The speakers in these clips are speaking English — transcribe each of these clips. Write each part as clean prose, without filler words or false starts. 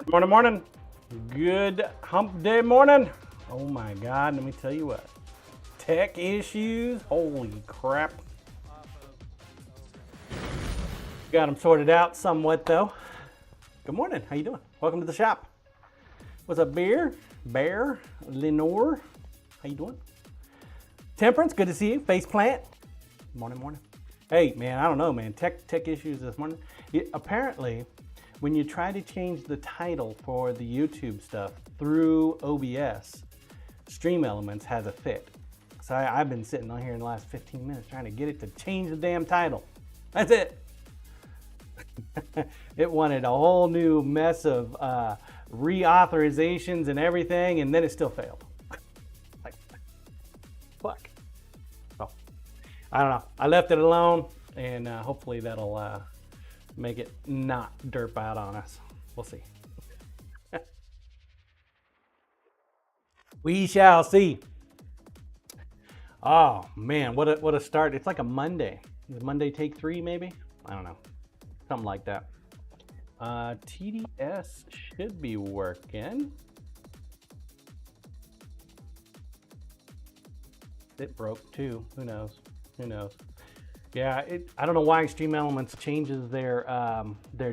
Morning, morning. Good hump day morning. Oh my God, let me tell you what. Tech issues, holy crap. Got them sorted out somewhat though. Good morning, how you doing? Welcome to the shop. What's up, Bear, Lenore? How you doing? Temperance, good to see you. Faceplant, morning, morning. Hey man, I don't know man, tech issues this morning. Apparently, when you try to change the title for the YouTube stuff through OBS, Stream Elements has a fit. So I've been sitting on here in the last 15 minutes trying to get it to change the damn title. That's it. It wanted a whole new mess of reauthorizations and everything, and then it still failed. Like, fuck. So, I don't know. I left it alone, and hopefully that'll make it not derp out on us. We'll see. We shall see. Oh man, what a start. It's like a Monday. Is Monday take 3 maybe? I don't know. Something like that. TDS should be working. It broke too. Who knows? Who knows? Yeah, I don't know why Stream Elements changes their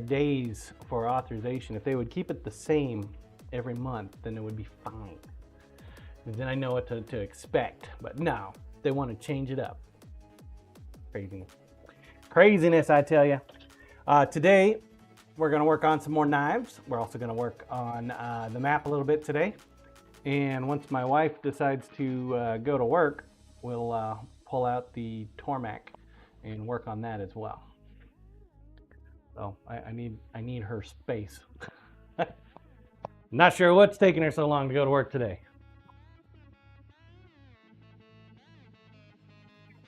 days for authorization. If they would keep it the same every month, then it would be fine. Then I know what to expect. But no, they want to change it up. Craziness. Craziness, I tell you. Today, we're going to work on some more knives. We're also going to work on the map a little bit today. And once my wife decides to go to work, we'll pull out the Tormac and work on that as well. So I need her space. Not sure what's taking her so long to go to work today.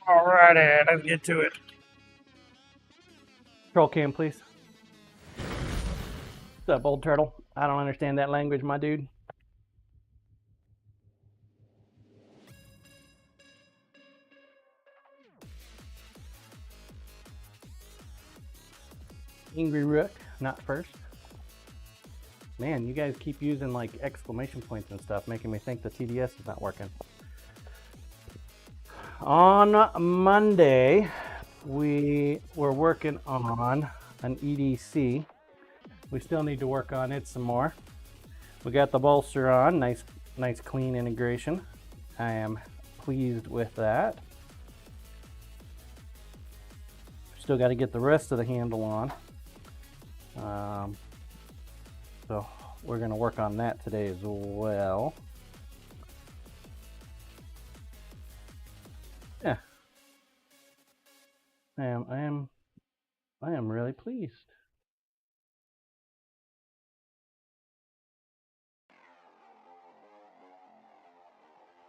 All righty, let's get to it. Troll cam, please. What's up, old turtle? I don't understand that language, my dude. Angry Rook, not first. Man, you guys keep using like exclamation points and stuff, making me think the TDS is not working. On Monday, we were working on an EDC. We still need to work on it some more. We got the bolster on, nice clean integration. I am pleased with that. Still got to get the rest of the handle on. So we're going to work on that today as well. Yeah, I am really pleased.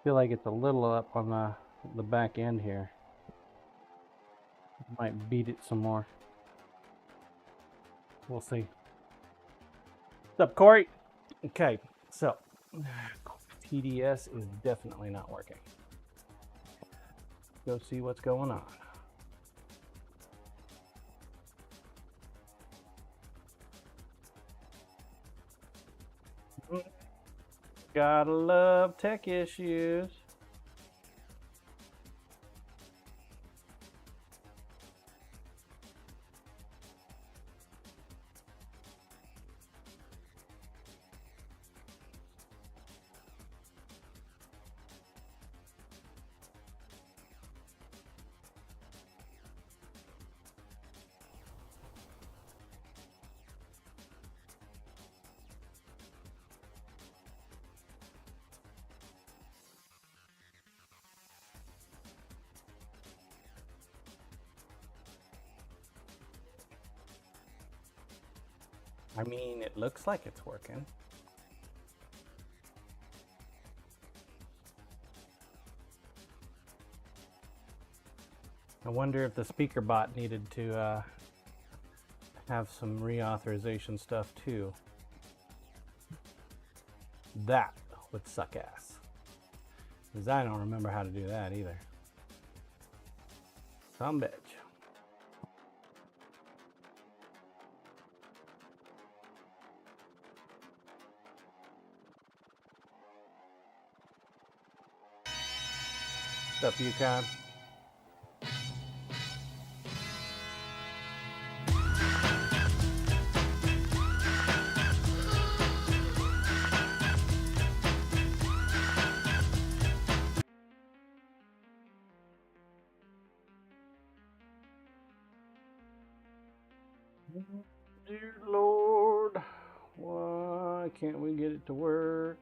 Feel like it's a little up on the back end here. Might beat it some more. We'll see. What's up, Corey? Okay, so TDS is definitely not working. Go see what's going on. Gotta love tech issues. I mean, it looks like it's working. I wonder if the speaker bot needed to have some reauthorization stuff too. That would suck ass. Because I don't remember how to do that either. Some bitch. What's up, Yukon? Dear Lord, why can't we get it to work?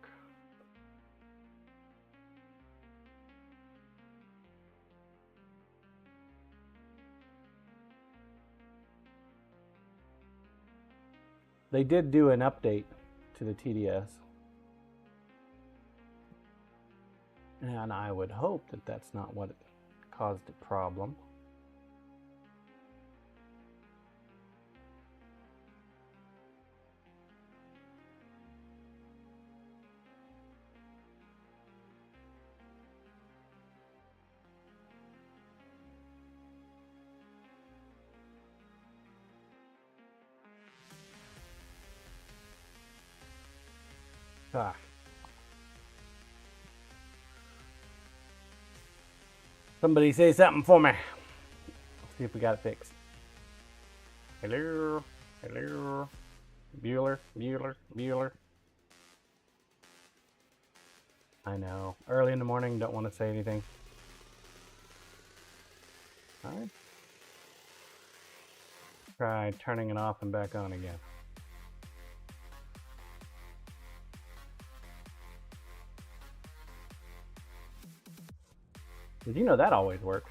They did do an update to the TDS. And I would hope that that's not what caused the problem. Ah. Somebody say something for me. Let's see if we got it fixed. Hello? Hello? Bueller? Bueller? Bueller? I know. Early in the morning, don't want to say anything. Alright. Try turning it off and back on again. Did you know that always works?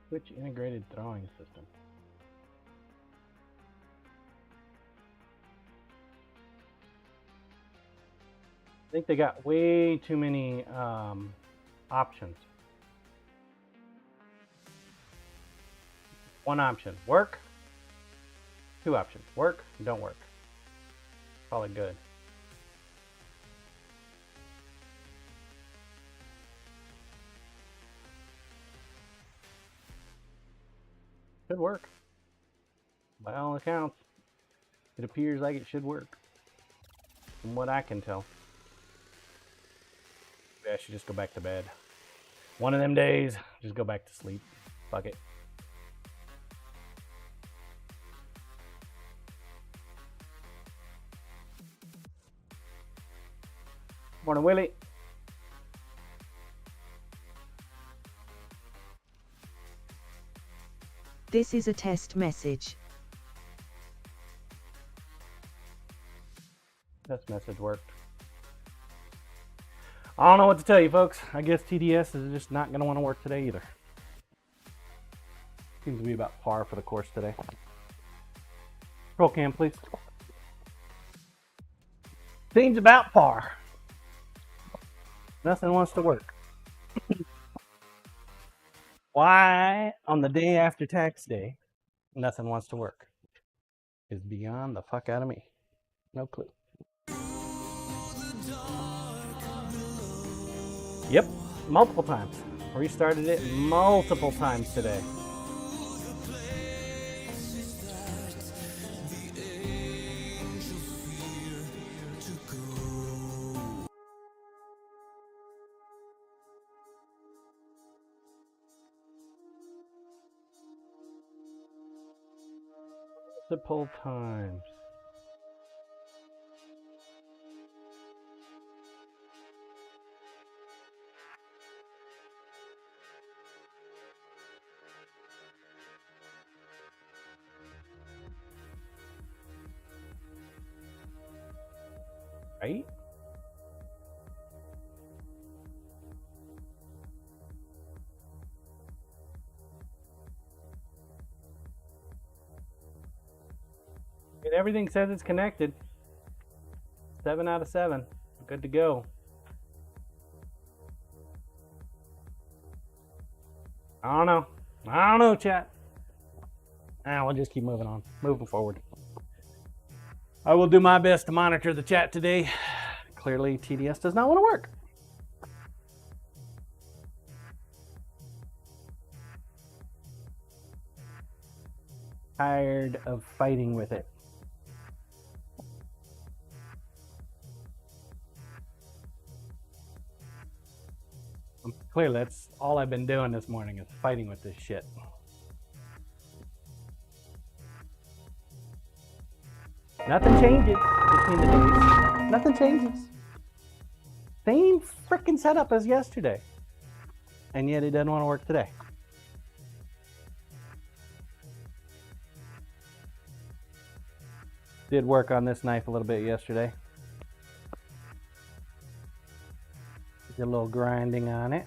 Which integrated throwing system? I think they got way too many options. One option, work. Two options, work, don't work. Call it good. Should work. By all accounts, it appears like it should work. From what I can tell. Maybe I should just go back to bed. One of them days, just go back to sleep. Fuck it. Morning, Willie. This is a test message. Test message worked. I don't know what to tell you, folks. I guess TDS is just not going to want to work today either. Seems to be about par for the course today. Roll cam, please. Seems about par. Nothing wants to work. Why, on the day after tax day, nothing wants to work is beyond the fuck out of me. No clue. Yep, multiple times. Restarted it multiple times today. Multiple times. Right? And everything says it's connected. 7 out of 7. Good to go. I don't know, chat. We'll just keep moving on. Moving forward. I will do my best to monitor the chat today. Clearly, TDS does not want to work. Tired of fighting with it. Clearly, that's all I've been doing this morning is fighting with this shit. Nothing changes between the days. Nothing changes. Same freaking setup as yesterday. And yet it doesn't want to work today. Did work on this knife a little bit yesterday. Did a little grinding on it.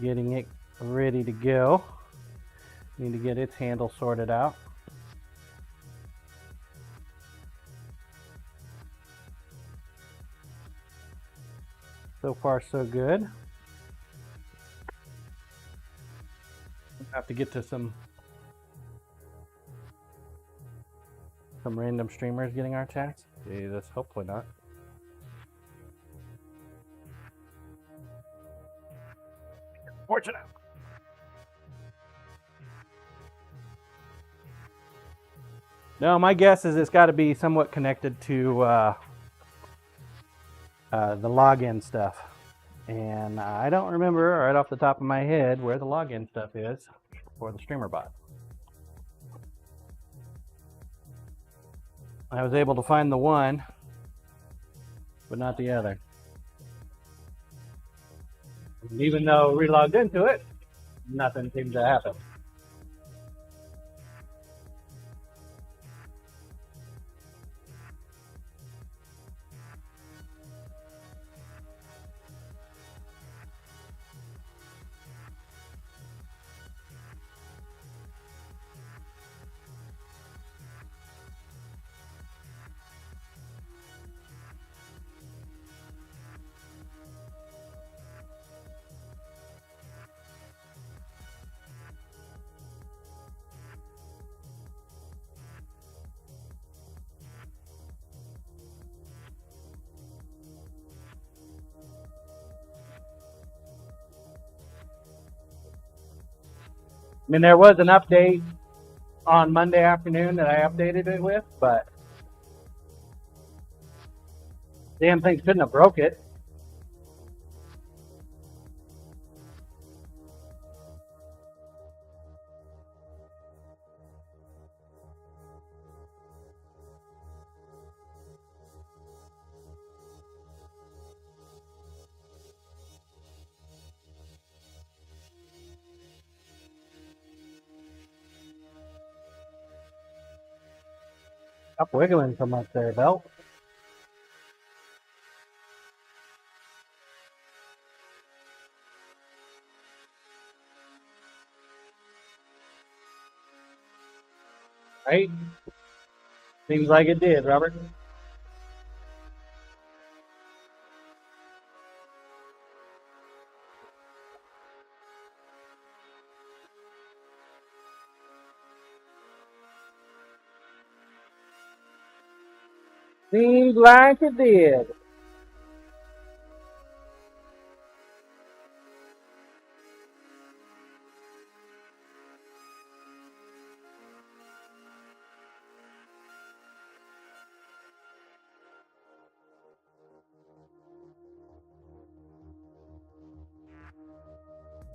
Getting it ready to go. Need to get its handle sorted out. So far, so good. Have to get to some random streamers getting our chats. Jesus, hopefully not. Fortunate. No, my guess is it's got to be somewhat connected to the login stuff. And I don't remember right off the top of my head where the login stuff is for the streamer bot. I was able to find the one, but not the other. And even though we logged into it, nothing seemed to happen. I mean, there was an update on Monday afternoon that I updated it with, but damn thing couldn't have broke it. Stop wiggling so much there, Belt. Right? Seems like it did, Robert. Seems like it did.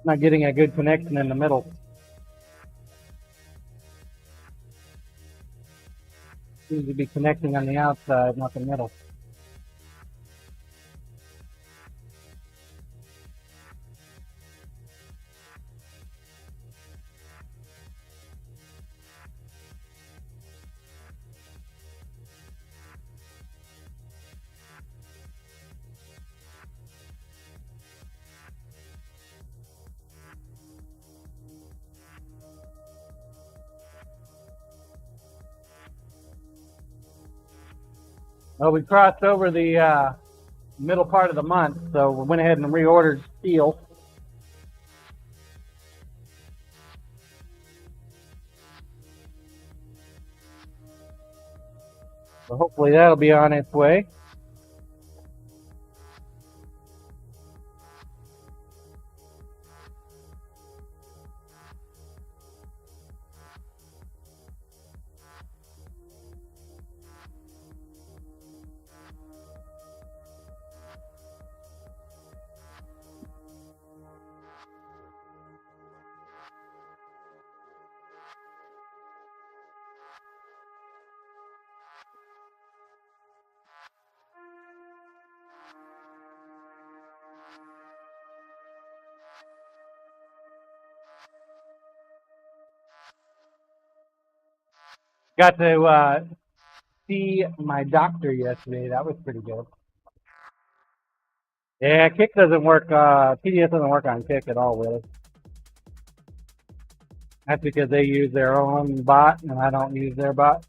Not getting a good connection in the middle. Seems to be connecting on the outside, not the middle. Well, we crossed over the middle part of the month, so we went ahead and reordered steel. So hopefully that'll be on its way. Got to see my doctor yesterday. That was pretty good. Yeah, Kick doesn't work. TDS doesn't work on Kick at all, really. That's because they use their own bot, and I don't use their bot.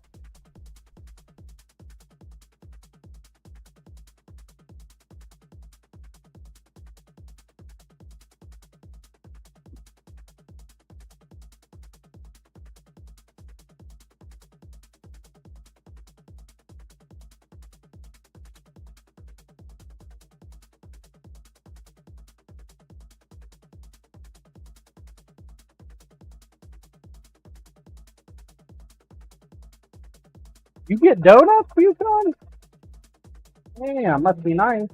You get donuts, Houston? Yeah, must be nice.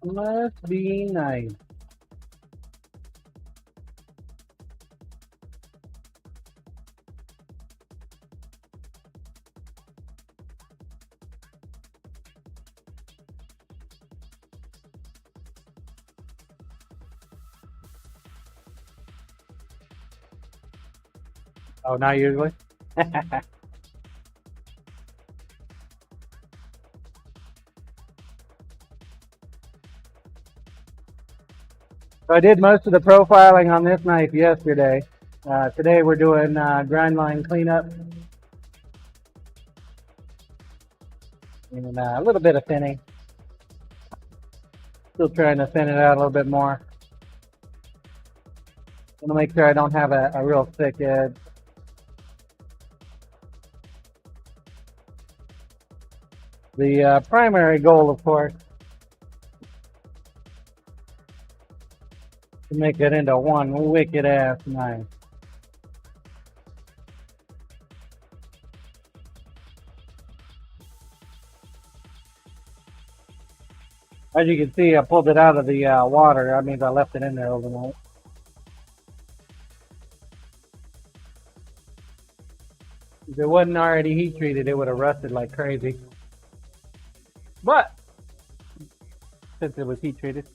Must be nice. Oh, not usually. So I did most of the profiling on this knife yesterday. Today we're doing grind line cleanup and a little bit of thinning. Still trying to thin it out a little bit more. I'm gonna make sure I don't have a real thick edge. The primary goal, of course, to make it into one wicked ass knife. As you can see, I pulled it out of the water. That means I left it in there overnight. If it wasn't already heat treated, it would have rusted like crazy. But since it was heat treated,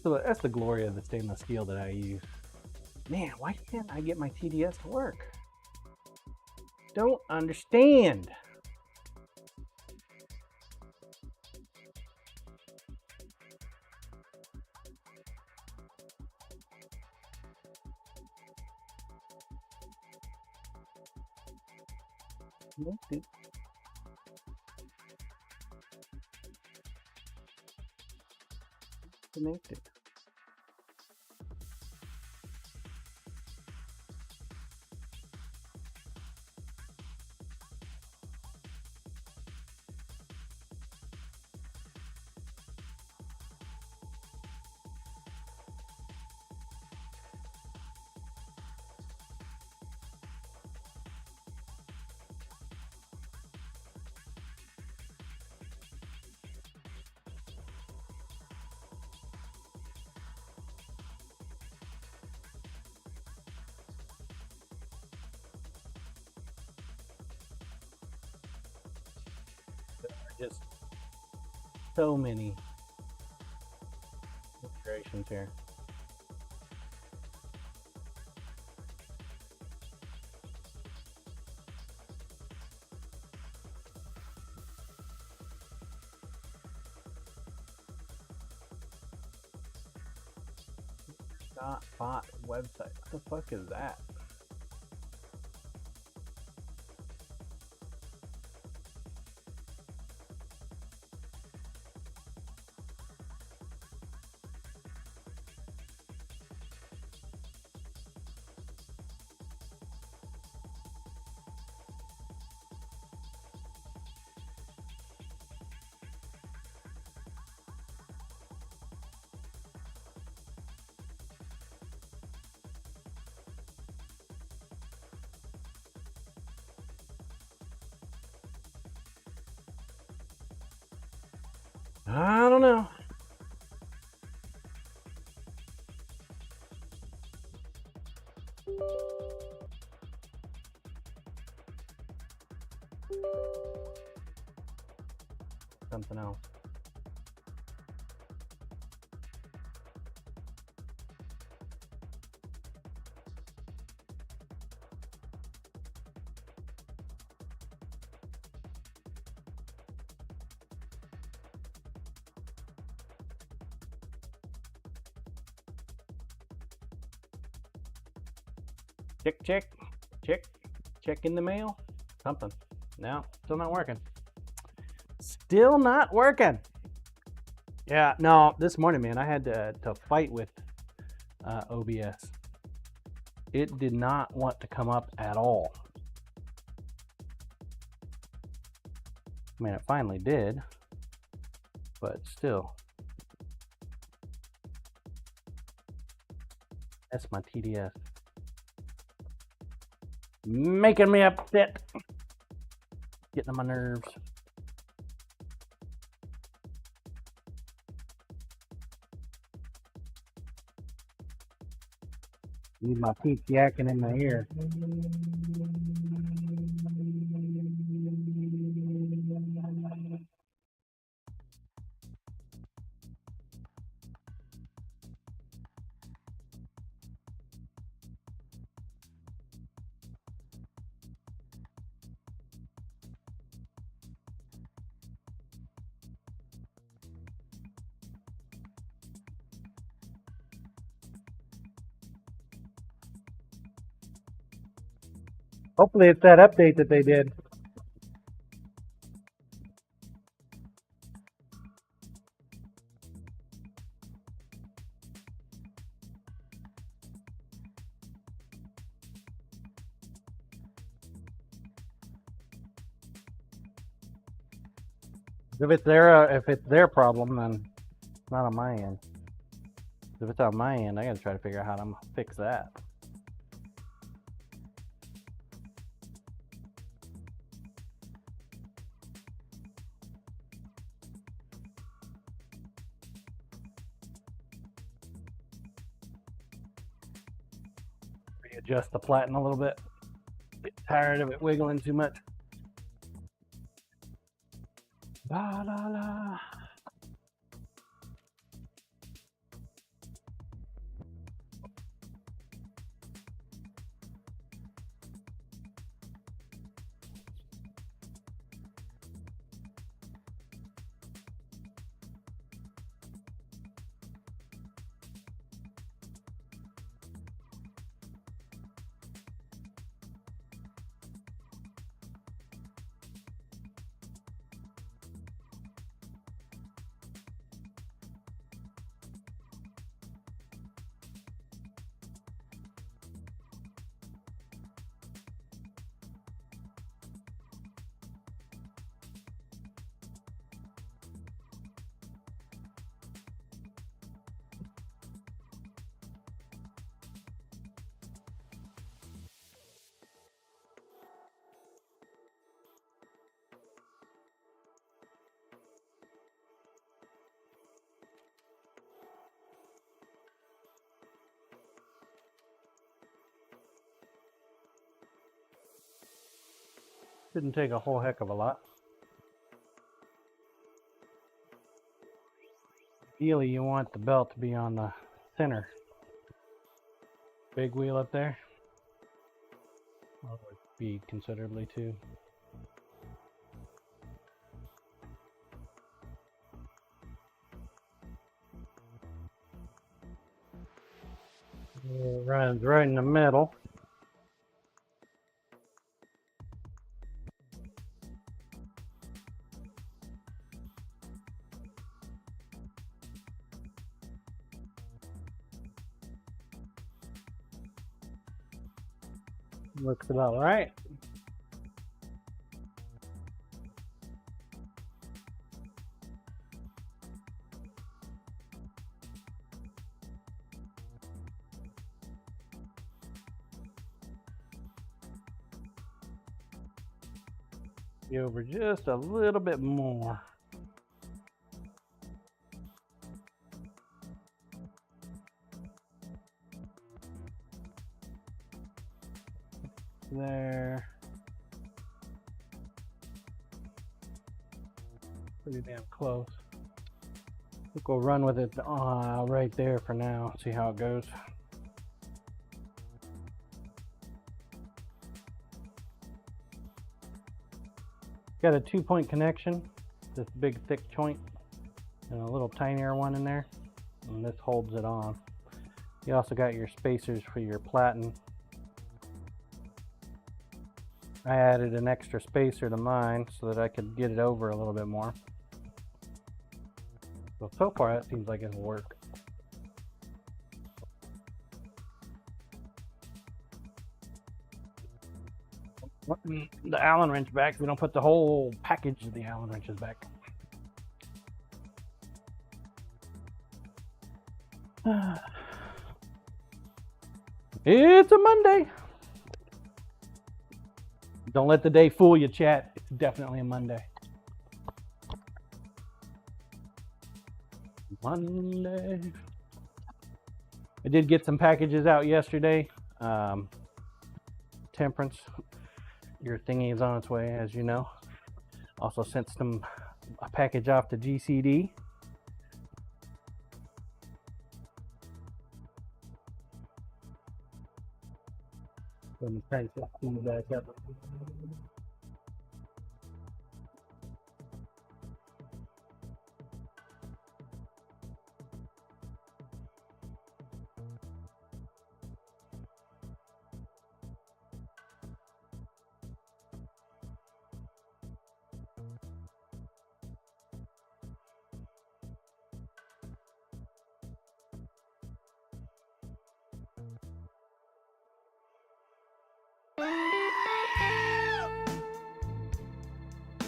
so that's the glory of the stainless steel that I use. Man, why can't I get my TDS to work? Don't understand. Connected. Connected. Just so many iterations here. bot website. What the fuck is that? I don't know. Something else. Check in the mail. Something. No, still not working. Still not working. Yeah, no, this morning, man, I had to fight with OBS. It did not want to come up at all. I mean, it finally did, but still. That's my TDS. Making me upset. Getting on my nerves. Need my teeth yakking in my ear. Hopefully it's that update that they did. If it's their problem, then it's not on my end. If it's on my end, I gotta try to figure out how to fix that. Readjust the platen a little bit. Get tired of it wiggling too much. La la la. Didn't take a whole heck of a lot. Ideally, you want the belt to be on the center. Big wheel up there. Well, it would be considerably too. It runs right in the middle. Looks about right. Be over just a little bit more. There. Pretty damn close. I think we'll run with it right there for now. See how it goes. Got a 2-point connection. This big thick joint and a little tinier one in there. And this holds it on. You also got your spacers for your platen. I added an extra spacer to mine so that I could get it over a little bit more. So far that seems like it'll work. The Allen wrench back. We don't put the whole package of the Allen wrenches back. It's a Monday. Don't let the day fool you, chat. It's definitely a Monday. Monday. I did get some packages out yesterday. Temperance, your thingy is on its way, as you know. Also sent a package off to GCD. Let me try to clean back up.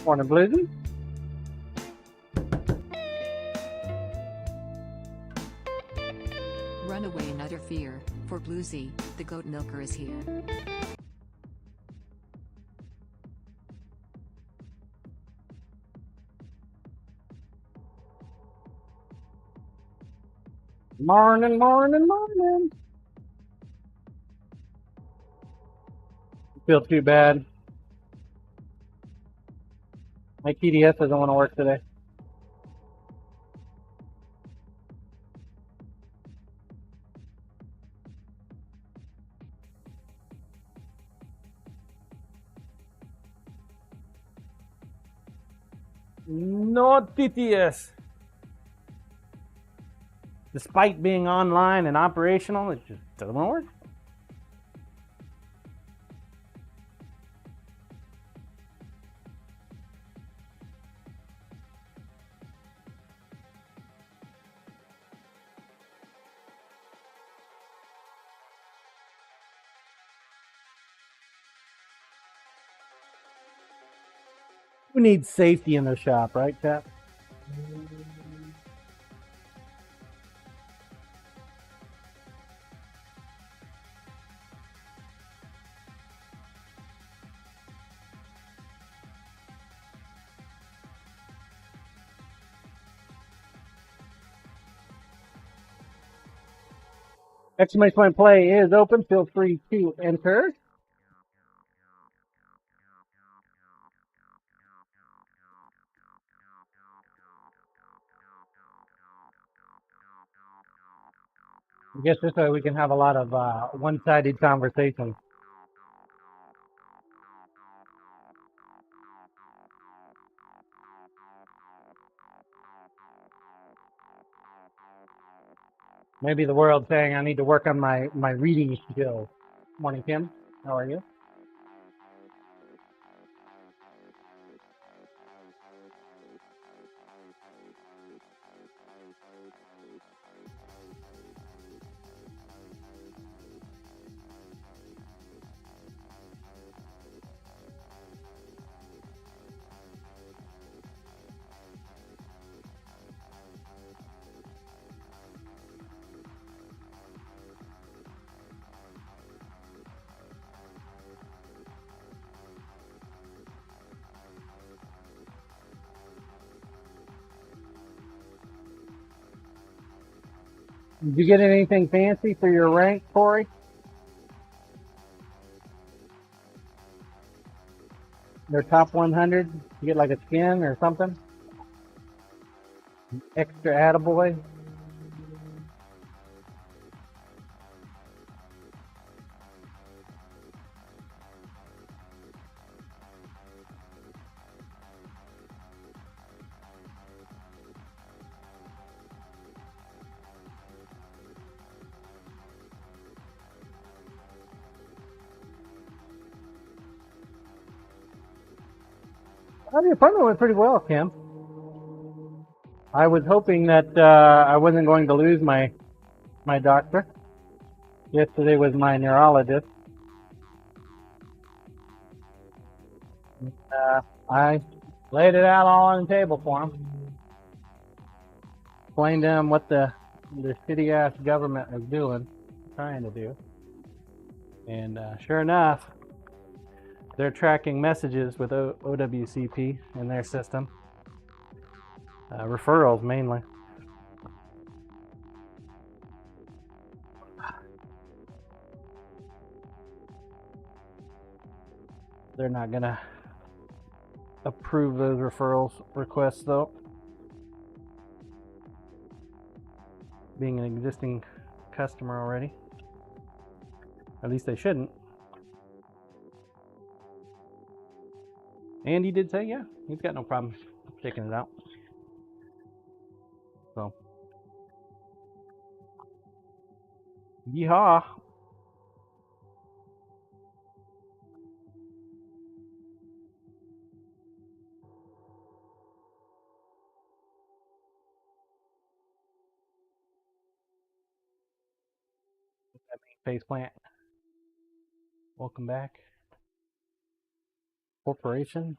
Morning, Blizzy. Run away and utter fear, for Bluesy, the goat milker is here. Morning, morning, morning. Feel too bad. My TDS doesn't want to work today. No TTS. Despite being online and operational, it just doesn't work. We need safety in the shop, right, Cap? Exclamation point play is open. Feel free to enter. I guess this way we can have a lot of one-sided conversations. Maybe the world's saying I need to work on my reading skills. Morning, Kim. How are you? Did you get anything fancy for your rank, Corey? Their top 100? You get like a skin or something? Extra attaboy? Oh, the appointment went pretty well, Kim. I was hoping that I wasn't going to lose my doctor. Yesterday was my neurologist. I laid it out all on the table for him. Explained to him what the shitty ass government was doing, trying to do. And sure enough, they're tracking messages with OWCP in their system. Referrals mainly. They're not gonna approve those referrals requests though. Being an existing customer already. At least they shouldn't. And he did say, yeah, he's got no problem taking it out. So, yeehaw. Face plant. Welcome back. Corporation.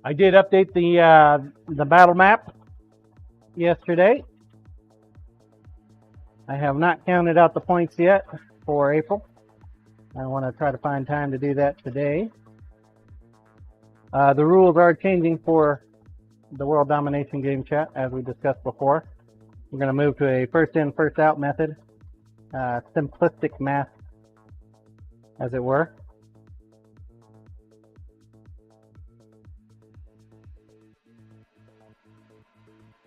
I did update the battle map yesterday. I have not counted out the points yet for April. I want to try to find time to do that today. The rules are changing for the World Domination Game Chat, as we discussed before. We're going to move to a first in, first out method. Simplistic math, as it were.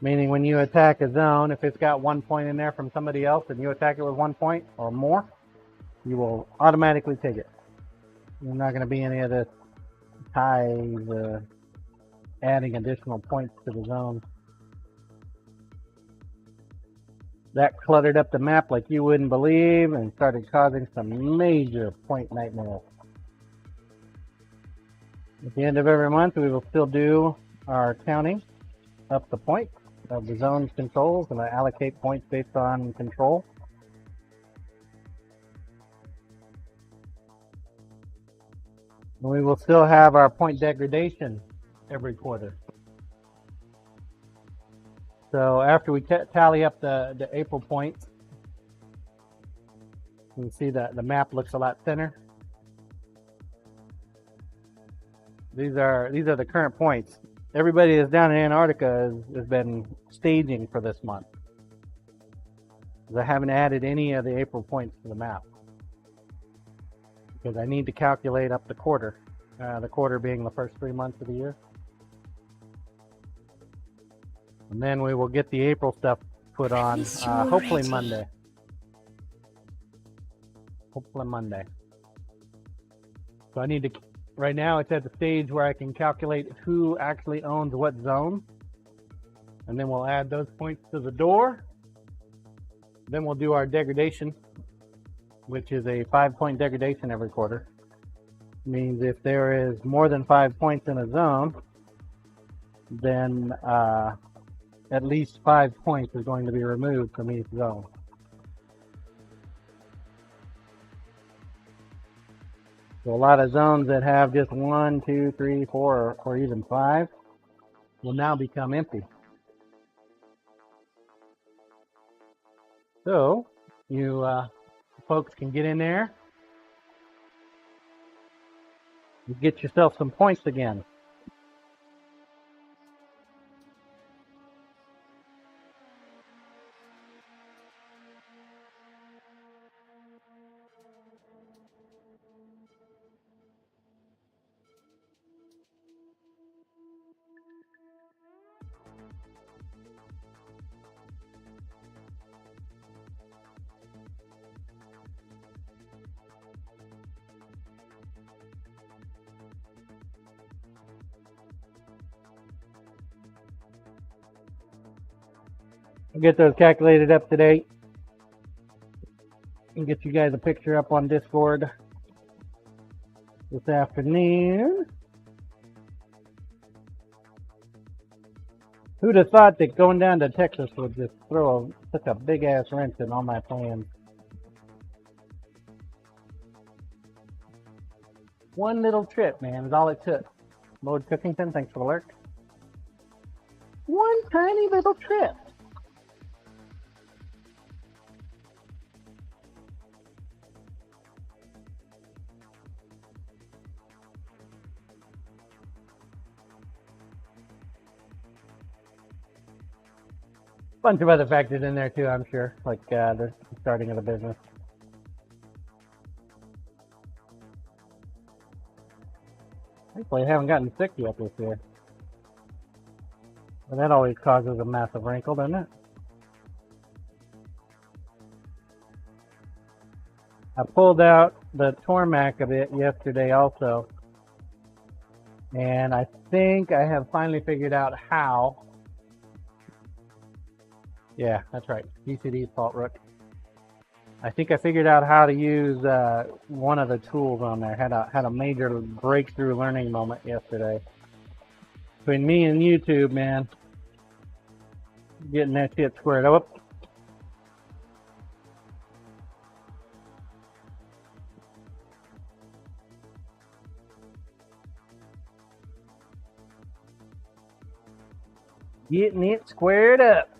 Meaning when you attack a zone, if it's got 1 point in there from somebody else and you attack it with 1 point or more, you will automatically take it. There's not going to be any of this ties, adding additional points to the zone. That cluttered up the map like you wouldn't believe and started causing some major point nightmares. At the end of every month, we will still do our counting up the points of the zone's controls, and I allocate points based on control. And we will still have our point degradation every quarter. So after we tally up the April points, you can see that the map looks a lot thinner. These are the current points. everybody that's down in Antarctica has been staging for this month. I haven't added any of the April points to the map because I need to calculate up the quarter being the first 3 months of the year. And then we will get the April stuff put on hopefully Monday. Hopefully Monday. So I need to, right now it's at the stage where I can calculate who actually owns what zone. And then we'll add those points to the door. Then we'll do our degradation, which is a 5-point degradation every quarter. Means if there is more than 5 points in a zone, then at least 5 points is going to be removed from each zone. So a lot of zones that have just 1, 2, 3, 4, or even 5 will now become empty. So you folks can get in there and get yourself some points again. I'll get those calculated up to date and get you guys a picture up on Discord this afternoon. Who'd have thought that going down to Texas would just throw such a big ass wrench in all my plans? One little trip, man, is all it took. Lord Cookington, thanks for the lurk. One tiny little trip. Bunch of other factors in there too, I'm sure, like the starting of the business. Thankfully, I haven't gotten sick yet this year. But that always causes a massive wrinkle, doesn't it? I pulled out the Tormac a bit yesterday also. And I think I have finally figured out how. Yeah, that's right. GCD's fault, Rook. I think I figured out how to use one of the tools on there. Had a major breakthrough learning moment yesterday. Between me and YouTube, man, getting that shit squared up. Getting it squared up.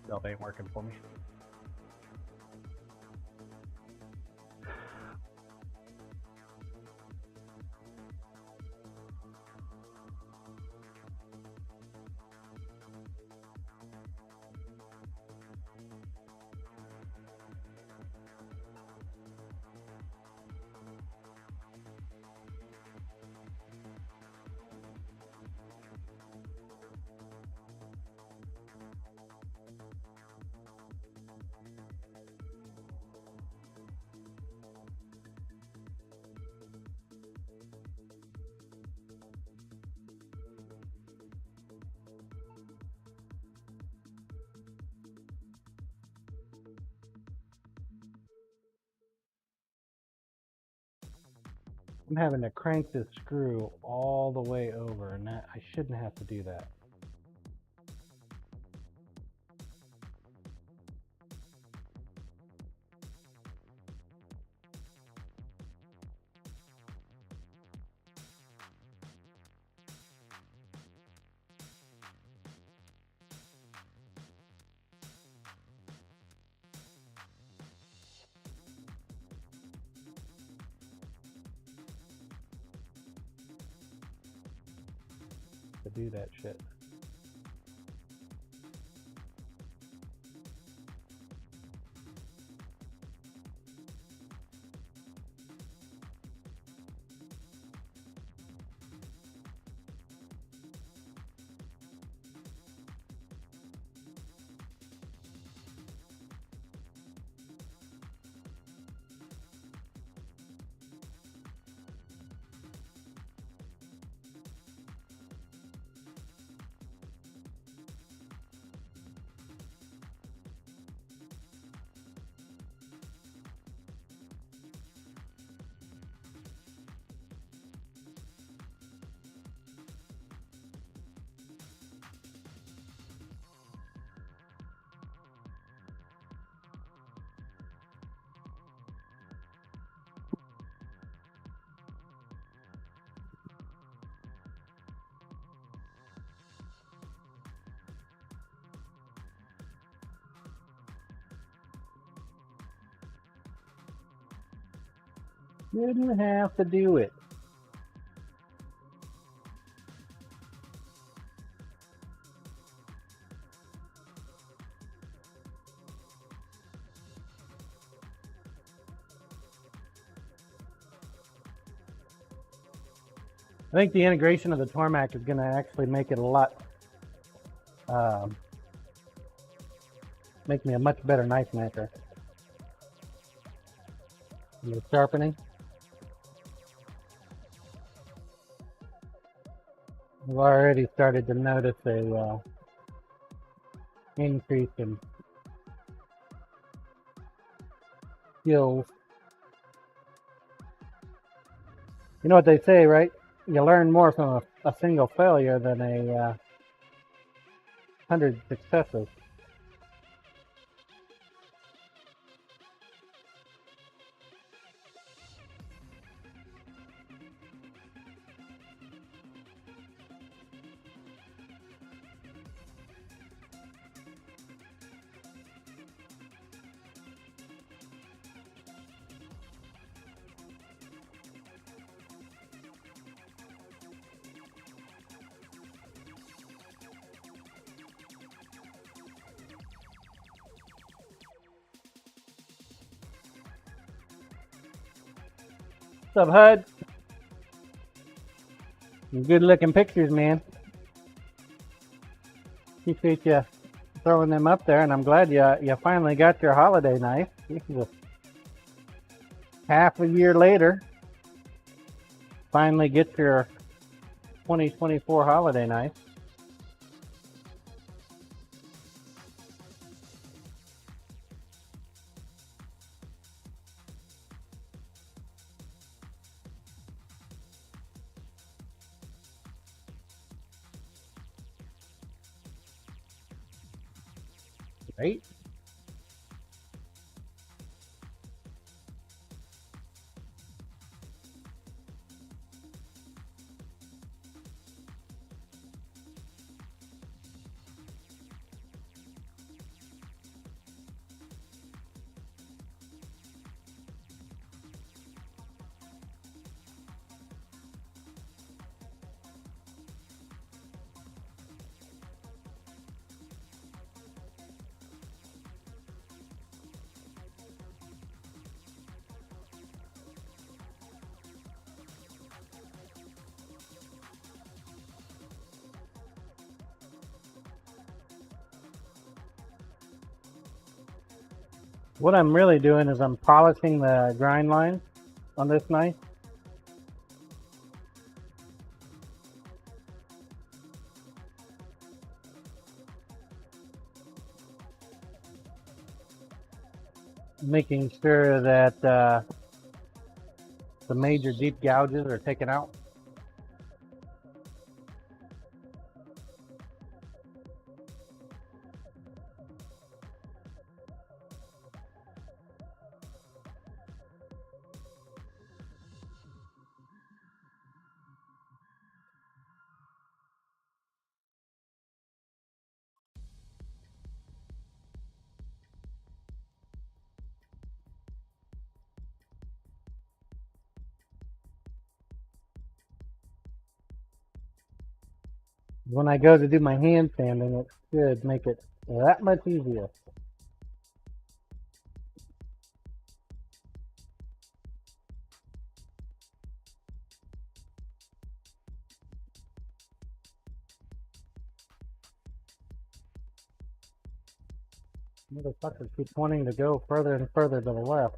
Stuff ain't working for me. I'm having to crank this screw all the way over, and that I shouldn't have to do that. to do that shit. Didn't have to do it. I think the integration of the Tormac is going to actually make it a lot, make me a much better knife maker. The sharpening. I've already started to notice a increase in skills. You know what they say, right? You learn more from a single failure than 100 successes. What's up, Hud? Good looking pictures, man. Appreciate you throwing them up there, and I'm glad you finally got your holiday knife. This is a half a year later. Finally get your 2024 holiday knife. Right? What I'm really doing is I'm polishing the grind line on this knife. Making sure that the major deep gouges are taken out. When I go to do my handstanding, it should make it that much easier. Motherfucker keeps wanting to go further and further to the left.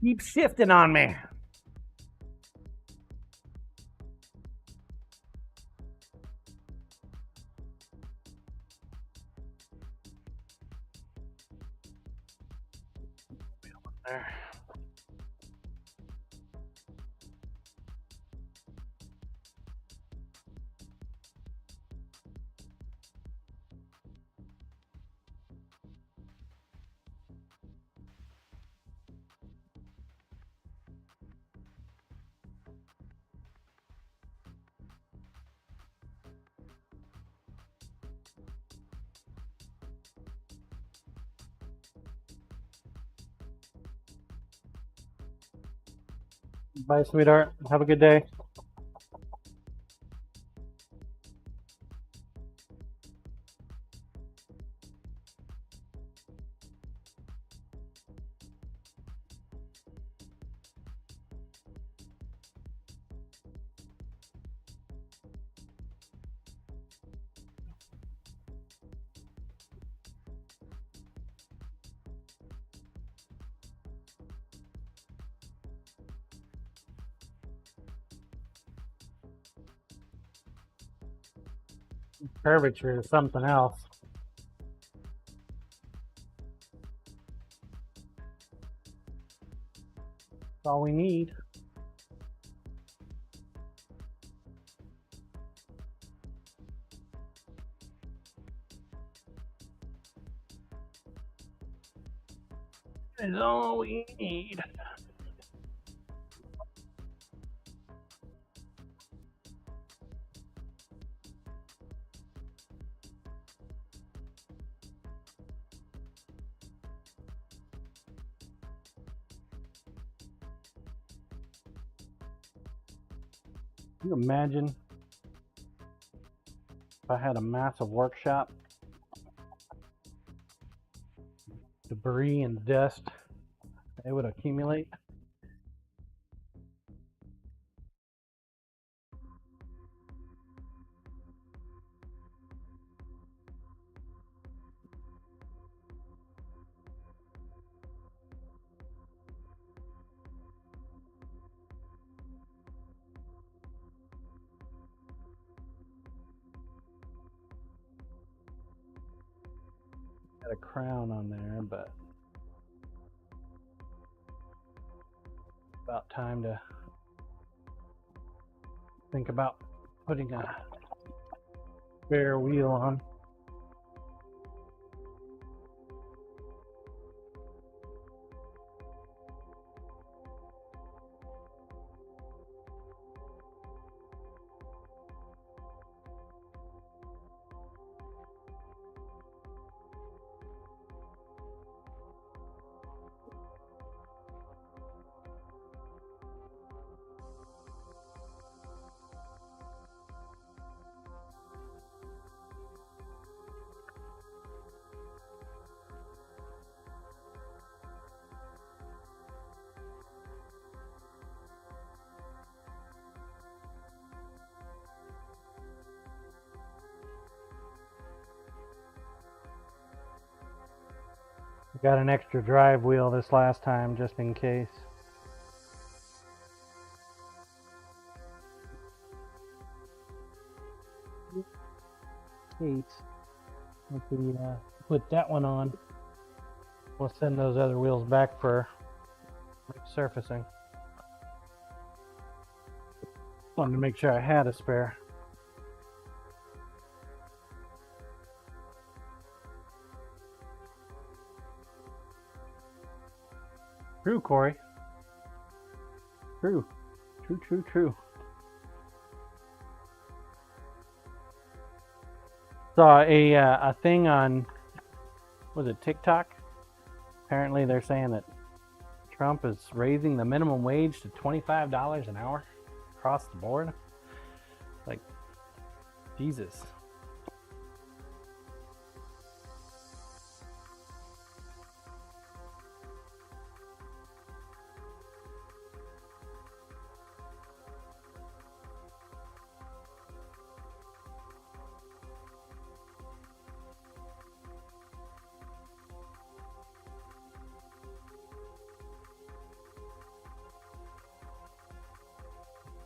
Keep shifting on me. There. Bye, sweetheart. Have a good day. Curvature is something else. That's all we need. That's all we need. Can you imagine if I had a massive workshop? Debris and dust, it would accumulate. Got a crown on there, but about time to think about putting a spare wheel on. Got an extra drive wheel this last time just in case. If we put that one on, we'll send those other wheels back for surfacing. Wanted to make sure I had a spare. True, Corey. True. True. Saw a thing on, was it TikTok? Apparently they're saying that Trump is raising the minimum wage to $25 an hour across the board. Like, Jesus.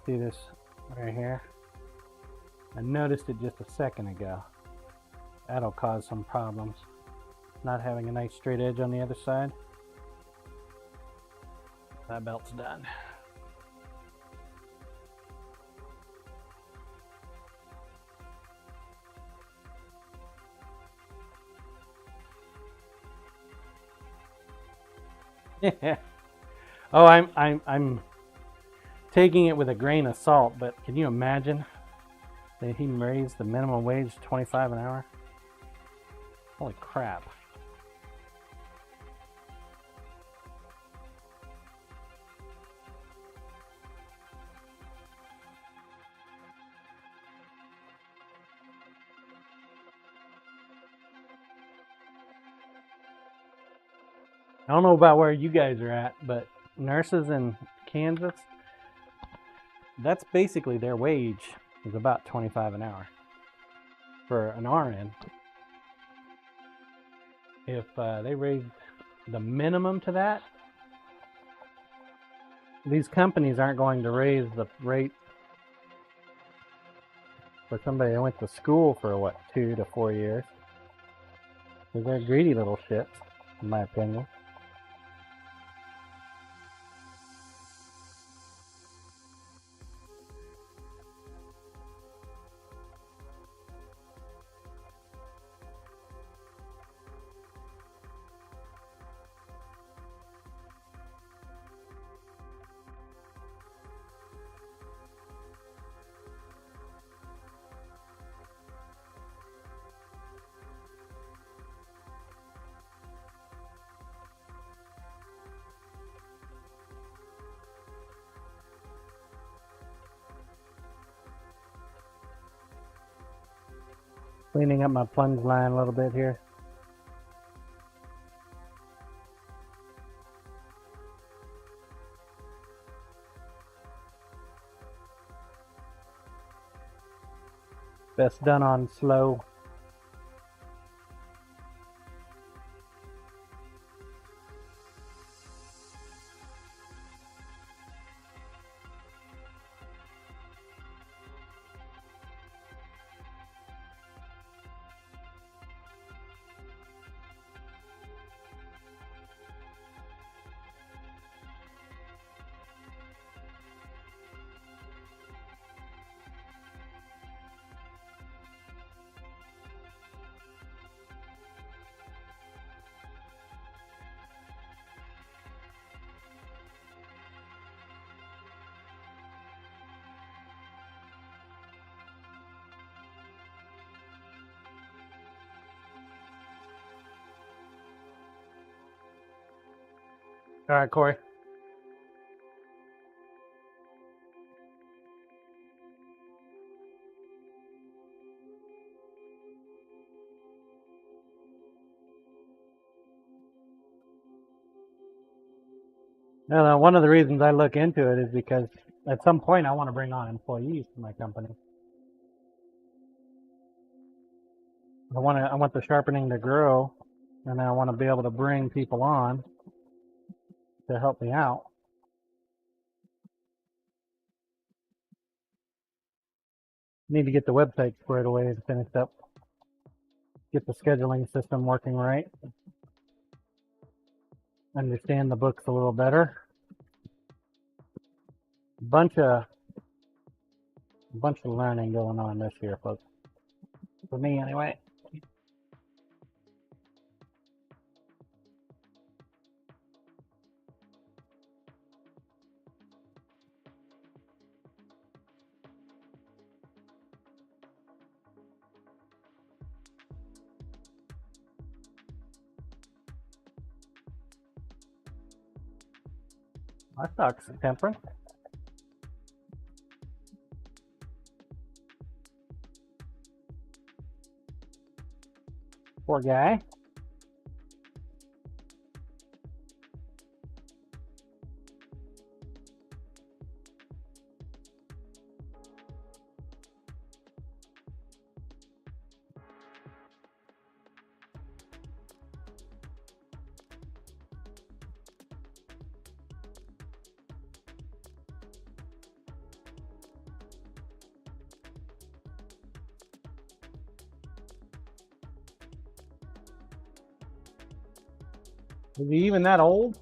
See this right here? I noticed it just a second ago. That'll cause some problems. Not having a nice straight edge on the other side. That belt's done. Yeah. Oh, I'm taking it with a grain of salt, but can you imagine that he raised the minimum wage to 25 an hour? Holy crap. I don't know about where you guys are at, but nurses in Kansas, that's basically their wage is about 25 an hour for an RN. If they raised the minimum to that, these companies aren't going to raise the rate for somebody that went to school for, what, 2 to 4 years. Because they're greedy little shits, in my opinion. Cleaning up my plunge line a little bit here. Best done on slow. All right, Corey. No, one of the reasons I look into it is because at some point I want to bring on employees to my company. I want the sharpening to grow And I want to be able to bring people on to help me out. Need to get the website squared away and finished up. Get the scheduling system working right. Understand the books a little better. Bunch of learning going on this year, folks. For me, anyway. That sucks, Temperance. Poor guy. Is he even that old?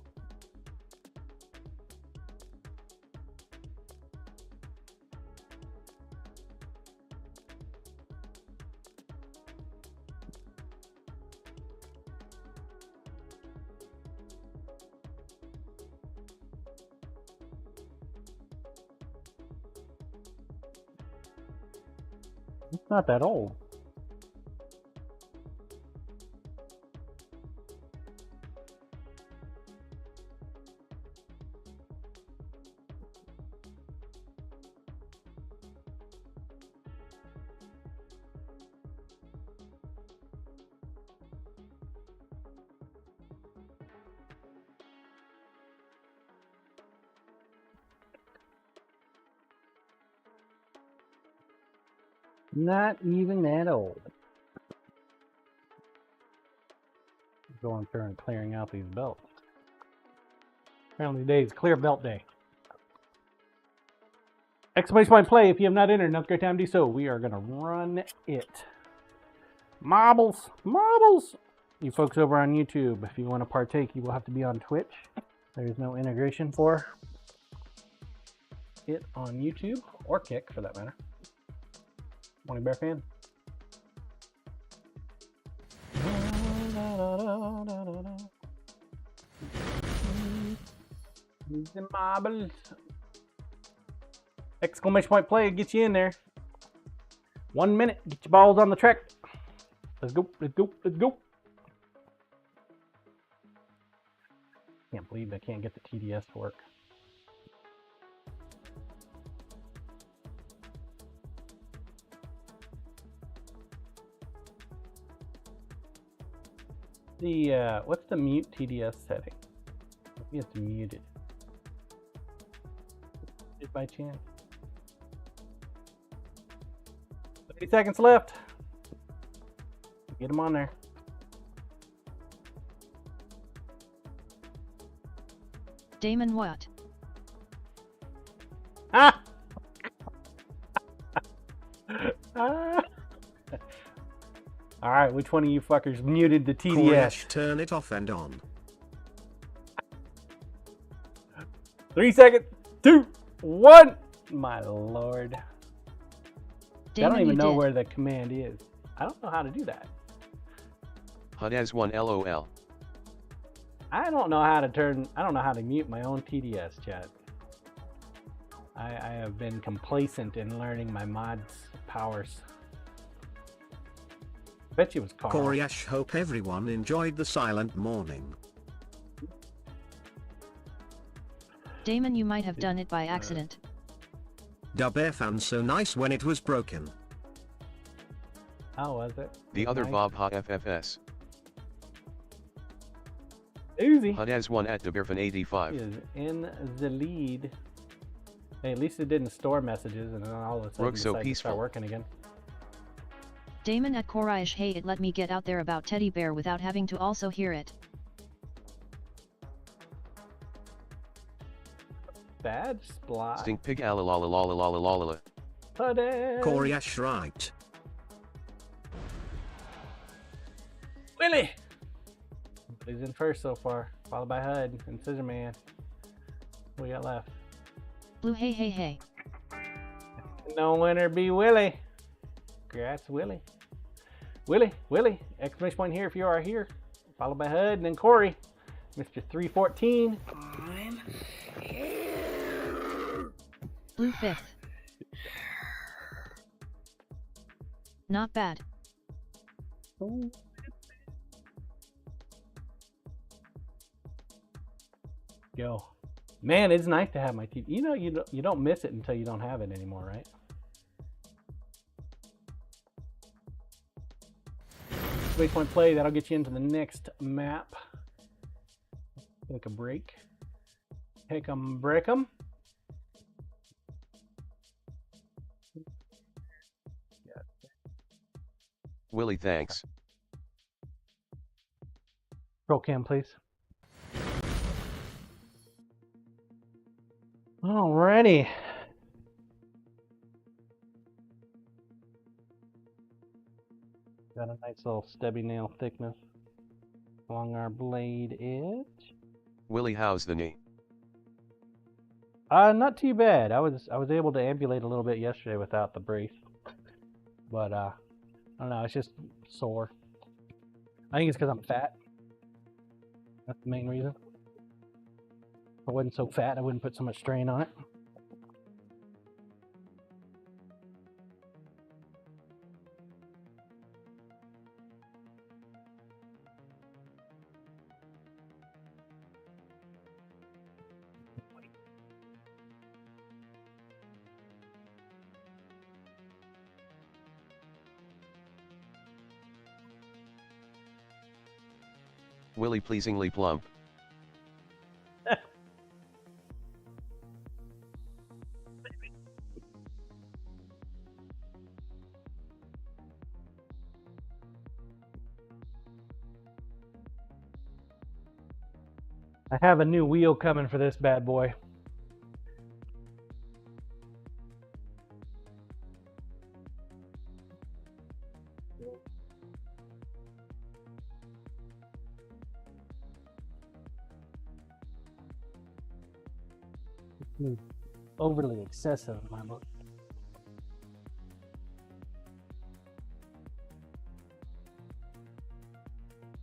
It's not that old. Not even that old. Going through and clearing out these belts. Apparently today is clear belt day. Exclamation point play if you have not entered. Now's a great time to do so. We are going to run it. Marbles. Marbles. You folks over on YouTube, if you want to partake, you will have to be on Twitch. There's no integration for it on YouTube or Kick for that matter. Morning Bear fan. The marbles. Exclamation point play, get you in there. 1 minute, get your balls on the track. Let's go, let's go, let's go. Can't believe I can't get the TDS to work. The what's the mute TDS setting? Maybe it's muted. Is by chance? 30 seconds left. Get him on there. Damon what? Ah! Ah! All right, which one of you fuckers muted the TDS? Koresh, turn it off and on. 3 seconds. 2, 1. My lord. Damon, I don't even you know did. where the command is. I don't know how to do that. Hunez1 LOL. I don't know how to mute my own TDS chat. I have been complacent in learning my mods powers. Bet you it was Carl. Koresh, hope everyone enjoyed the silent morning. Damon, you might have done it by accident. Dub fan so nice when it was broken. How was it? The Was other nice? Bob Ha FFS. Uzi Hunez1 at Debirfan85. is in the lead. Hey, at least it didn't store messages and then all of a sudden Rook so decided to start peaceful. working again. Damon at Koraish, hey, it let me get out there about teddy bear without having to also hear it. Bad splat. Stink pig alalalalalalalala. Koryash right. Willie! He's in first so far, followed by HUD and Scissor Man. What we got left? Blue, hey, hey, hey. No winner be Willie. Congrats, Willie. Willie. Exclamation point here if you are here. Followed by HUD and then Corey. Mr. 314. Blue 5th. Not bad. Go. Man, it's nice to have my TV. You know, you don't miss it until you don't have it anymore, right? Wait one play, that'll get you into the next map. Take a break. Take 'em, break 'em. Willie, thanks. Roll cam, please. Alrighty. Got a nice little stubby nail thickness along our blade edge. Willie, how's the knee? Not too bad. I was able to ambulate a little bit yesterday without the brace, but I don't know. It's just sore. I think it's because I'm fat. That's the main reason. If I wasn't so fat, I wouldn't put so much strain on it. Willie, pleasingly plump. I have a new wheel coming for this bad boy. Overly excessive in my book.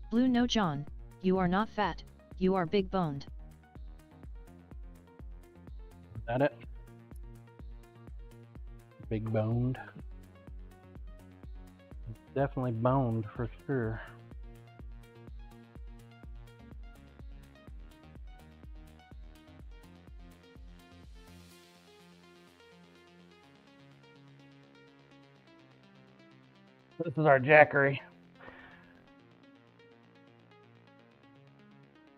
Blue, no, John, you are not fat, you are big boned. Is that it? Big boned. Definitely boned for sure. This is our jackery.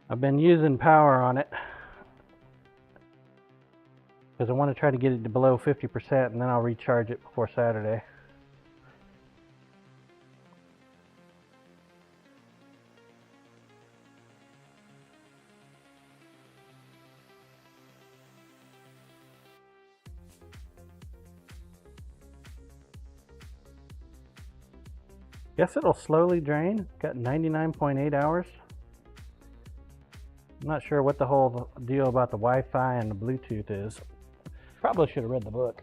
I've been using power on it because I want to try to get it to below 50% and then I'll recharge it before Saturday. Guess it'll slowly drain. It's got 99.8 hours. I'm not sure what the whole deal about the Wi-Fi and the Bluetooth is. Probably should have read the book.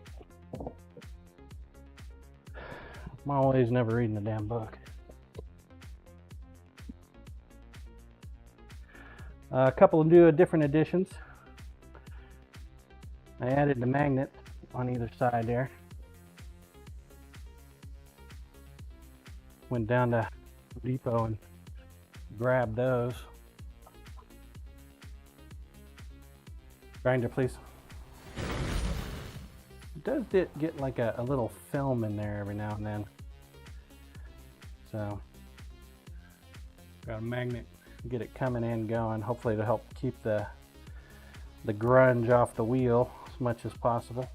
I'm always never reading the damn book. A couple of new different additions. I added the magnet on either side there. Went down to Depot and grabbed those. Grinder, please. It does get like a little film in there every now and then. So, got a magnet, get it coming in going. Hopefully it'll help keep the grunge off the wheel as much as possible.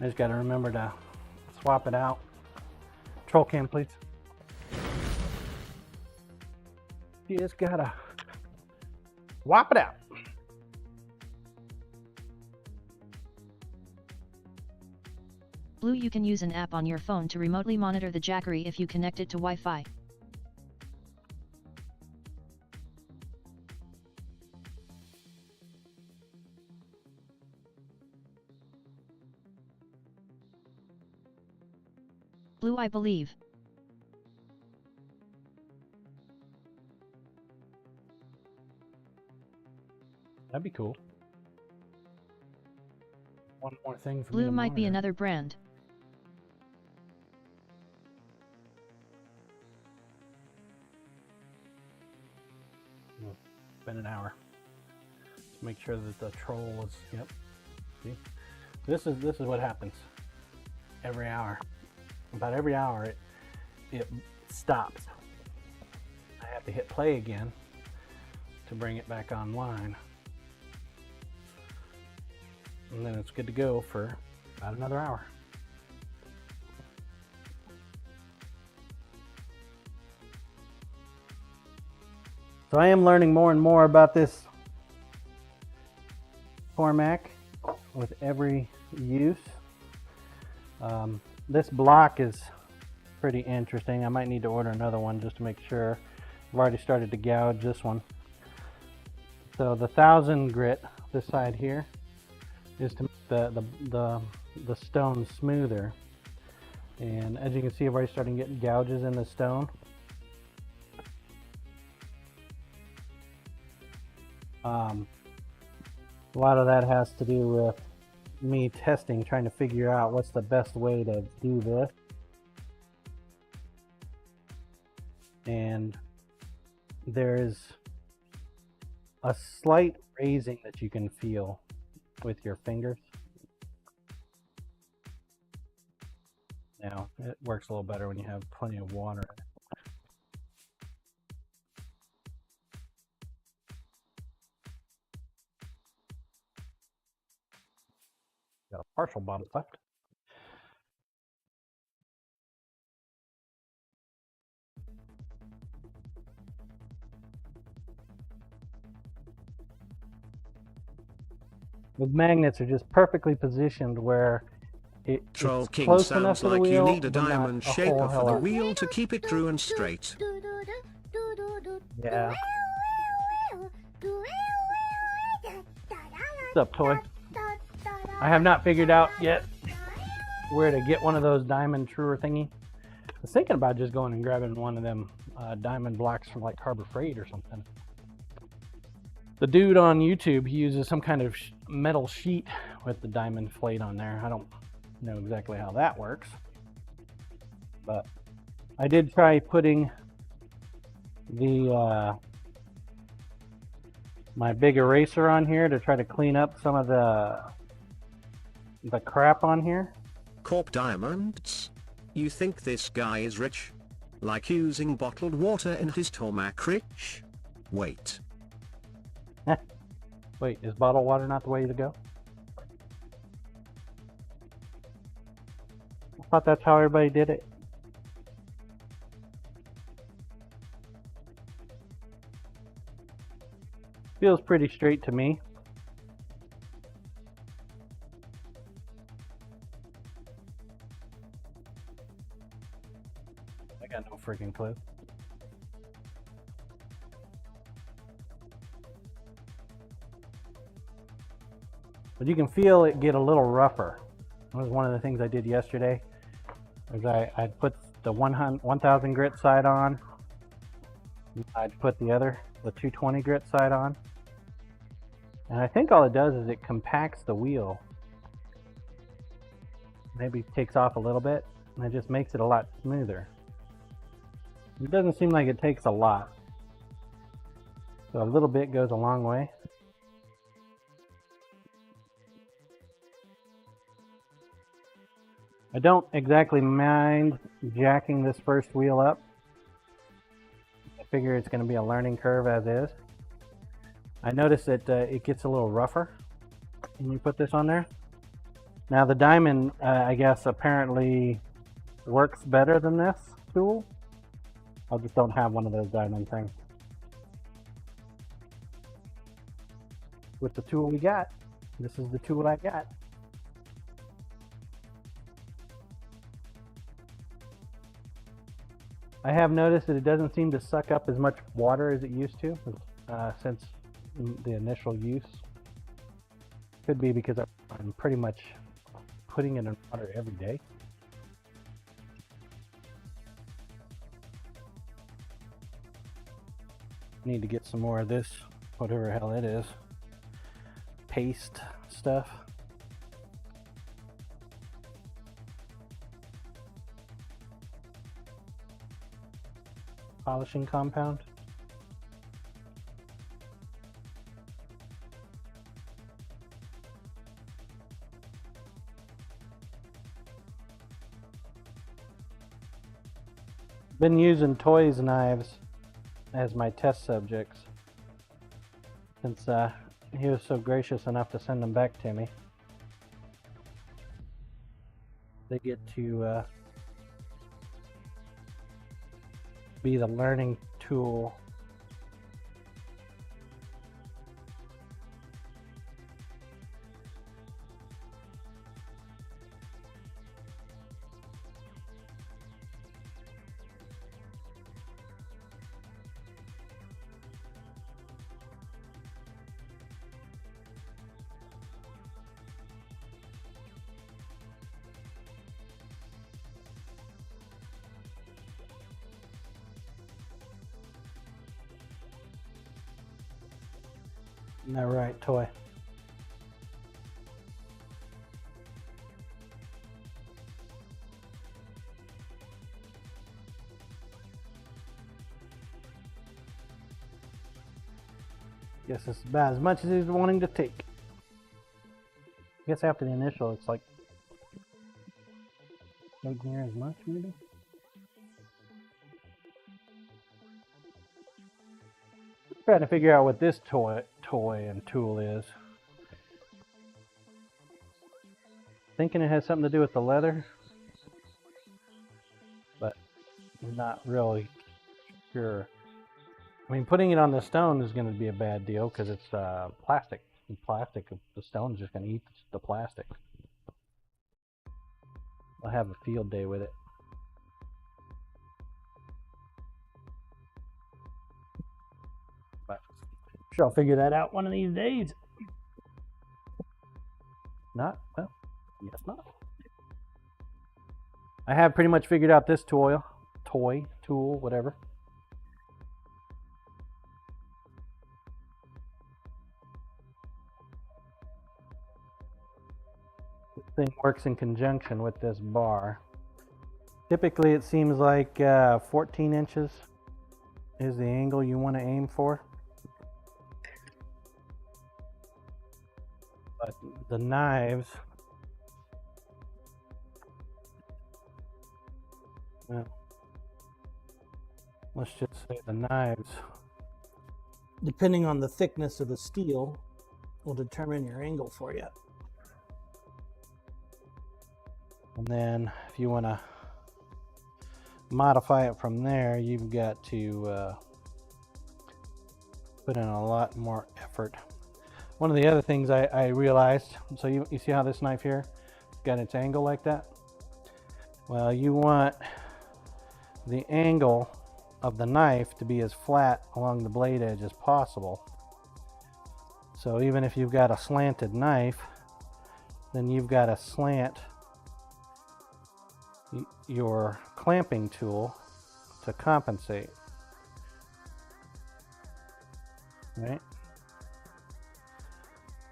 I just got to remember to swap it out. Control cam, please. You just gotta swap it out. Blue, you can use an app on your phone to remotely monitor the Jackery if you connect it to Wi-Fi. Blue, I believe. That'd be cool. One more thing for me Blue to might be monitor. another brand. It's been an hour. Let's make sure that the troll is. Yep. See, this is what happens. Every hour, about every hour, it stops. I have to hit play again to bring it back online, and then it's good to go for about another hour. So I am learning more and more about this Cormac with every use. This block is pretty interesting. I might need to order another one just to make sure. I've already started to gouge this one. So the 1000 grit, this side here, is to make the stone smoother. And as you can see, I've already started getting gouges in the stone. A lot of that has to do with me testing, trying to figure out what's the best way to do this. And there's a slight raising that you can feel with your fingers. Now, it works a little better when you have plenty of water. Got a partial bottle left. The magnets are just perfectly positioned where Troll it's King close enough sounds to the like wheel, you need a but not diamond a shaper whole for hell the lot. wheel to keep it true and straight. Yeah. What's up, toy? I have not figured out yet where to get one of those diamond truer thingy. I was thinking about just going and grabbing one of them diamond blocks from like Harbor Freight or something. The dude on YouTube, he uses some kind of metal sheet with the diamond plate on there. I don't know exactly how that works, but I did try putting the my big eraser on here to try to clean up some of the crap on here. Corp Diamonds? You think this guy is rich? Like using bottled water in his Tormac rich? Wait. Wait, is bottled water not the way to go? I thought that's how everybody did it. Feels pretty straight to me. I got no freaking clue. But you can feel it get a little rougher. That was one of the things I did yesterday. Was I'd put the 1000 grit side on. I'd put the 220 grit side on. And I think all it does is it compacts the wheel. Maybe takes off a little bit, and it just makes it a lot smoother. It doesn't seem like it takes a lot. So a little bit goes a long way. I don't exactly mind jacking this first wheel up. I figure it's going to be a learning curve as is. I notice that it gets a little rougher when you put this on there. Now the diamond, I guess, apparently works better than this tool. I just don't have one of those diamond things. With the tool we got, this is the tool I got. I have noticed that it doesn't seem to suck up as much water as it used to since the initial use. Could be because I'm pretty much putting it in water every day. Need to get some more of this, whatever the hell it is, paste stuff. Polishing compound. Been using toys knives as my test subjects since he was so gracious enough to send them back to me. They get to be the learning tool. Isn't that right, toy? Guess it's about as much as he's wanting to take. I guess after the initial, it's like not near as much, maybe. Trying to figure out what this toy and tool is. Thinking it has something to do with the leather, but not really sure. I mean, putting it on the stone is going to be a bad deal because it's plastic. And plastic, the stone's just going to eat the plastic. I'll have a field day with it. But I'm sure I'll figure that out one of these days. Not? Well, guess not. I have pretty much figured out this tool, whatever. This thing works in conjunction with this bar. Typically it seems like 14 inches is the angle you want to aim for. But the knives, well, let's just say the knives, depending on the thickness of the steel, will determine your angle for you. And then if you want to modify it from there, you've got to put in a lot more effort. One of the other things I realized, so you see how this knife here got its angle like that? Well, you want the angle of the knife to be as flat along the blade edge as possible. So even if you've got a slanted knife, then you've got to slant your clamping tool to compensate. Right?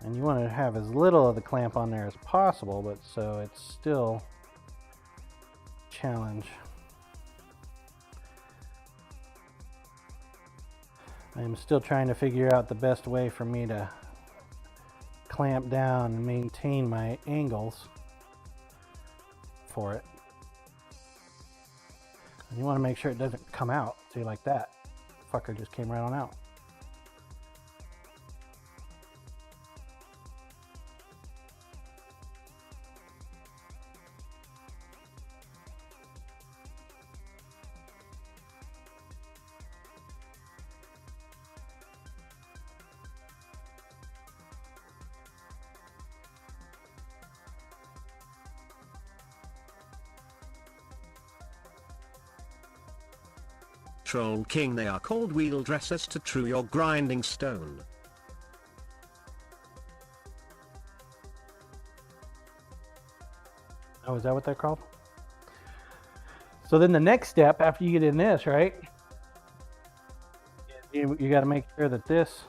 And you want to have as little of the clamp on there as possible, but so it's still a challenge. I'm still trying to figure out the best way for me to clamp down and maintain my angles for it. And you want to make sure it doesn't come out. See, like that. Fucker just came right on out. Troll King, they are called wheel dressers to true your grinding stone. Oh, is that what they're called? So then the next step after you get in this, right? You got to make sure that this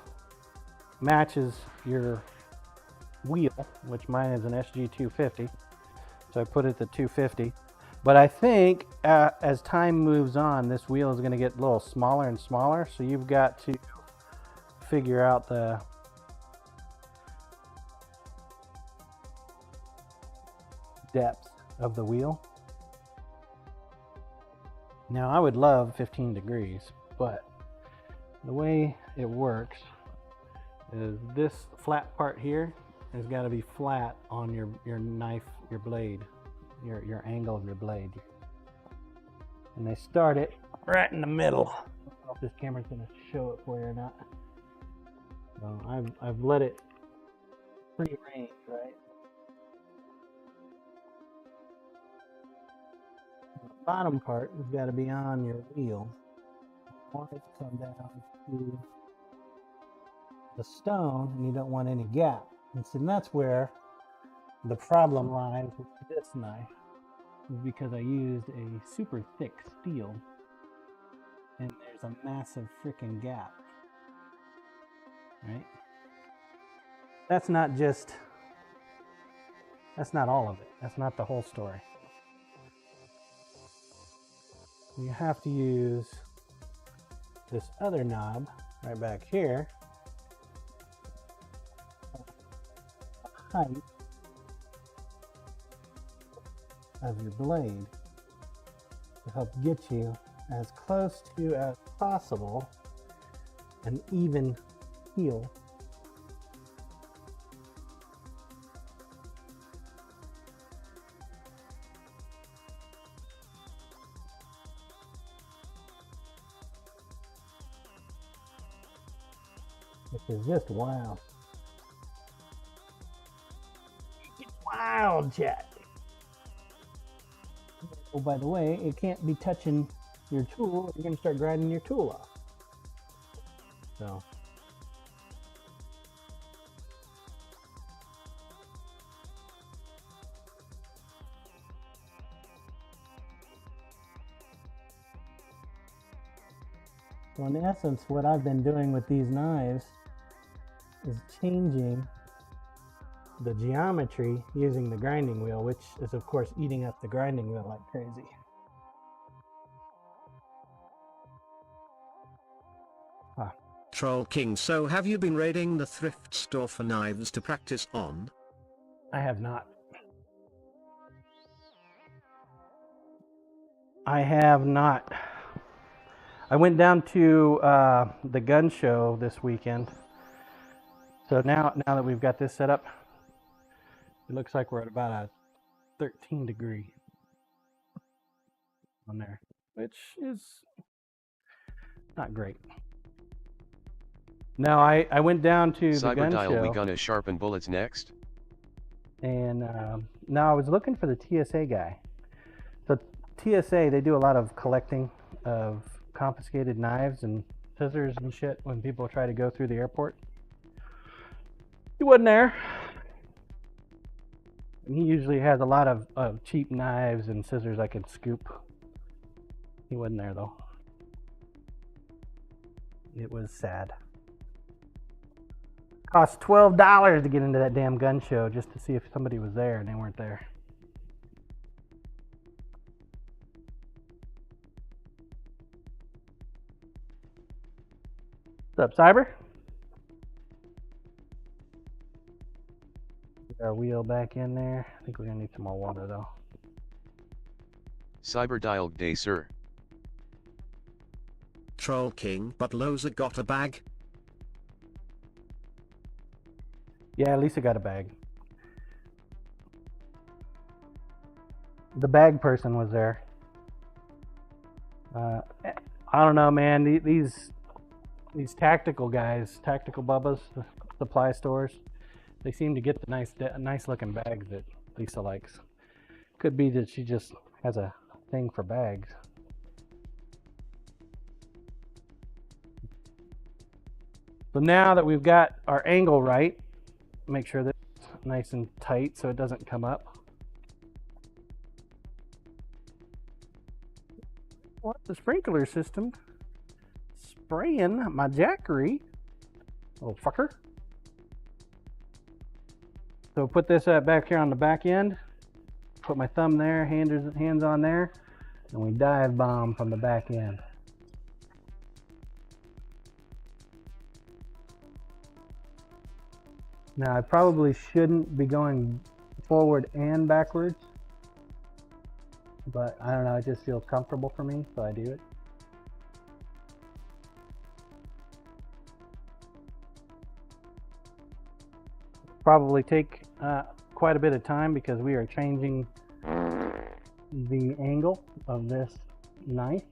matches your wheel, which mine is an SG 250. So I put it at 250. But I think as time moves on, this wheel is going to get a little smaller and smaller. So you've got to figure out the depth of the wheel. Now I would love 15 degrees, but the way it works is this flat part here has got to be flat on your knife, your blade, your angle of your blade. And they start it right in the middle. I don't know if this camera's going to show it for you or not. So I've let it free range, right? The bottom part has got to be on your wheel. You want it to come down to the stone, and you don't want any gap. And so that's where the problem lies with this knife, is because I used a super thick steel, and there's a massive freaking gap. Right? That's not all of it. That's not the whole story. You have to use this other knob right back here, height of your blade, to help get you as close to as possible an even heel. Which is just wild. It's wild, chat. Oh, by the way, it can't be touching your tool. You're going to start grinding your tool off. So. So in essence, what I've been doing with these knives is changing the geometry using the grinding wheel, which is of course eating up the grinding wheel like crazy. Troll King, so have you been raiding the thrift store for knives to practice on? I have not. I have not. I went down to the gun show this weekend. So now that we've got this set up, it looks like we're at about a 13 degree on there, which is not great. No, I went down to the gun Cyberdial, show. we gonna sharpen bullets next? And now I was looking for the TSA guy. So TSA, they do a lot of collecting of confiscated knives and scissors and shit when people try to go through the airport. He wasn't there. And he usually has a lot of cheap knives and scissors I can scoop. He wasn't there though. It was sad. Cost $12 to get into that damn gun show just to see if somebody was there, and they weren't there. What's up, Cyber? Get our wheel back in there. I think we're gonna need some more water though. Cyberdial day, sir. Troll King, but Loza got a bag? Yeah, Lisa got a bag. The bag person was there. I don't know, man. These tactical guys, tactical bubbas, the supply stores, they seem to get the nice looking bags that Lisa likes. Could be that she just has a thing for bags. So now that we've got our angle right, make sure that it's nice and tight so it doesn't come up. What the sprinkler system spraying my jackery, little fucker. So put this back here on the back end, put my thumb there, hands on there, and we dive bomb from the back end. Now I probably shouldn't be going forward and backwards, but I don't know, it just feels comfortable for me, so I do it. Probably take quite a bit of time because we are changing the angle of this knife.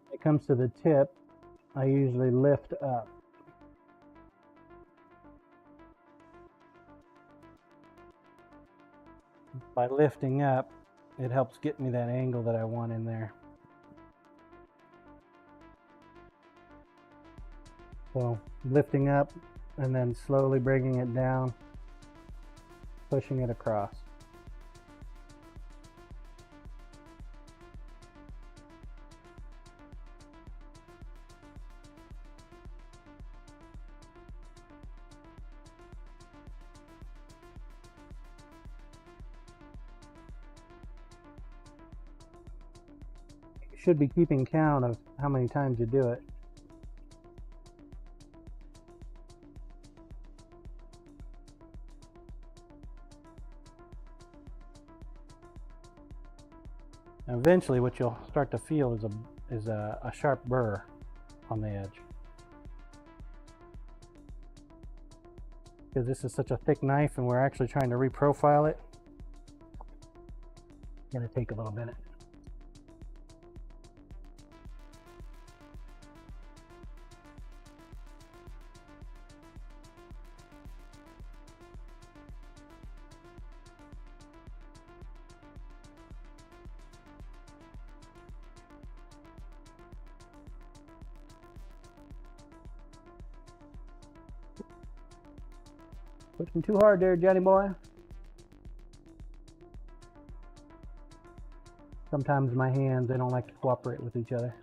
When it comes to the tip, I usually lift up. By lifting up, it helps get me that angle that I want in there. So lifting up and then slowly bringing it down, pushing it across. You should be keeping count of how many times you do it. Eventually what you'll start to feel is a sharp burr on the edge. Because this is such a thick knife and we're actually trying to reprofile it, it's going to take a little minute. Pushing too hard there, Johnny boy. Sometimes my hands, they don't like to cooperate with each other.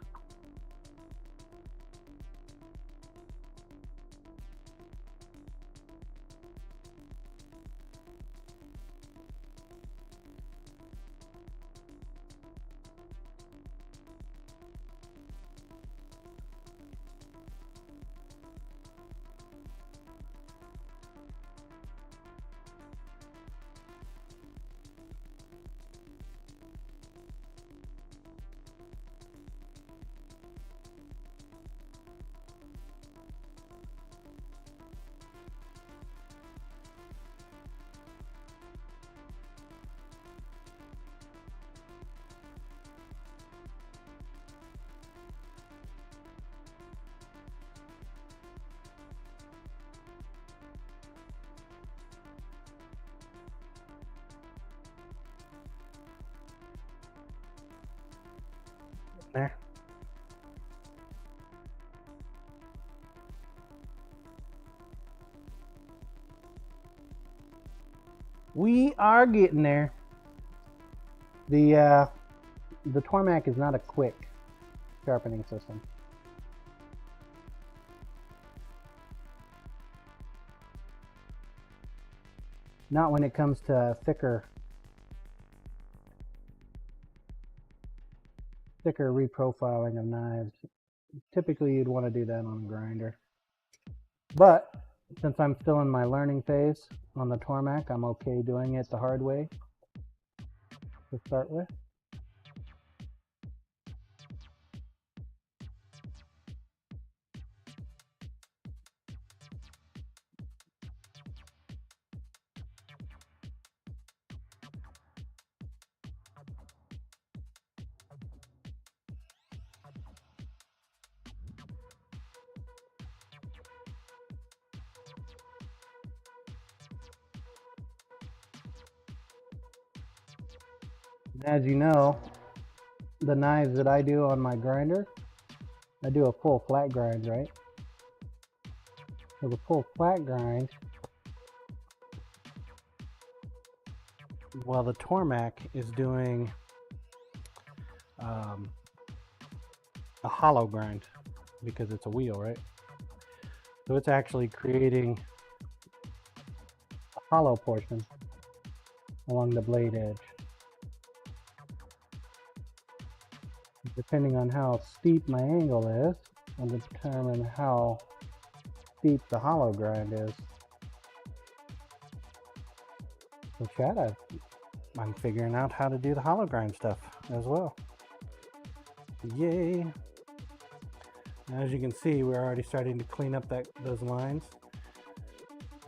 There. We are getting there. The Tormac is not a quick sharpening system. Not when it comes to thicker reprofiling of knives. Typically you'd want to do that on a grinder. But since I'm still in my learning phase on the Tormac, I'm okay doing it the hard way to start with. As you know, the knives that I do on my grinder, I do a full flat grind, right? So the full flat grind, well, the Tormac is doing a hollow grind because it's a wheel, right? So it's actually creating a hollow portion along the blade edge. Depending on how steep my angle is, will determine how steep the hollow grind is. So chat, I'm figuring out how to do the hollow grind stuff as well. Yay! As you can see, we're already starting to clean up those lines.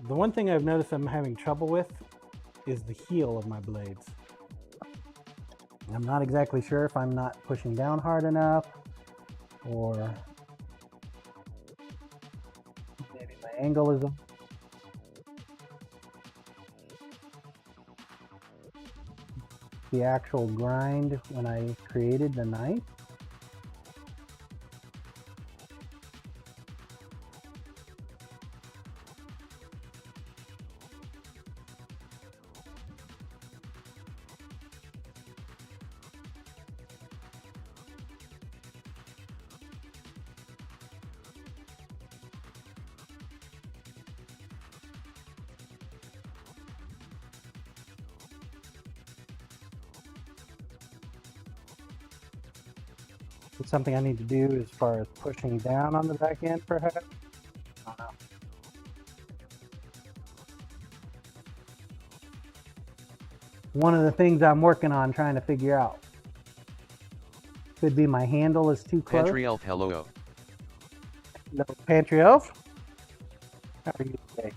The one thing I've noticed I'm having trouble with is the heel of my blades. I'm not exactly sure if I'm not pushing down hard enough, or maybe my angle is the actual grind when I created the knife. It's something I need to do as far as pushing down on the back end, perhaps. I don't know. One of the things I'm working on trying to figure out. Could be my handle is too close. Pantry Elf, hello. No, Pantry Elf. How are you today?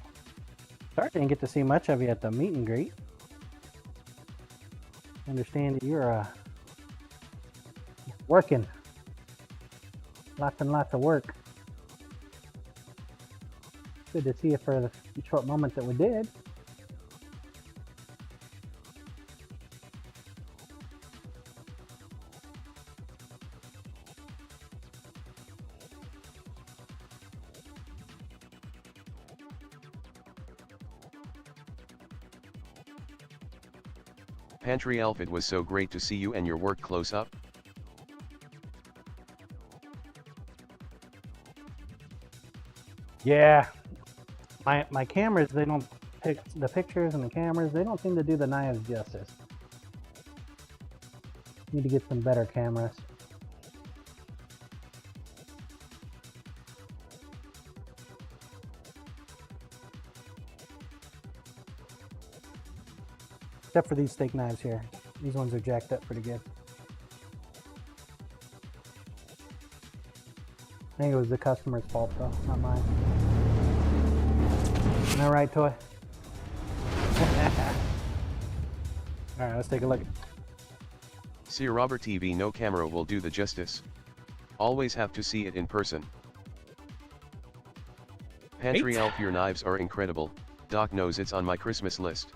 Sorry I didn't get to see much of you at the meet and greet. Understand you're working. Lots and lots of work. Good to see you for the short moment that we did. Pantry Elf, it was so great to see you and your work close up. Yeah, my cameras, they don't pick the pictures, and the cameras, they don't seem to do the knives justice. Need to get some better cameras. Except for these steak knives here. These ones are jacked up pretty good. I think it was the customer's fault though, not mine. Am I right, Toy? Alright, let's take a look. See Robert TV, no camera will do the justice. Always have to see it in person. Pantry Elf, your knives are incredible. Doc knows it's on my Christmas list.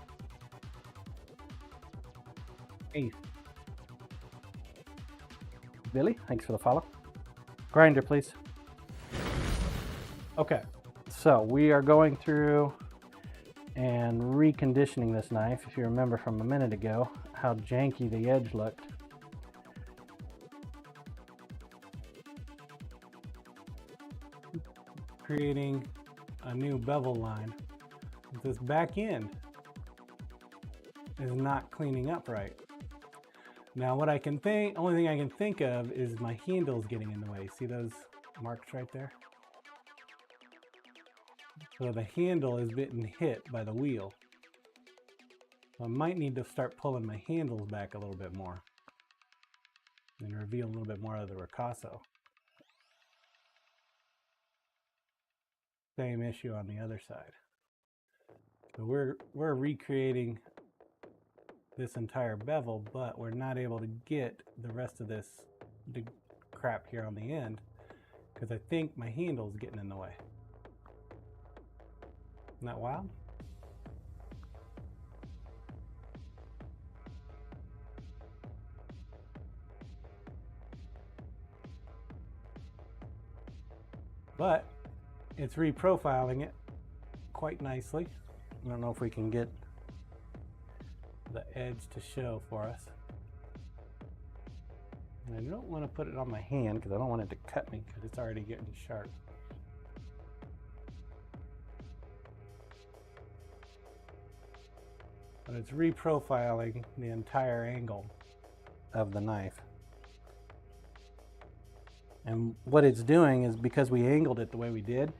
Hey. Billy, thanks for the follow. Grinder, please. Okay, so we are going through and reconditioning this knife. If you remember from a minute ago, how janky the edge looked. Creating a new bevel line. This back end is not cleaning up right. Now what I can think, only thing I can think of is my handle's getting in the way. See those marks right there? So the handle is getting hit by the wheel. So I might need to start pulling my handles back a little bit more and reveal a little bit more of the ricasso. Same issue on the other side. So we're recreating this entire bevel, but we're not able to get the rest of this crap here on the end because I think my handle's getting in the way. Isn't that wild? but it's reprofiling it quite nicely. I don't know if we can get the edge to show for us. And I don't want to put it on my hand because I don't want it to cut me because it's already getting sharp. But it's reprofiling the entire angle of the knife. And what it's doing is, because we angled it the way we did,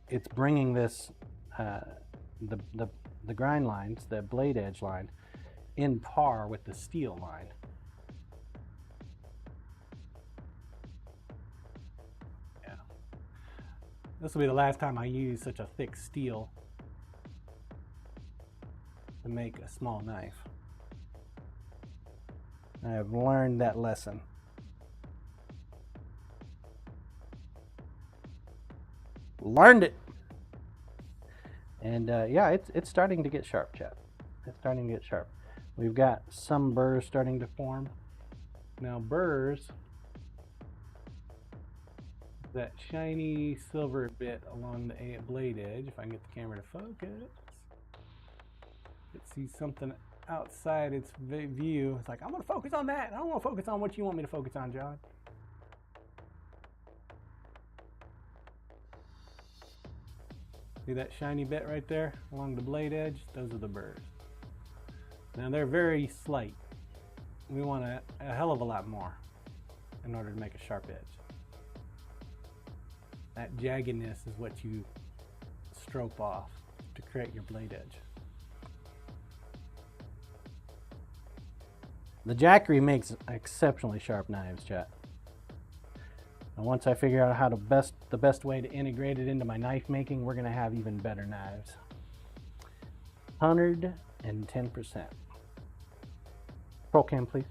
it's bringing this, the grind lines, the blade edge line, in par with the steel line. Yeah. This will be the last time I use such a thick steel to make a small knife. I have learned that lesson. Learned it. And yeah, it's starting to get sharp, chat. It's starting to get sharp. We've got some burrs starting to form. Now burrs, that shiny silver bit along the blade edge, if I can get the camera to focus, it sees something outside its view. It's like, I'm gonna focus on that. I don't want to focus on what you want me to focus on, John. See that shiny bit right there along the blade edge? Those are the burrs. Now they're very slight. We want a hell of a lot more in order to make a sharp edge. That jaggedness is what you stroke off to create your blade edge. The Jackery makes exceptionally sharp knives, chat. And once I figure out how the best way to integrate it into my knife making, we're gonna have even better knives. 110%. Roll cam, please.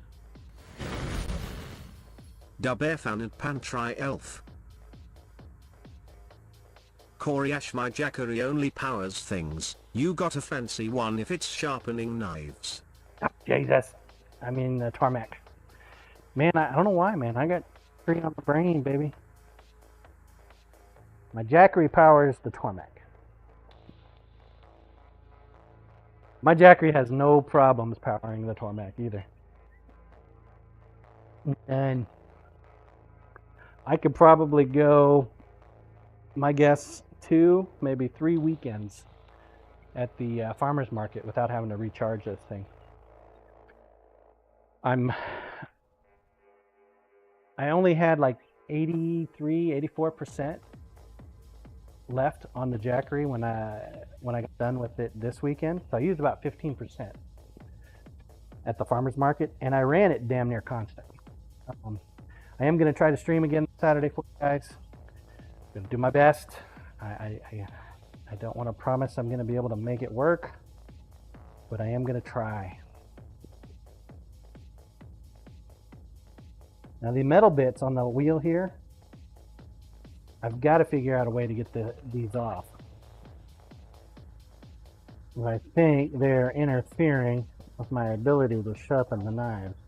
Dub fan and Pantry Elf. Koryash, my Jackery only powers things. You got a fancy one if it's sharpening knives. Oh, Jesus. I mean the Tormek. Man, I don't know why, man. I got 3 on the brain, baby. My Jackery powers the Tormek. My Jackery has no problems powering the Tormek either. And I could probably go, my guess, 2, maybe 3 weekends at the farmer's market without having to recharge this thing. I only had like 84% left on the Jackery when I got done with it this weekend. So I used about 15% at the farmer's market, and I ran it damn near constant. I am going to try to stream again Saturday for you guys. I'm going to do my best. I don't want to promise I'm going to be able to make it work, but I am going to try. Now the metal bits on the wheel here, I've got to figure out a way to get these off. I think they're interfering with my ability to sharpen the knives.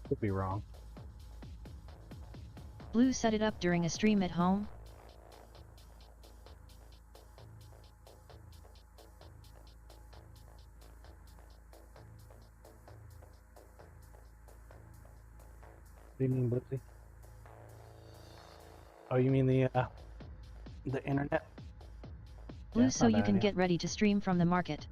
Could be wrong. Blue set it up during a stream at home? What do you mean, Blitzy? Oh, you mean the internet? Blue, Yeah, so you can idea. get ready to stream from the market.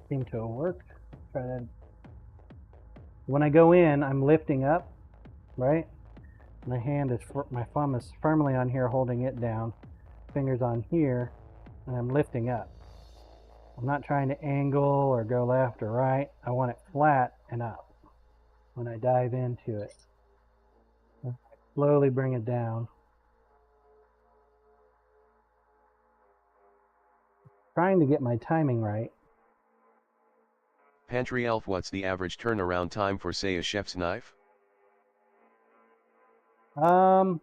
Seem to have worked. Try that. When I go in, I'm lifting up, right? My thumb is firmly on here, holding it down. Fingers on here, and I'm lifting up. I'm not trying to angle or go left or right. I want it flat and up when I dive into it. Slowly bring it down. Trying to get my timing right. Pantry Elf, what's the average turnaround time for, say, a chef's knife? Well,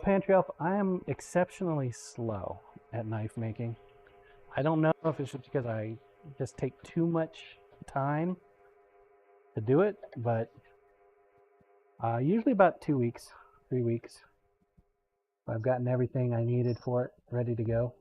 Pantry Elf, I am exceptionally slow at knife making. I don't know if it's just because I just take too much time to do it, but usually about 2 weeks, 3 weeks. I've gotten everything I needed for it, ready to go.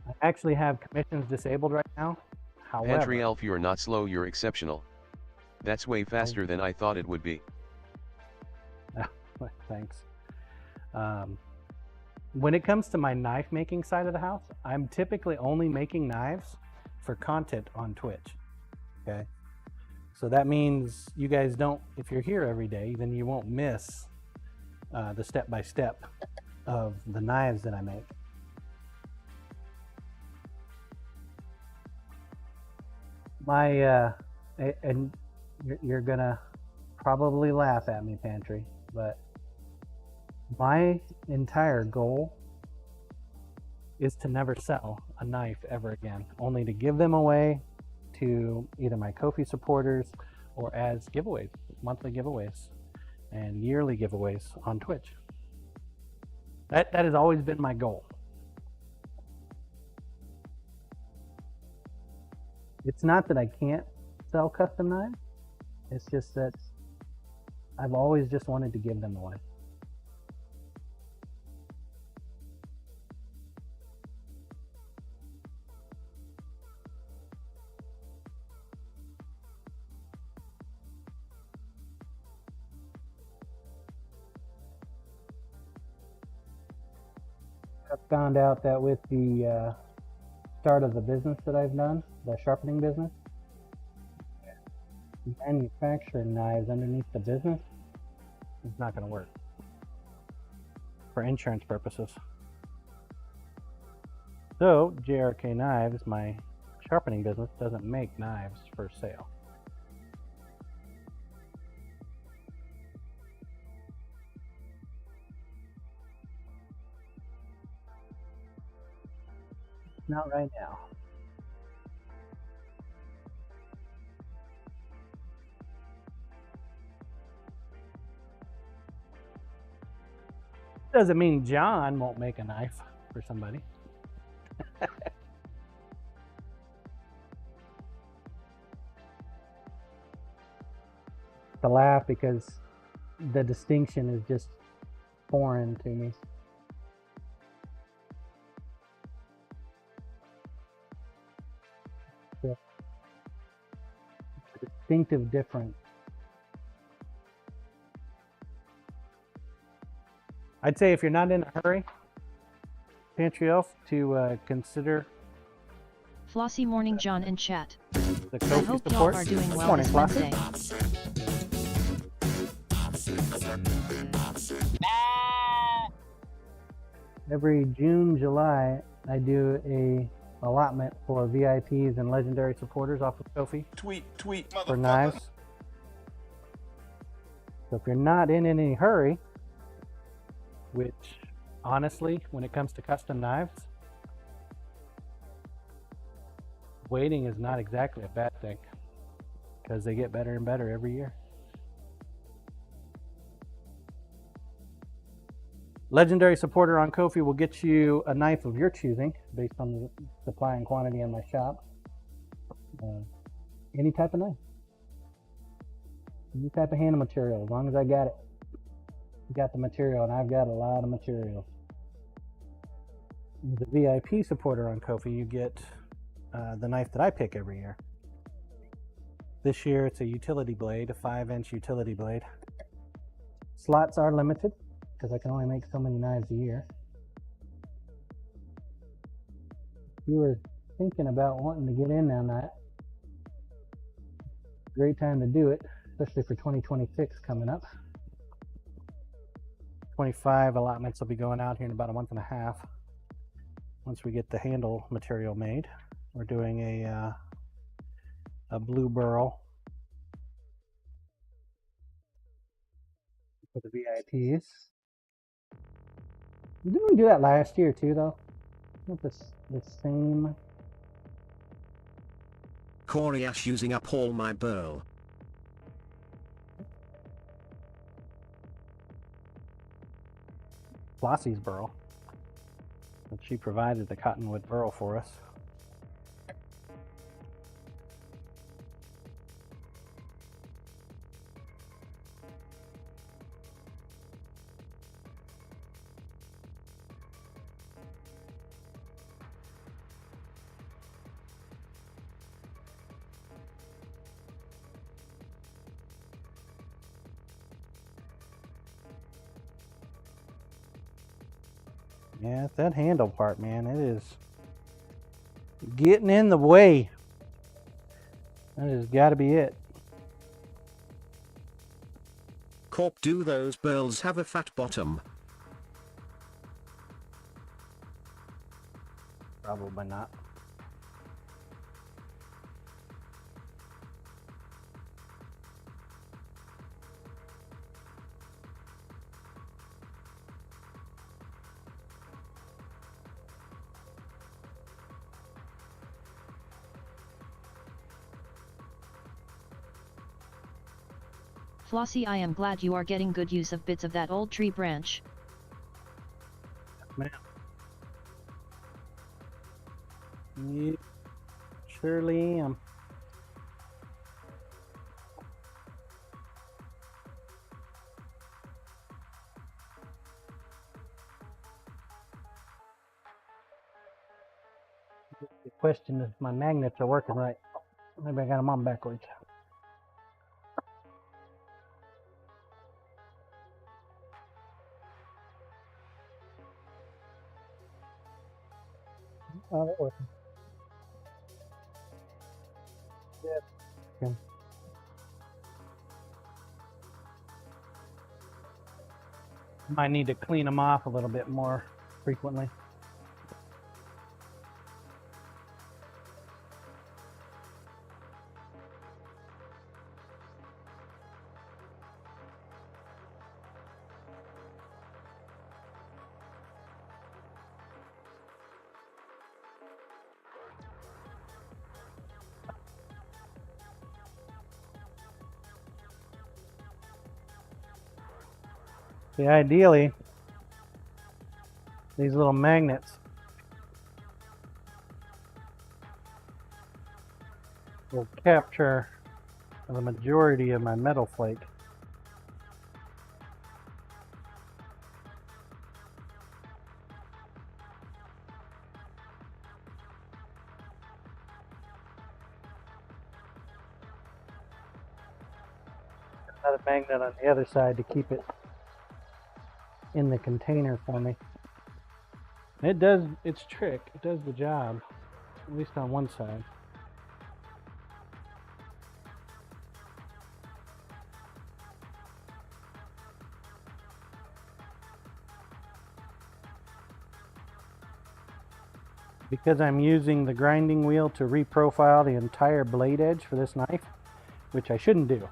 I actually have commissions disabled right now. However, Pantry Elf, you're not slow, you're exceptional. That's way faster than I thought it would be. Thanks. When it comes to my knife making side of the house, I'm typically only making knives for content on Twitch. Okay. So that means you guys don't, if you're here every day, then you won't miss the step-by-step of the knives that I make. And you're gonna probably laugh at me, Pantry, but my entire goal is to never sell a knife ever again, only to give them away to either my Ko-fi supporters or as giveaways, monthly giveaways and yearly giveaways on Twitch. That has always been my goal. It's not that I can't sell custom knives, it's just that I've always just wanted to give them away. I've found out that with the start of the business that I've done, the sharpening business, manufacturing knives underneath the business is not going to work for insurance purposes. So JRK Knives, my sharpening business, doesn't make knives for sale. Not right now. Doesn't mean John won't make a knife for somebody. To laugh because the distinction is just foreign to me. The distinctive difference. I'd say if you're not in a hurry, Pantry Elf, to consider Flossy morning, John and chat. the I Ko-fi hope y'all support. are doing Good well morning, this Flossie. Wednesday. Every June, July, I do a allotment for VIPs and legendary supporters off of Ko-fi Tweet, for knives. So if you're not in any hurry, which honestly, when it comes to custom knives, waiting is not exactly a bad thing because they get better and better every year. Legendary supporter on Ko-fi will get you a knife of your choosing based on the supply and quantity in my shop. Any type of knife. Any type of handle material, as long as I got it. You got the material, and I've got a lot of material. The VIP supporter on Ko-fi, you get the knife that I pick every year. This year it's a utility blade, a 5-inch utility blade. Slots are limited because I can only make so many knives a year. If you were thinking about wanting to get in on that, great time to do it, especially for 2026 coming up. 25 allotments will be going out here in about a month and a half. Once we get the handle material made, we're doing a blue burl for the VIPs. Didn't we do that last year too, though? Not the same. Corey Ash using up all my burl. Flossie's burl. And she provided the cottonwood burl for us. Yeah, it's that handle part, man. It is getting in the way. That has got to be it. Corp, do those burls have a fat bottom? Probably not. Flossie, I am glad you are getting good use of bits of that old tree branch. Man. Yeah, surely am. The question is, my magnets are working right. Maybe I got them on backwards. Oh, they're working. Yeah. Might need to clean them off a little bit more frequently. See, ideally, these little magnets will capture the majority of my metal flake. Another magnet on the other side to keep it in the container for me. It does its trick. It does the job, at least on one side. Because I'm using the grinding wheel to reprofile the entire blade edge for this knife, which I shouldn't do.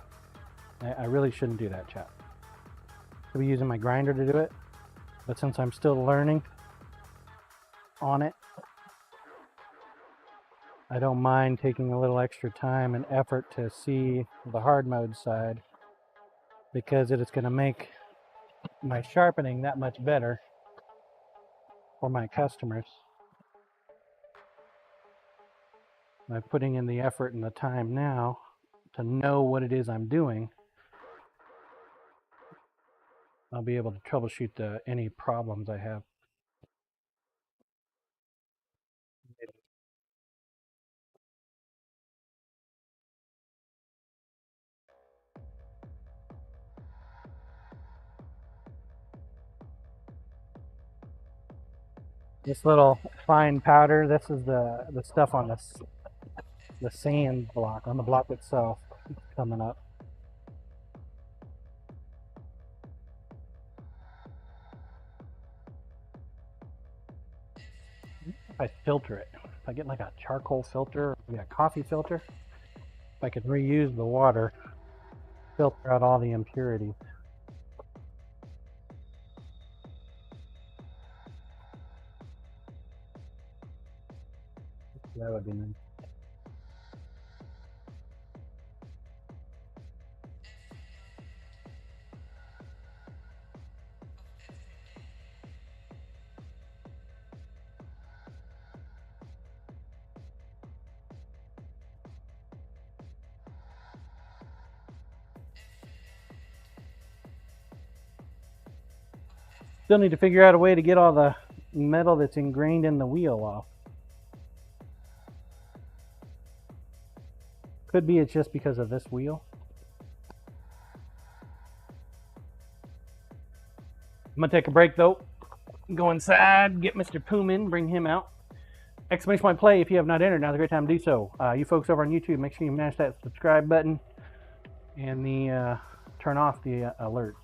I really shouldn't do that, chat. I'll be using my grinder to do it, but since I'm still learning on it, I don't mind taking a little extra time and effort to see the hard mode side, because it is going to make my sharpening that much better for my customers by putting in the effort and the time now to know what it is I'm doing. I'll be able to troubleshoot any problems I have. This little fine powder, this is the stuff on the sand block, on the block itself, coming up. If I filter it, if I get like a charcoal filter, maybe a coffee filter, if I could reuse the water, filter out all the impurities. That would be nice. Still need to figure out a way to get all the metal that's ingrained in the wheel off. Could be it's just because of this wheel. I'm gonna take a break though. Go inside, get Mr. Poomin, bring him out. Exclamation point play if you have not entered. Now's a great time to do so. You folks over on YouTube, make sure you mash that subscribe button and the turn off the alerts.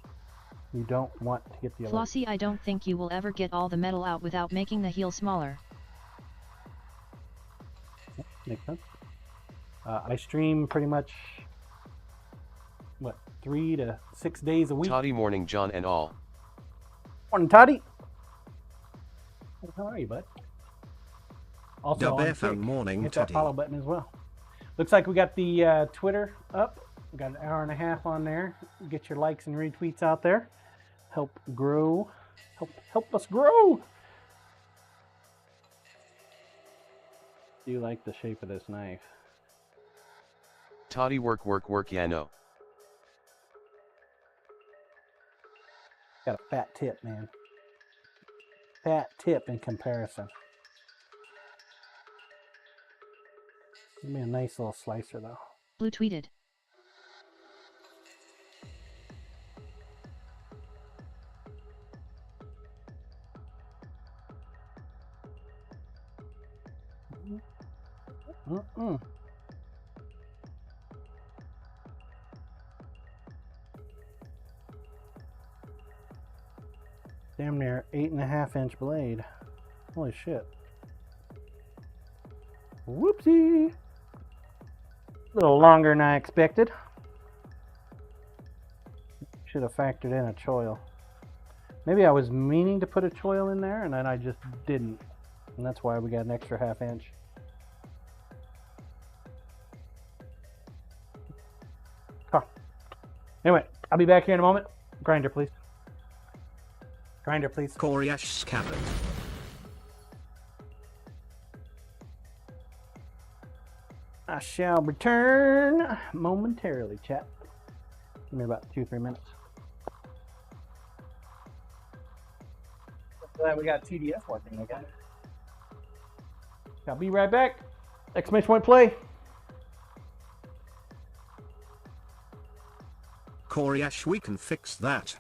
You don't want to get the alert. Flossie, I don't think you will ever get all the metal out without making the heel smaller. Makes sense. I stream pretty much, what, 3 to 6 days a week. Toddy morning John and all. Morning, Toddy. How are you, bud? Also Dub on FM Kick. morning, Hit that Toddy. follow button as well. Looks like we got the Twitter up. We got an hour and a half on there. Get your likes and retweets out there. Help grow. Help us grow. Do you like the shape of this knife? Toddy work yeah no. Got a fat tip, man. Fat tip in comparison. Give me a nice little slicer though. Blue tweeted. Damn near 8.5-inch blade. Holy shit. Whoopsie. A little longer than I expected. Should have factored in a choil. Maybe I was meaning to put a choil in there and then I just didn't. And that's why we got an extra 1/2 inch. Huh. Anyway, I'll be back here in a moment. Grinder, please. Grinder, please. Koryash Scabbard. I shall return momentarily, chat. Give me about 2-3 minutes. Glad we got TDF working again. I'll be right back. Exclamation point play. Koryash, we can fix that.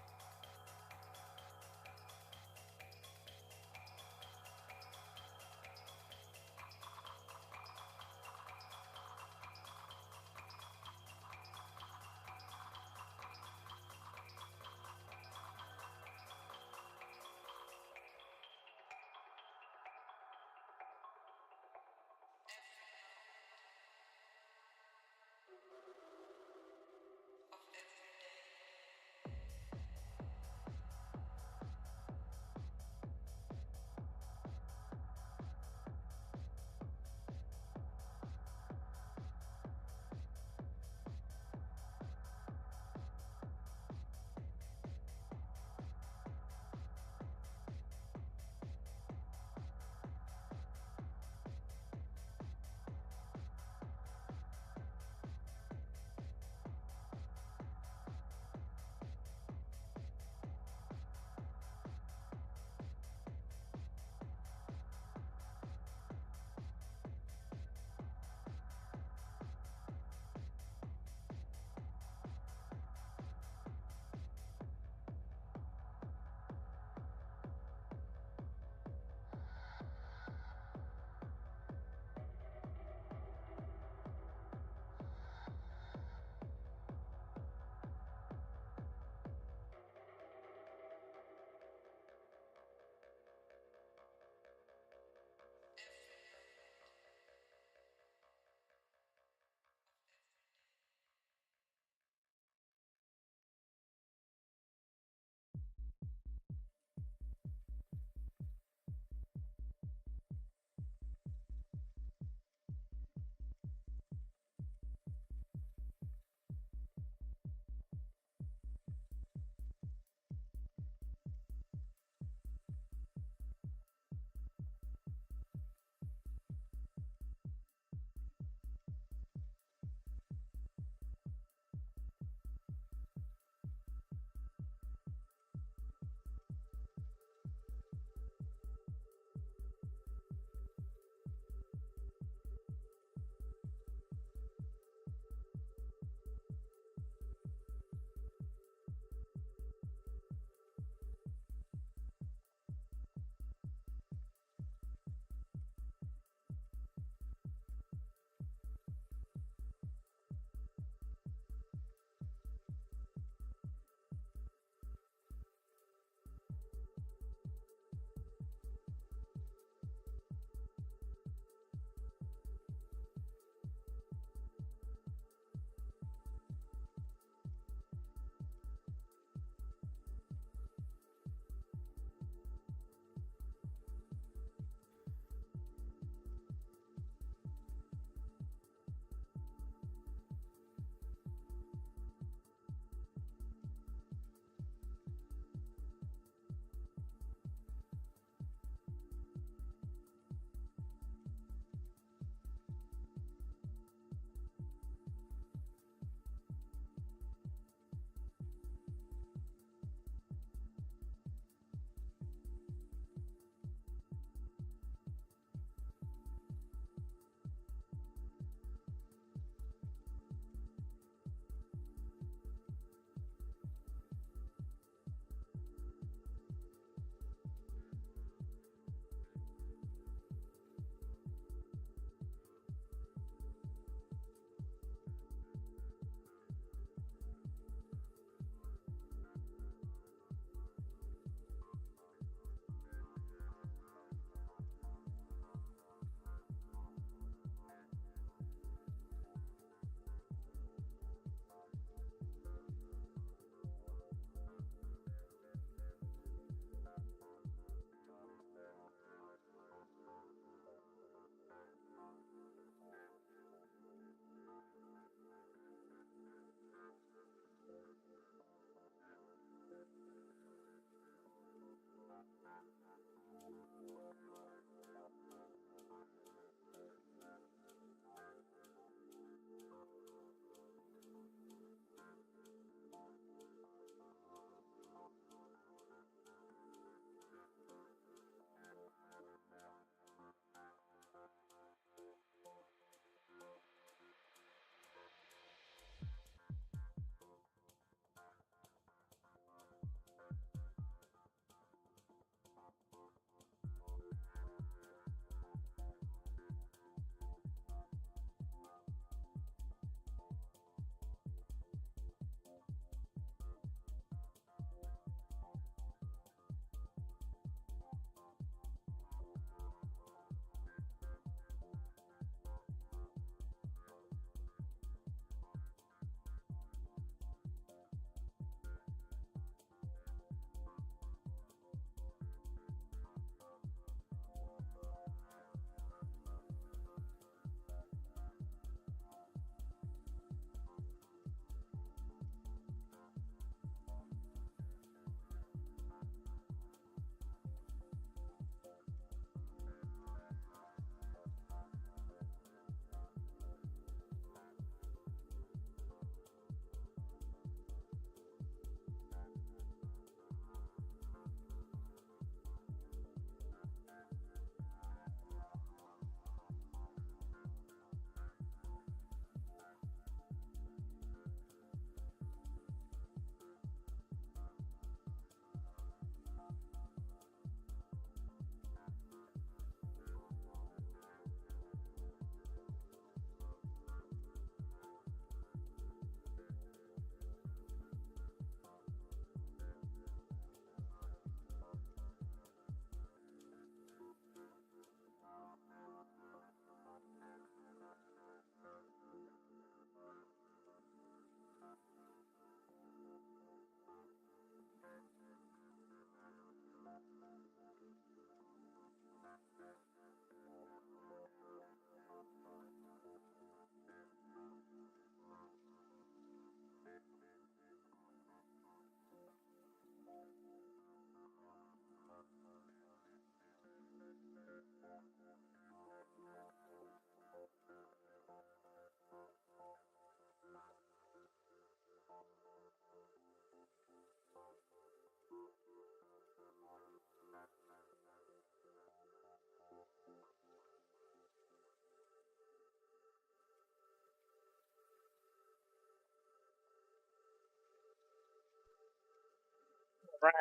Right.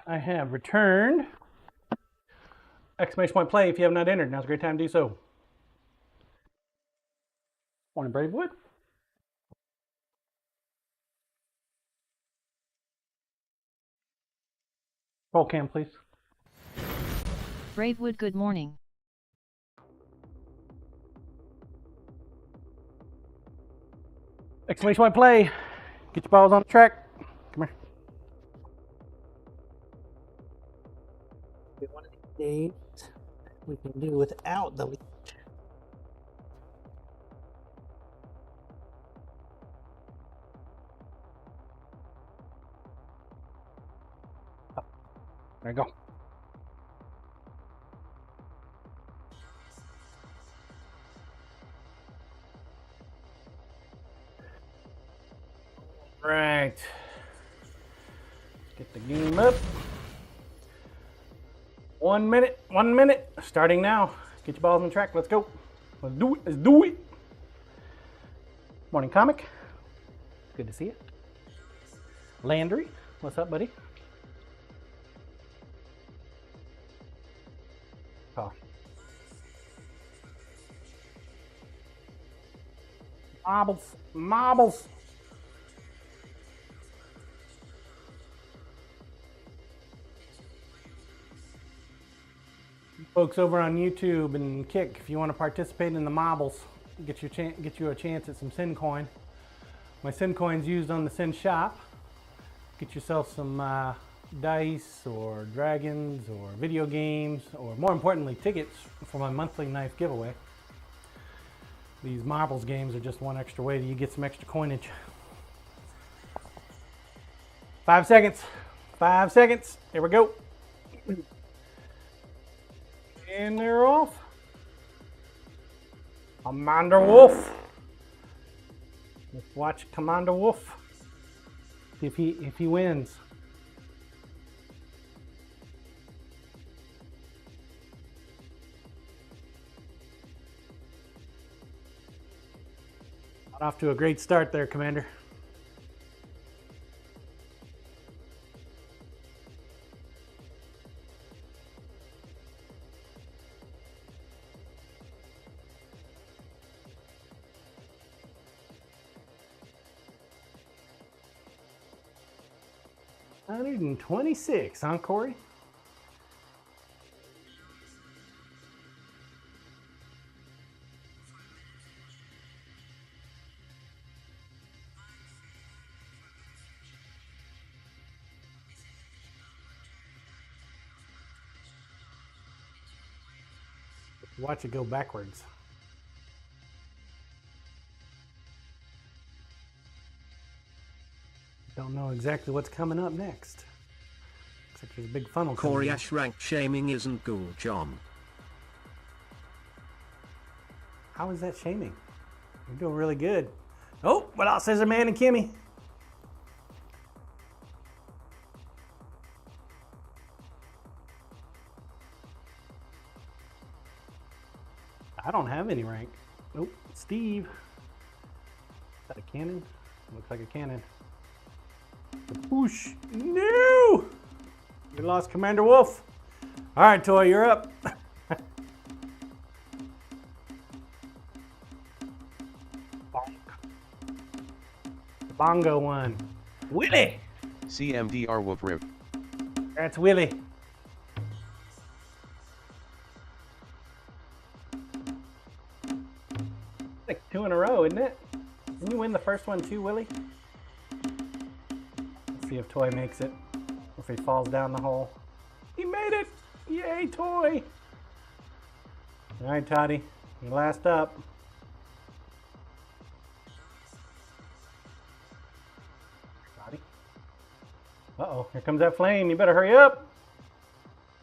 I have returned. Exclamation point play if you have not entered. Now's a great time to do so. Morning, Bravewood. Roll cam, please. Bravewood, good morning. Exclamation point play. Get your balls on the track. Come here. One of these days we can do without the leash. There you go. Right. Get the game up. 1 minute, 1 minute. Starting now. Get your balls on the track. Let's go. Let's do it. Let's do it. Morning, Comic. Good to see you. Landry, what's up, buddy? Oh. Marbles, marbles. Folks over on YouTube and Kick, if you want to participate in the marbles, get you a chance at some Sin Coin. My Sin Coin's used on the Sin Shop. Get yourself some dice or dragons or video games, or more importantly, tickets for my monthly knife giveaway. These marbles games are just one extra way that you get some extra coinage. 5 seconds. 5 seconds. Here we go. And they're off. Commander Wolf. Let's watch Commander Wolf. See if he wins. Got off to a great start there, Commander. $126, huh, Corey? Watch it go backwards. Don't know exactly what's coming up next. Looks like there's a big funnel coming Corey in. Ash rank shaming isn't cool, John. How is that shaming? You're doing really good. Oh, what else says Amanda and Kimmy? I don't have any rank. Nope. Steve. Is that a cannon? Looks like a cannon. Whoosh. No! We lost Commander Wolf. All right, Toy, you're up. Bonk. The bongo one. Willie! CMDR Whoop Rip. That's Willie. Like 2 in a row, isn't it? Didn't you win the first one too, Willie? Let's see if Toy makes it. Or if he falls down the hole. He made it! Yay, Toy! Alright, Toddy. You're last up. Toddy. Uh-oh, here comes that flame. You better hurry up.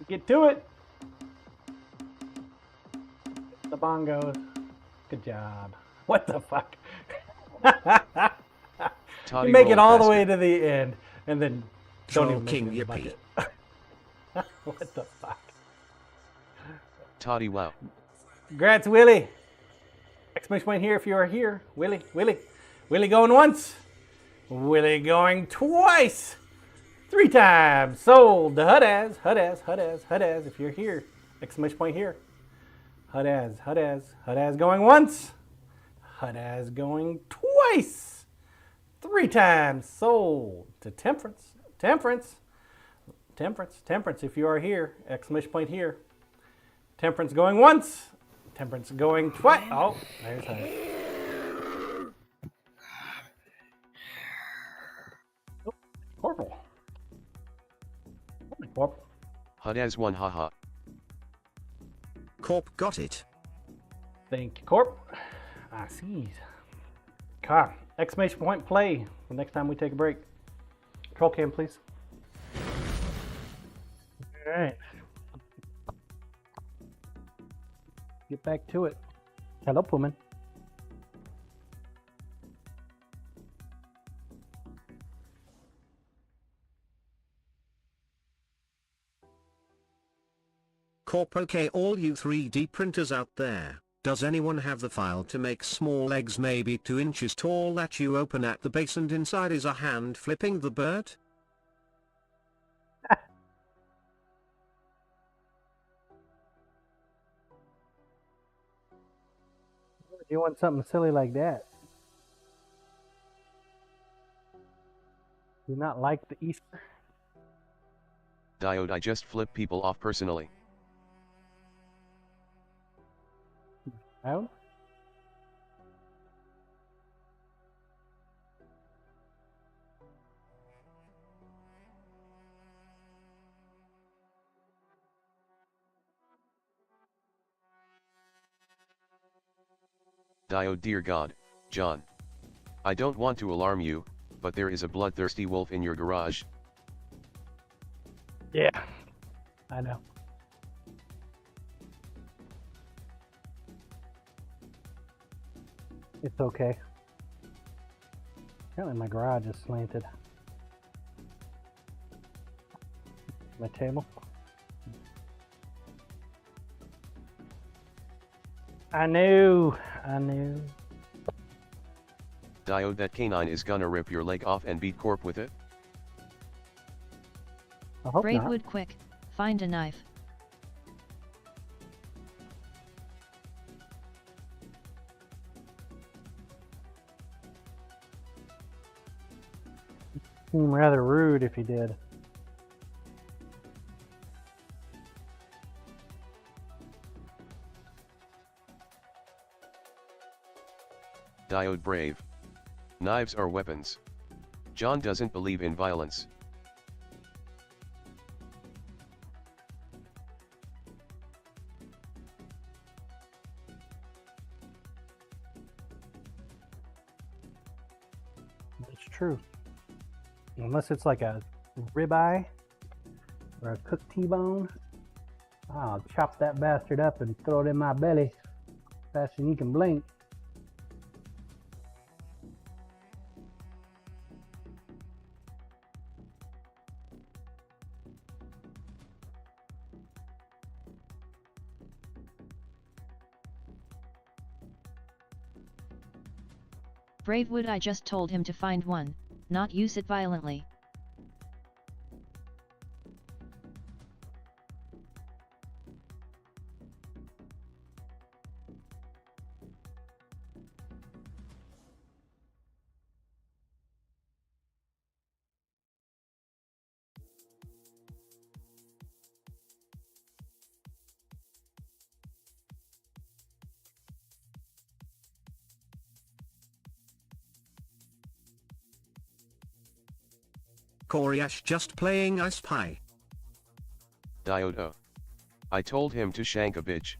Get to it. The bongos. Good job. What the fuck? Toddy You make it rolled all the faster. way to the end, and then don't Troll even make King it in the Yippee. bucket. What the fuck? Toddy wow. Congrats, Willie. Exclamation point here if you are here. Willie, Willie. Willie going once. Willie going twice. 3 times sold to Hudaz, Hudaz, Hudaz, Hudaz. If you're here, exclamation point here. Hudaz, Hudaz, Hudaz going once. Hudaz going twice. 3 times sold to Temperance, Temperance, Temperance, Temperance. If you are here, exclamation point here. Temperance going once. Temperance going twice. Oh, there's Hudaz. Oh, Corporal. Corporal. Hudaz won, haha. Corp got it. Thank you, Corp. I see. God, exclamation point play the next time we take a break. Control cam, please. All right. Get back to it. Hello, Pullman. Corp, okay, all you 3D printers out there. Does anyone have the file to make small eggs maybe 2 inches tall that you open at the base and inside is a hand flipping the bird? You want something silly like that? Do you not like the Easter? Diode, I just flip people off personally. Out? Diode, dear God, John. I don't want to alarm you, but there is a bloodthirsty wolf in your garage. Yeah, I know. It's okay. Apparently my garage is slanted. My table. I knew. Diode, that canine is gonna rip your leg off and beat Corp with it? I hope not. Braidwood, quick, find a knife. Seemed rather rude if he did. Diode, brave. Knives are weapons. John doesn't believe in violence. It's true. Unless it's like a ribeye or a cooked T-bone, I'll chop that bastard up and throw it in my belly faster than you can blink. Braidwood, I just told him to find one, not use it violently. Koryash just playing I Spy. Diode, oh. I told him to shank a bitch.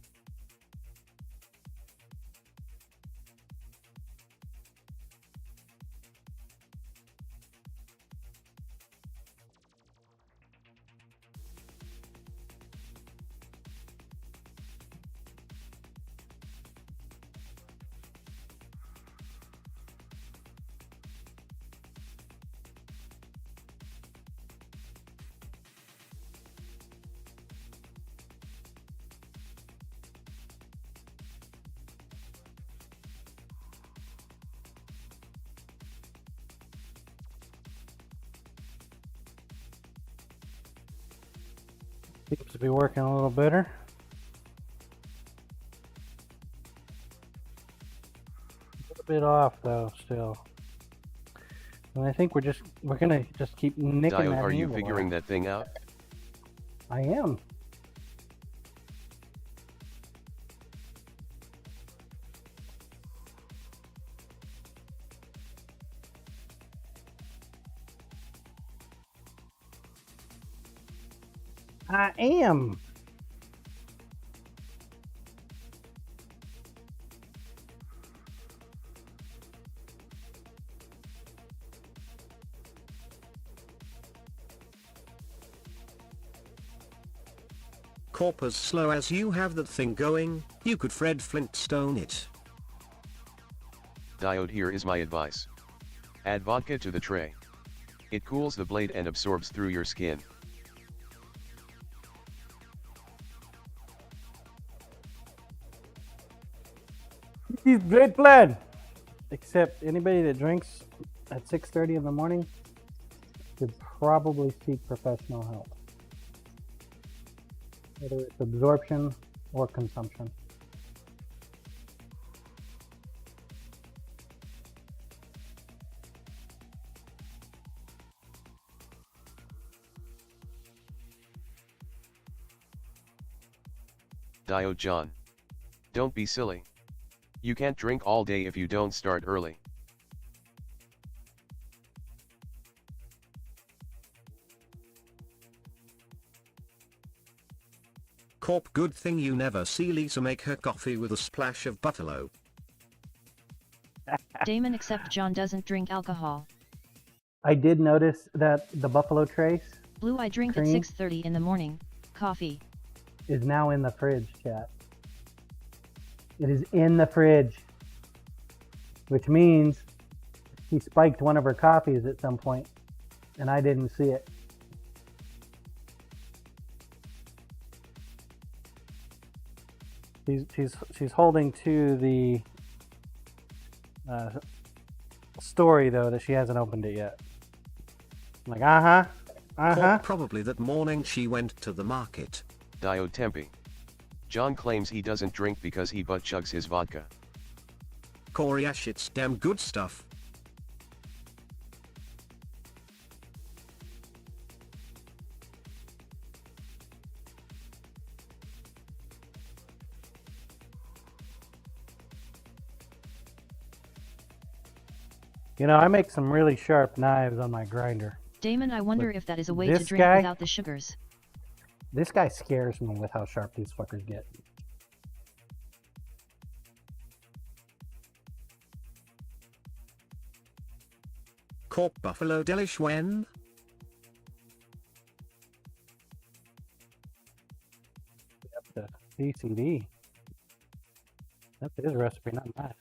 Seems to be working a little better. A little bit off though, still. And I think we're gonna just keep nicking Diode, that are you handle figuring off. that thing out? I am. I am. Corp, as slow as you have that thing going, you could Fred Flintstone it. Diode, here is my advice. Add vodka to the tray. It cools the blade and absorbs through your skin. He's great plan. Except anybody that drinks at 6:30 in the morning should probably seek professional help. Whether it's absorption or consumption. Diode John. Don't be silly. You can't drink all day if you don't start early. Corp, good thing you never see Lisa make her coffee with a splash of Buffalo. Damon, except John doesn't drink alcohol. I did notice that the Buffalo Trace Blue, I drink at Cream? 6:30 in the morning. Coffee. is now in the fridge, chat. It is in the fridge. Which means he spiked one of her coffees at some point, and I didn't see it. She's holding to the story though that she hasn't opened it yet. I'm like, Corp, probably that morning she went to the market. Diode Tempe. John claims he doesn't drink because he butt chugs his vodka. Coriash, it's damn good stuff. You know, I make some really sharp knives on my grinder. Damon, I wonder if that is a way to this drink guy- without the sugars. This guy scares me with how sharp these fuckers get. Corp, Buffalo Delish when? The CCD. That's his recipe, not mine.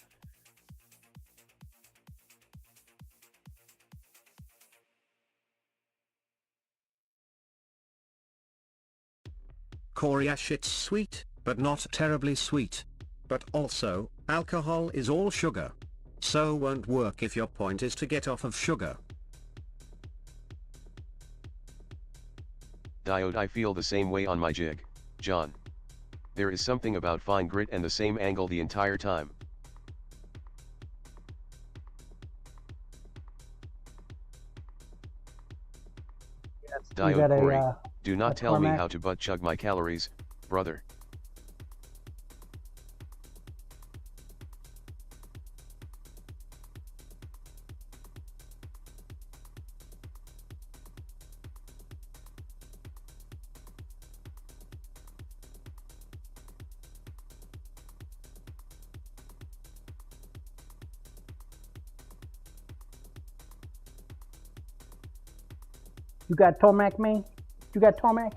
Coriash, it's sweet, but not terribly sweet. But also, alcohol is all sugar. So won't work if your point is to get off of sugar. Diode, I feel the same way on my jig, John. There is something about fine grit and the same angle the entire time. You got Diode Corey, a, do a not tell me Cormac? how to butt chug my calories, brother. You got Tomac, man? You got Tomac?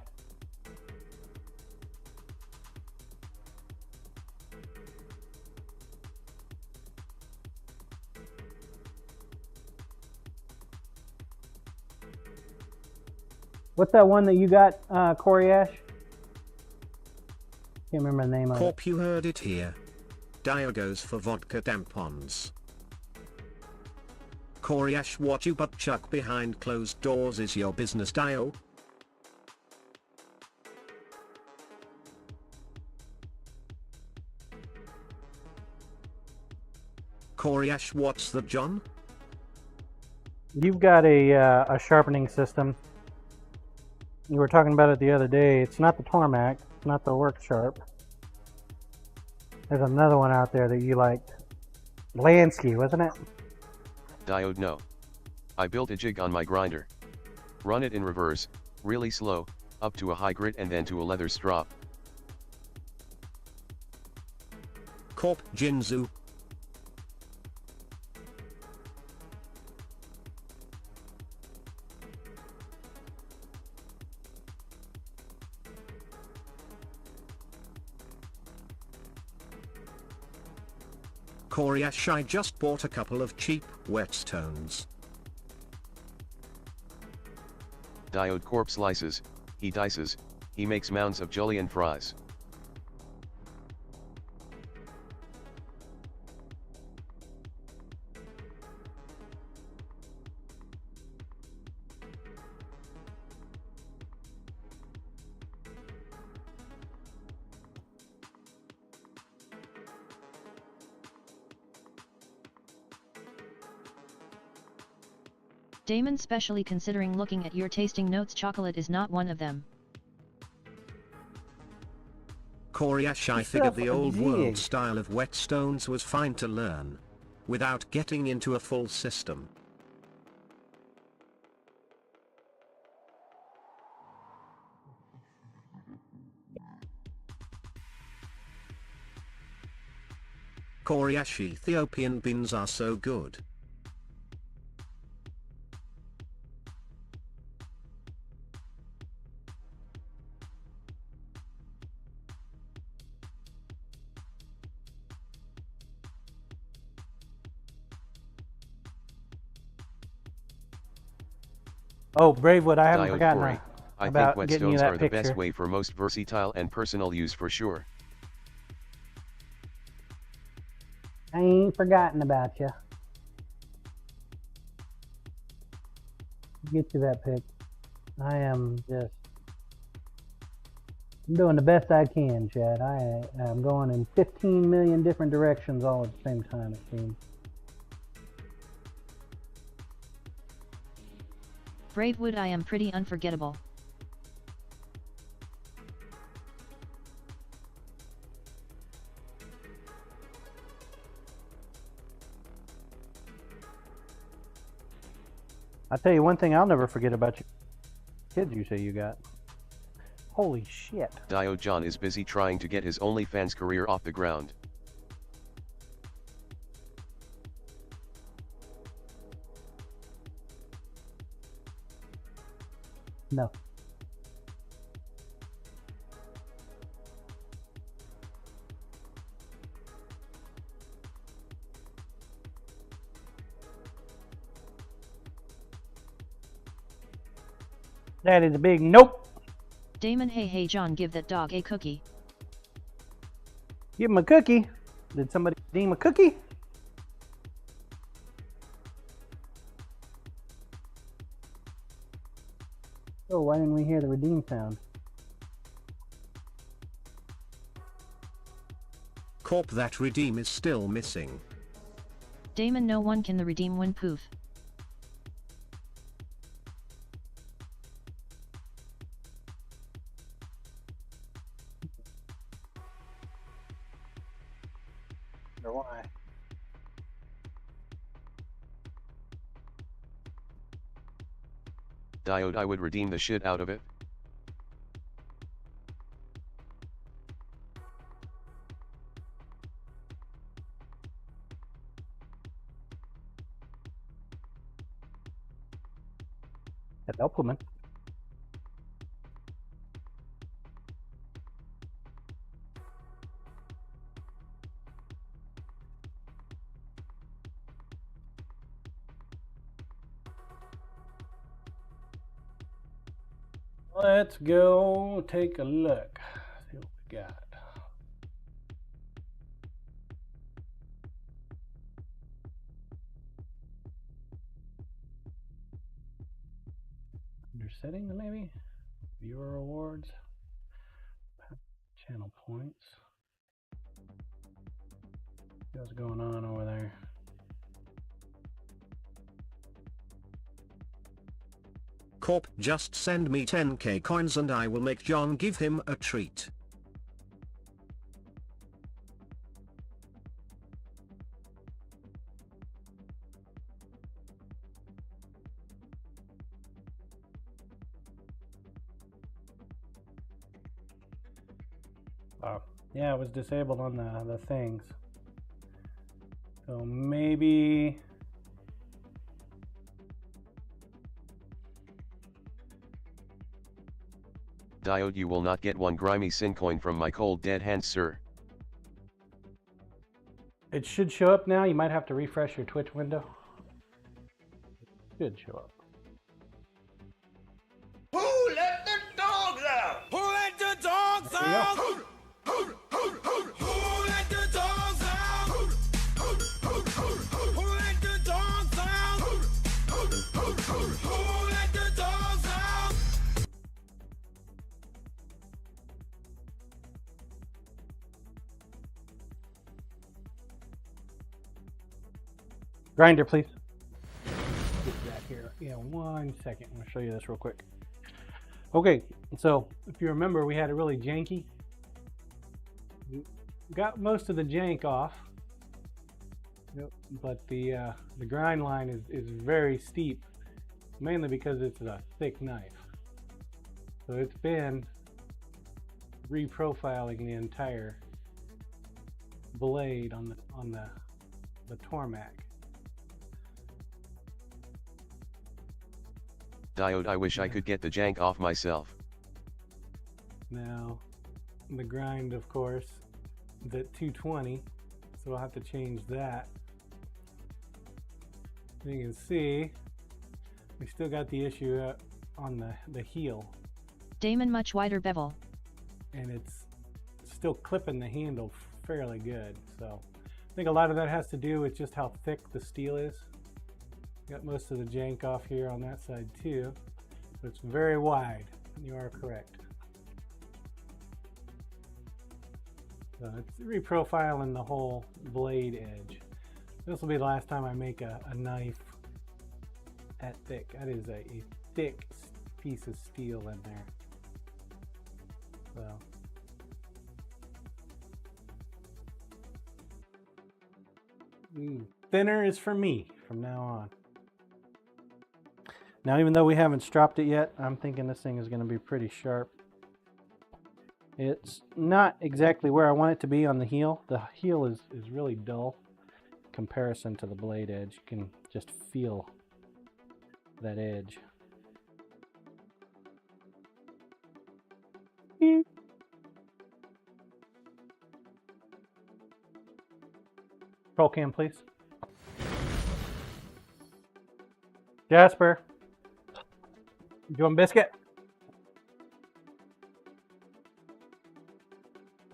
What's that one that you got, Corey Ash? Can't remember the name of it. Corp, you heard it here. Dio goes for vodka tampons. Coriash, what you butt chuck behind closed doors is your business, Dio. Koryash, what's that, John? You've got a sharpening system. You were talking about it the other day. It's not the Tormac, it's not the Work Sharp. There's another one out there that you liked. Lansky, wasn't it? Diode, no. I built a jig on my grinder. Run it in reverse, really slow, up to a high grit and then to a leather strop. Corp Jinzu. Koryash, I just bought a couple of cheap whetstones. Diode Corp slices, he dices, he makes mounds of julienne fries. Damon, specially considering looking at your tasting notes, chocolate is not one of them. Koryash, I figured the old world style of whetstones was fine to learn, without getting into a full system. Koryash, Ethiopian beans are so good. Oh, Bravewood, I haven't Diode forgotten Corey, I think about getting you whetstones that are the picture. best way for most versatile and personal use for sure. I ain't forgotten about you. Get you that pic. I am just I'm doing the best I can, Chad. I am going in 15 million different directions all at the same time, it seems. Bravewood, I am pretty unforgettable. I'll tell you one thing I'll never forget about you kids you say you got. Holy shit. Diode John is busy trying to get his OnlyFans career off the ground. No. That is a big nope. Damon, hey John, give that dog a cookie. Give him a cookie. Did somebody deem a cookie? Oh, why didn't we hear the redeem sound? Corp, that redeem is still missing. Damon, no one can the redeem win poof. Or why? Diode, I would redeem the shit out of it. Hello, Pullman. Let's go take a look. See what we got. Under settings, maybe? Viewer rewards. Channel points. See what's going on over there. Corp, just send me 10k coins and I will make John give him a treat. Oh, yeah, it was disabled on the things. So maybe... Diode, you will not get one grimy sin coin from my cold dead hands, sir. It should show up now. You might have to refresh your Twitch window. It should show up. Who let the dogs out? Who let the dogs out? Who let the dogs out? Who let the dogs out? Who let the dogs out? Grinder, please. Get back here. Yeah, 1 second. I'm going to show you this real quick. Okay, so if you remember, we had it really janky. We got most of the jank off. Yep. But the grind line is very steep, mainly because it's a thick knife. So it's been reprofiling the entire blade on the Tormac. Diode, I wish I could get the jank off myself. Now, the grind, of course, is at 220, so I'll have to change that. You can see, we still got the issue on the heel, Damon much wider bevel. and it's still clipping the handle fairly good. So I think a lot of that has to do with just how thick the steel is. Got most of the jank off here on that side too. So it's very wide. You are correct. So it's reprofiling the whole blade edge. This will be the last time I make a knife that thick. That is a thick piece of steel in there. So thinner is for me from now on. Now, even though we haven't stropped it yet, I'm thinking this thing is going to be pretty sharp. It's not exactly where I want it to be on the heel. The heel is really dull in comparison to the blade edge. You can just feel that edge. Roll cam, please. Jasper. You want biscuit?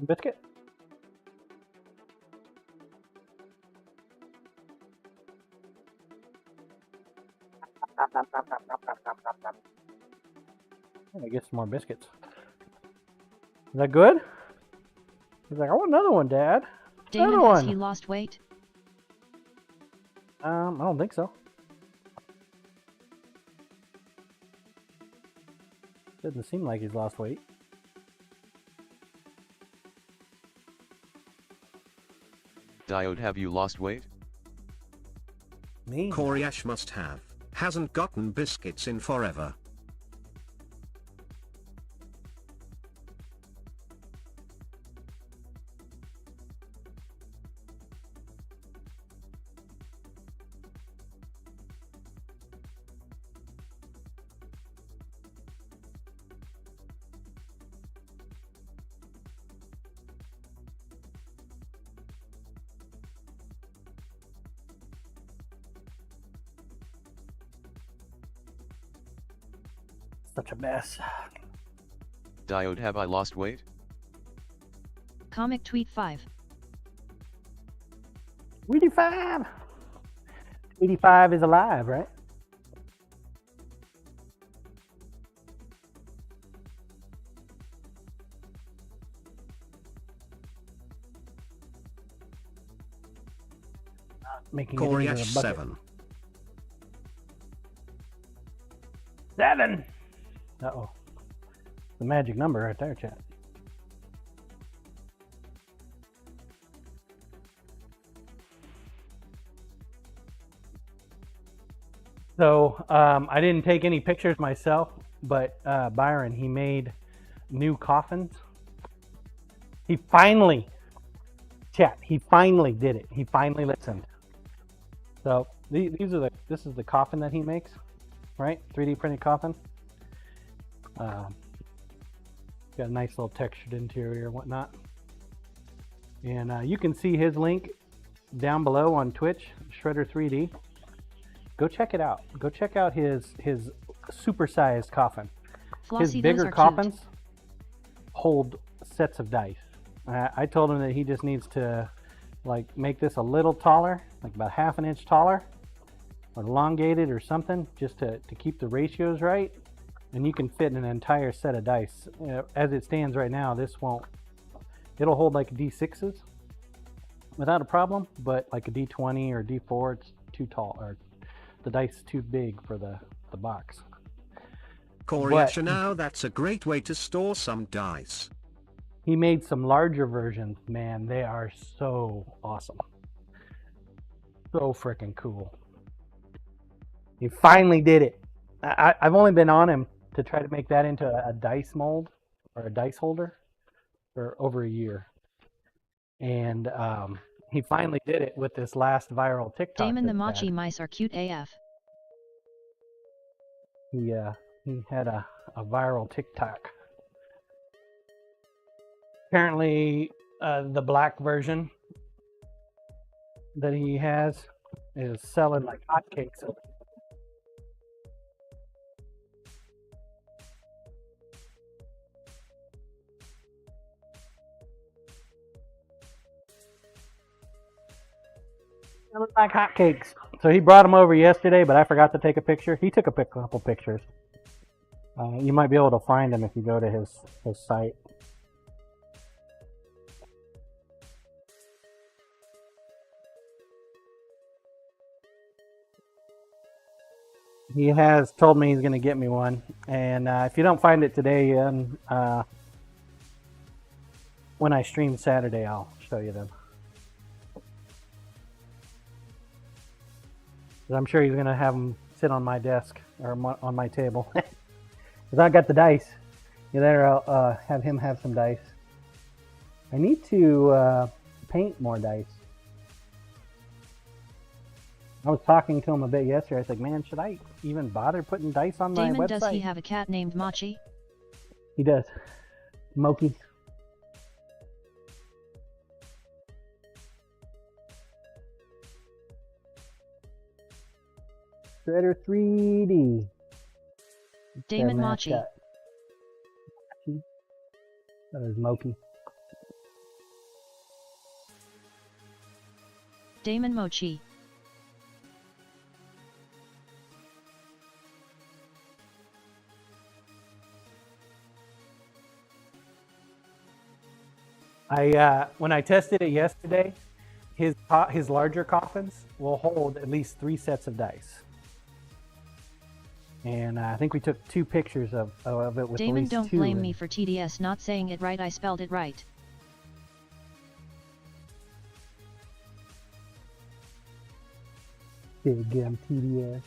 Biscuit? I get some more biscuits. Is that good? He's like, I want another one, Dad. Damon, Another has one. he lost weight? I don't think so. Doesn't seem like he's lost weight. Diode, have you lost weight? Me? Koryash must have. Hasn't gotten biscuits in forever. Such a mess. Diode, have I lost weight? Comic tweet 5. Tweety 5! Tweety 5 is alive, right? Making it into Koryash the bucket. 7. 7. Uh-oh. The magic number right there, chat. So I didn't take any pictures myself, but Byron, he made new coffins. He finally, chat, he finally did it. He finally listened. So this is the coffin that he makes, right? 3D printed coffin. Got a nice little textured interior and whatnot. And you can see his link down below on Twitch, Shredder 3D. Go check it out. Go check out his supersized coffin. Flossie, His bigger those are coffins cute. hold sets of dice. I told him that he just needs to like make this a little taller, like about half an inch taller, or elongated or something, just to keep the ratios right. And you can fit an entire set of dice. As it stands right now, this won't. It'll hold like D6s without a problem, but like a D20 or D4, it's too tall, or the dice is too big for the box. Corey But Asher, now that's a great way to store some dice. he made some larger versions. Man, they are so awesome. So freaking cool. He finally did it. I've only been on him to try to make that into a dice mold or a dice holder for over a year. And he finally did it with this last viral TikTok. Damon, the that he Machi had. mice are cute AF. He had a viral TikTok. Apparently, the black version that he has is selling like hotcakes. They look like hotcakes. So he brought them over yesterday, but I forgot to take a picture. He took a couple pictures. You might be able to find him if you go to his site. He has told me he's going to get me one. And if you don't find it today, when I stream Saturday, I'll show you them. I'm sure he's going to have them sit on my desk or on my table. Because I got the dice. You better have him have some dice. I need to paint more dice. I was talking to him a bit yesterday. I was like, man, should I even bother putting dice on my Damon, website? does he have a cat named Machi? He does. Moki. Shredder 3D. Damon Their Machi. mascot. That is Moki. Damon Mochi. When I tested it yesterday, his larger coffins will hold at least 3 sets of dice. And I think we took 2 pictures of it with Damon, at least don't 2. blame me for TDS not saying it right. I spelled it right. Big TDS.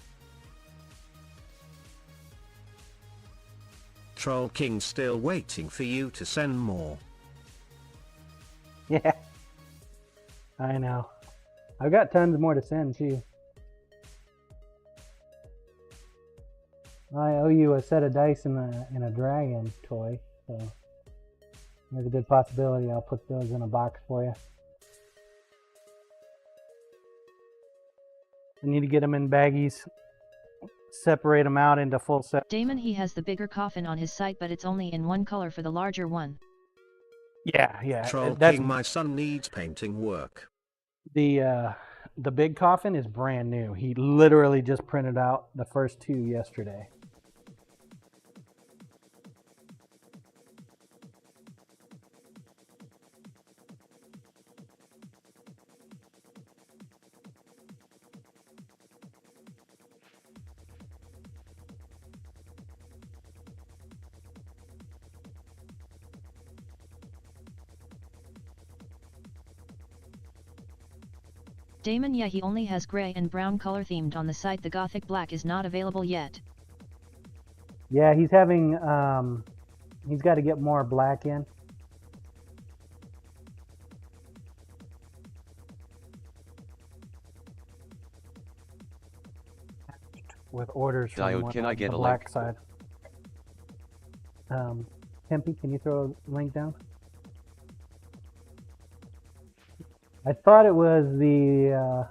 Troll King still waiting for you to send more. Yeah, I know. I've got tons more to send too. I owe you a set of dice and a dragon toy, so there's a good possibility I'll put those in a box for you. I need to get them in baggies, separate them out into full sets. Damon, he has the bigger coffin on his site, but it's only in one color for the larger one. Yeah. Troll That's King, my son needs painting work. the big coffin is brand new. He literally just printed out the first 2 yesterday. Damon, yeah, he only has gray and brown color themed on the site. The Gothic black is not available yet. Yeah, he's having, he's got to get more black in. With orders from Diode, can I get the a black link? side. Tempe, can you throw a link down? I thought it was the,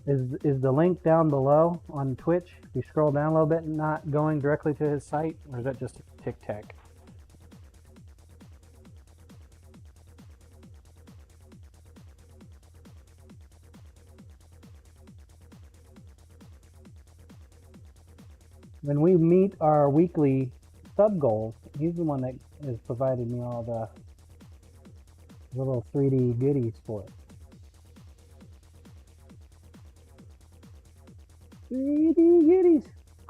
is the link down below on Twitch? If you scroll down a little bit, not going directly to his site, or is that just Tic Tac? When we meet our weekly sub goals, he's the one that has provided me all the little 3D goodies for it. 3D goodies.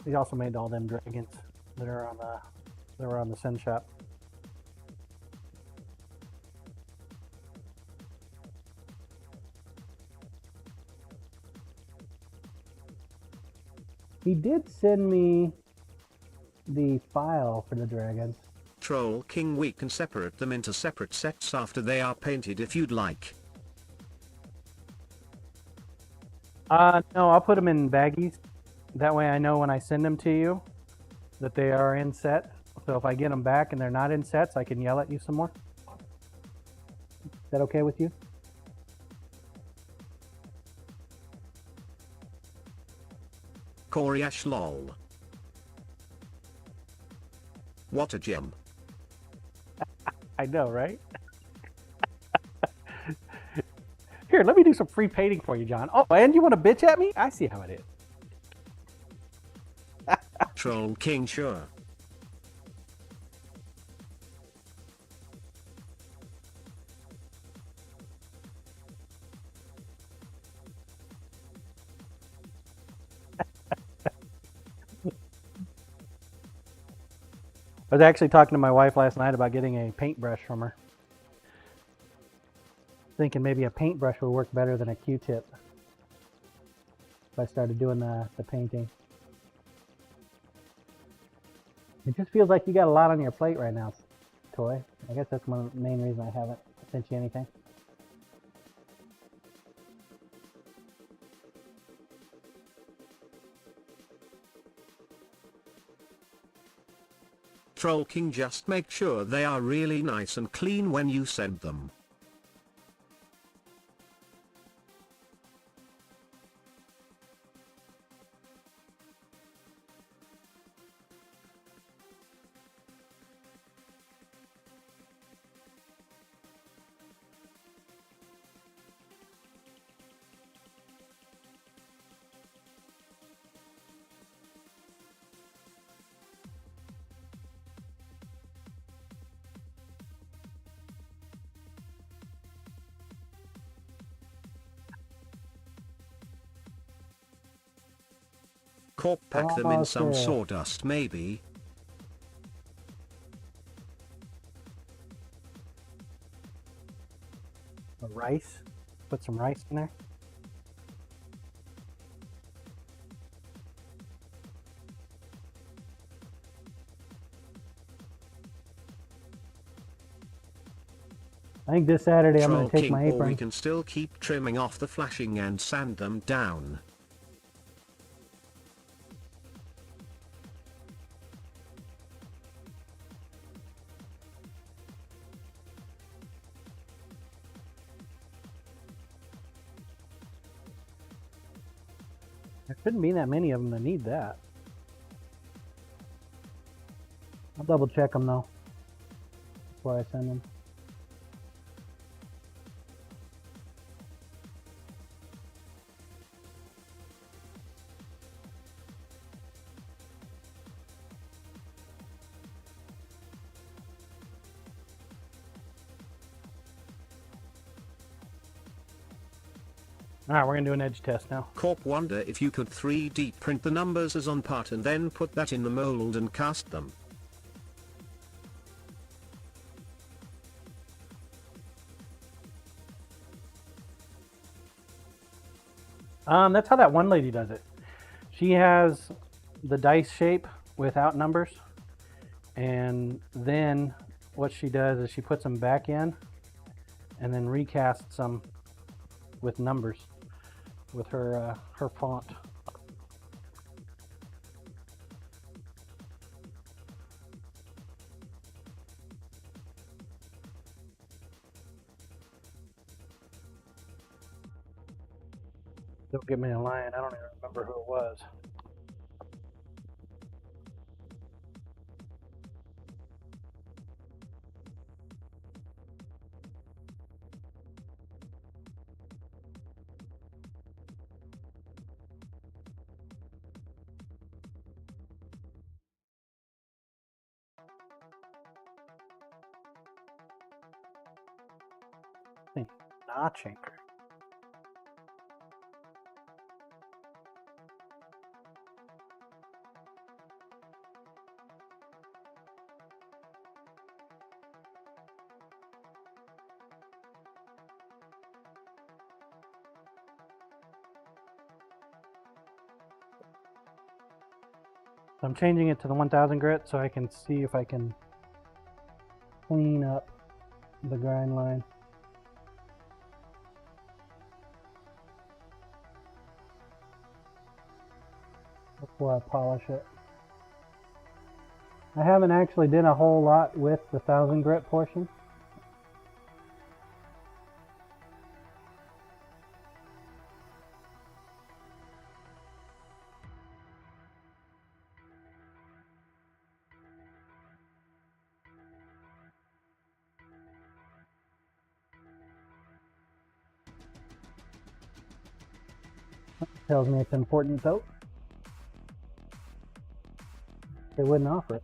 He also made all them dragons that are on the Sin Shop. He did send me the file for the dragons. Troll King, we can separate them into separate sets after they are painted if you'd like. No, I'll put them in baggies. That way I know when I send them to you that they are in set. So if I get them back and they're not in sets, I can yell at you some more. Is that okay with you? Koryash lol. What a gem. I know, right? Here, let me do some free painting for you, John. Oh, and you want to bitch at me? I see how it is. Troll King, sure. I was actually talking to my wife last night about getting a paintbrush from her. Thinking maybe a paintbrush would work better than a Q-tip if I started doing the painting. It just feels like you got a lot on your plate right now, Toy. I guess that's one of the main reasons I haven't sent you anything. Troll King, just make sure they are really nice and clean when you send them. Corp, pack them in some sawdust maybe. Rice? Put some rice in there? I think this Saturday I'm going to take King, my or apron. we can still keep trimming off the flashing and sand them down. There shouldn't be that many of them that need that. I'll double check them though before I send them. Alright, we're going to do an edge test now. Corp, wonder if you could 3D print the numbers as on part and then put that in the mold and cast them. That's how that one lady does it. She has the dice shape without numbers, and then what she does is she puts them back in and then recasts them with numbers with her font. Don't get me a line. I don't even remember who it was. Notching. I'm changing it to the 1000 grit so I can see if I can clean up the grind line. Before I polish it. I haven't actually done a whole lot with the 1000 grit portion. Tells me it's important though. They wouldn't offer it.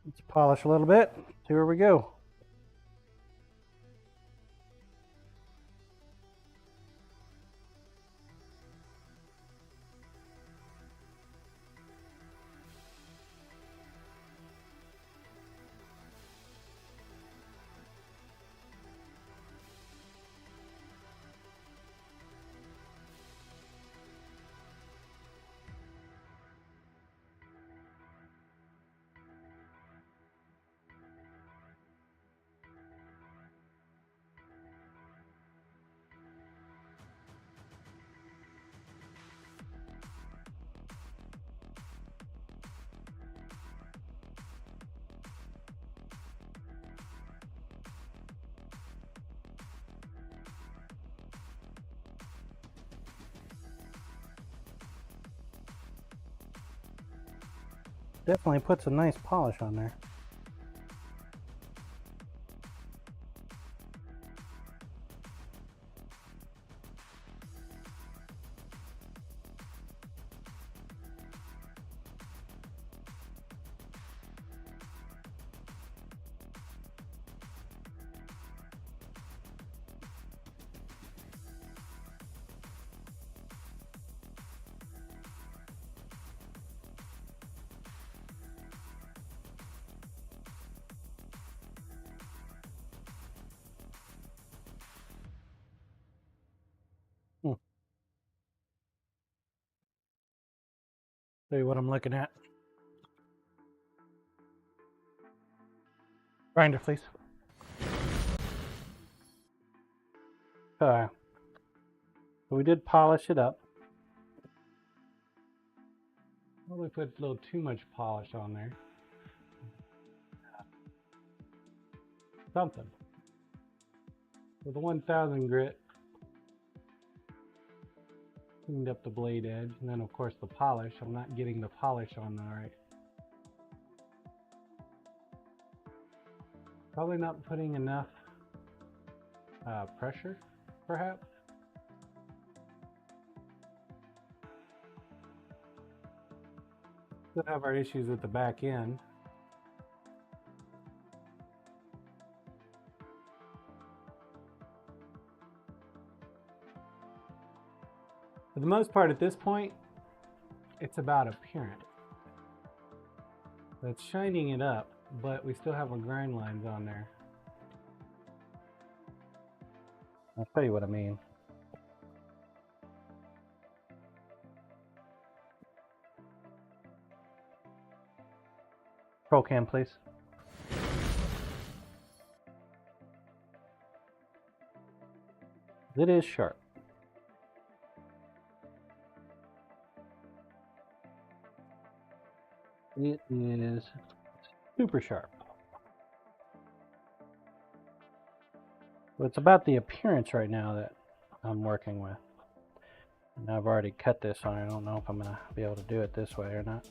Let's polish a little bit. See where we go. Definitely puts a nice polish on there. Show you what I'm looking at. Grinder, please. Okay. So we did polish it up. Probably put a little too much polish on there. Something. With the 1000 grit, cleaned up the blade edge, and then of course the polish. I'm not getting the polish on all right. Probably not putting enough pressure, perhaps. Still have our issues with the back end. For the most part at this point, it's about appearance. That's shining it up, but we still have our grind lines on there. I'll tell you what I mean. Pro cam, please. It is sharp. It is super sharp. But it's about the appearance right now that I'm working with. And I've already cut this on. I don't know if I'm going to be able to do it this way or not.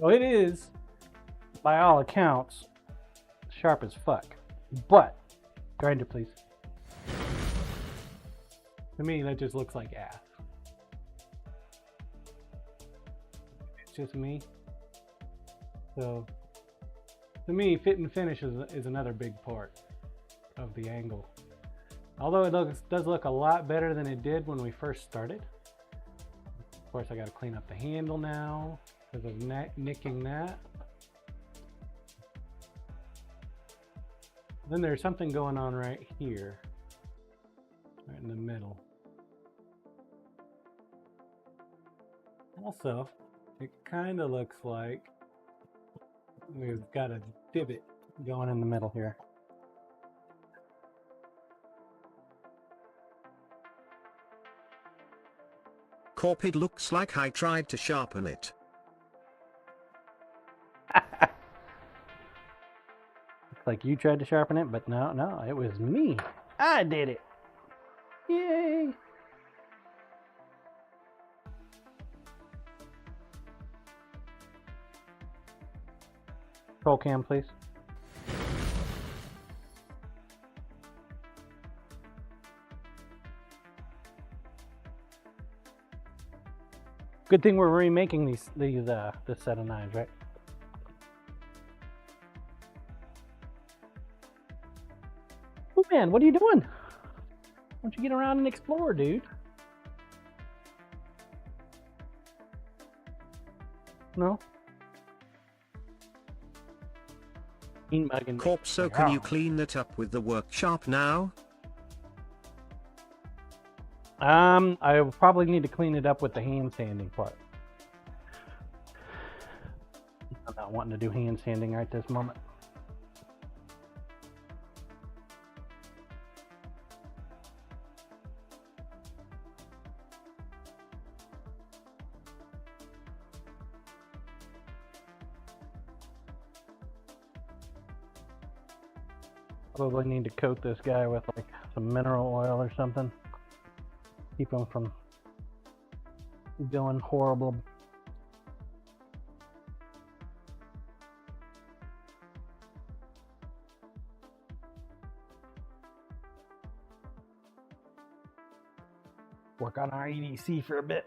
So it is, by all accounts, sharp as fuck. But, grinder please. To me, that just looks like ass. It's just me. So, to me, fit and finish is another big part of the angle. Although it does look a lot better than it did when we first started. Of course, I got to clean up the handle now because of nicking that. Then there's something going on right here, right in the middle. Also, it kind of looks like we've got a divot going in the middle here. Corp, it looks like I tried to sharpen it. Looks like you tried to sharpen it, but no, it was me. I did it. Yay! Roll cam, please. Good thing we're remaking this set of knives, right? Oh man, what are you doing? Why don't you get around and explore, dude? No? Corp, so can you clean it up with the workshop now? I will probably need to clean it up with the hand sanding part. I'm not wanting to do hand sanding right this moment. Probably need to coat this guy with like some mineral oil or something. Keep him from going horrible. Work on our EDC for a bit.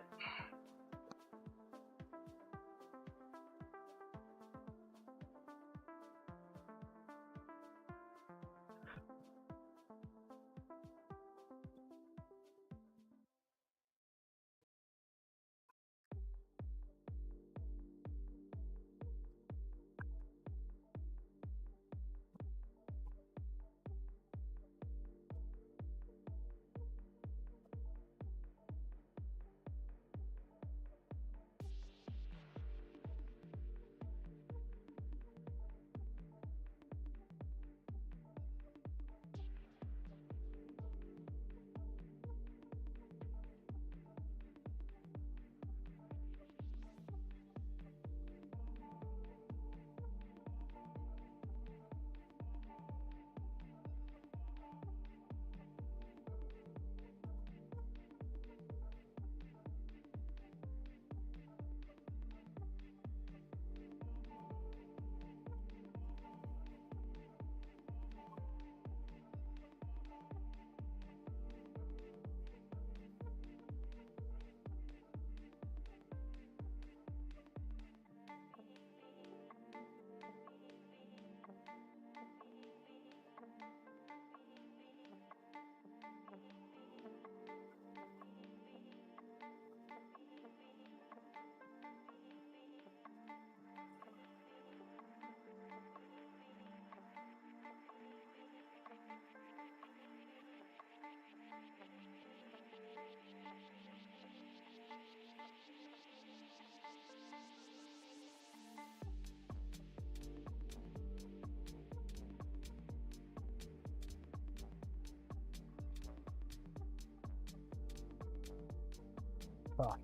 off.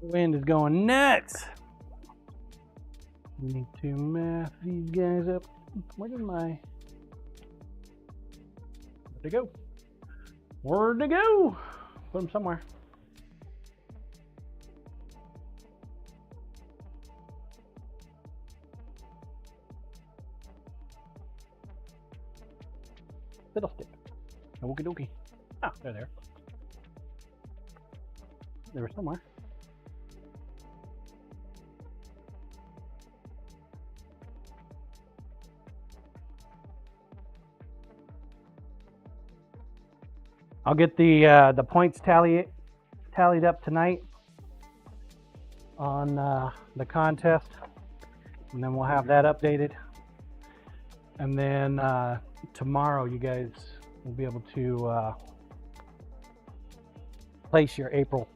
The wind is going nuts. Need to math these guys up. Where did my... Where'd they go? Where'd they go? Put them somewhere. Fiddlestick. Okie dokie. Ah, they're there. They were somewhere. I'll get the points tallied up tonight on the contest, and then we'll have that updated. And then tomorrow, you guys will be able to place your April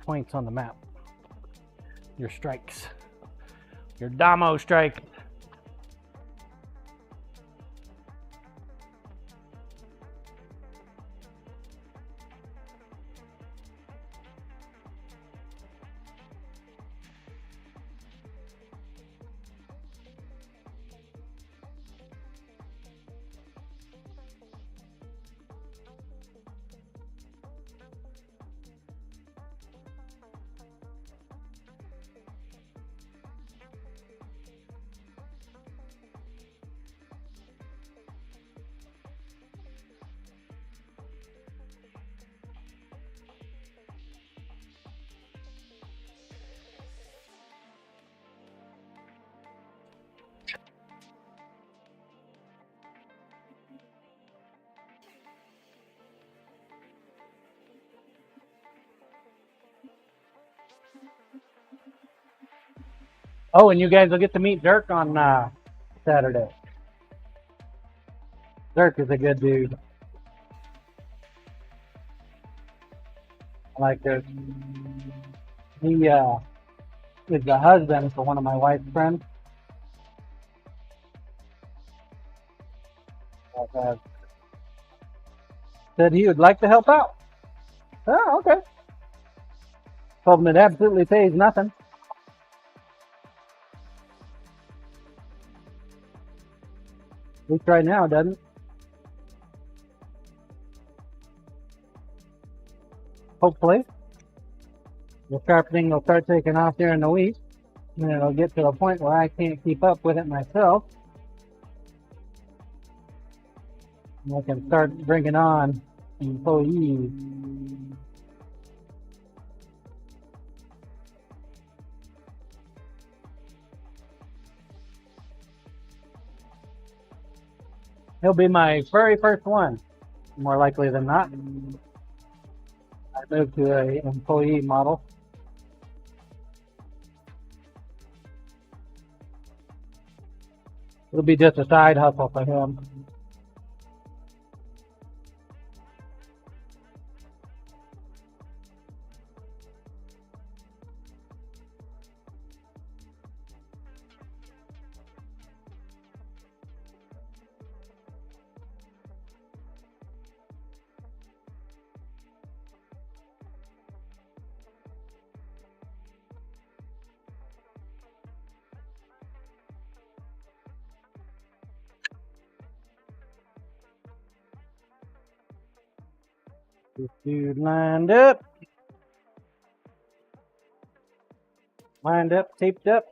points on the map. Your strikes, your Damo strike. Oh, and you guys will get to meet Dirk on Saturday. Dirk is a good dude. I like Dirk. He is the husband for one of my wife's friends. Said he would like to help out. Oh, okay. Told him it absolutely pays nothing. At least right now, doesn't it? Hopefully. The sharpening will start taking off during the week. And it'll get to a point where I can't keep up with it myself. And I can start bringing on employees. He'll be my very first one, more likely than not. I moved to an employee model. It'll be just a side hustle for him. This dude lined up, taped up.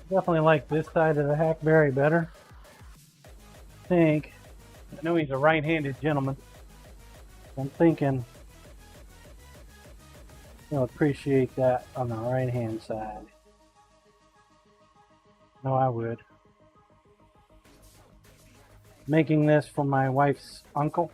Definitely like this side of the hackberry better. I know he's a right-handed gentleman. I'm thinking he'll appreciate that on the right-hand side. No, I would. Making this for my wife's uncle.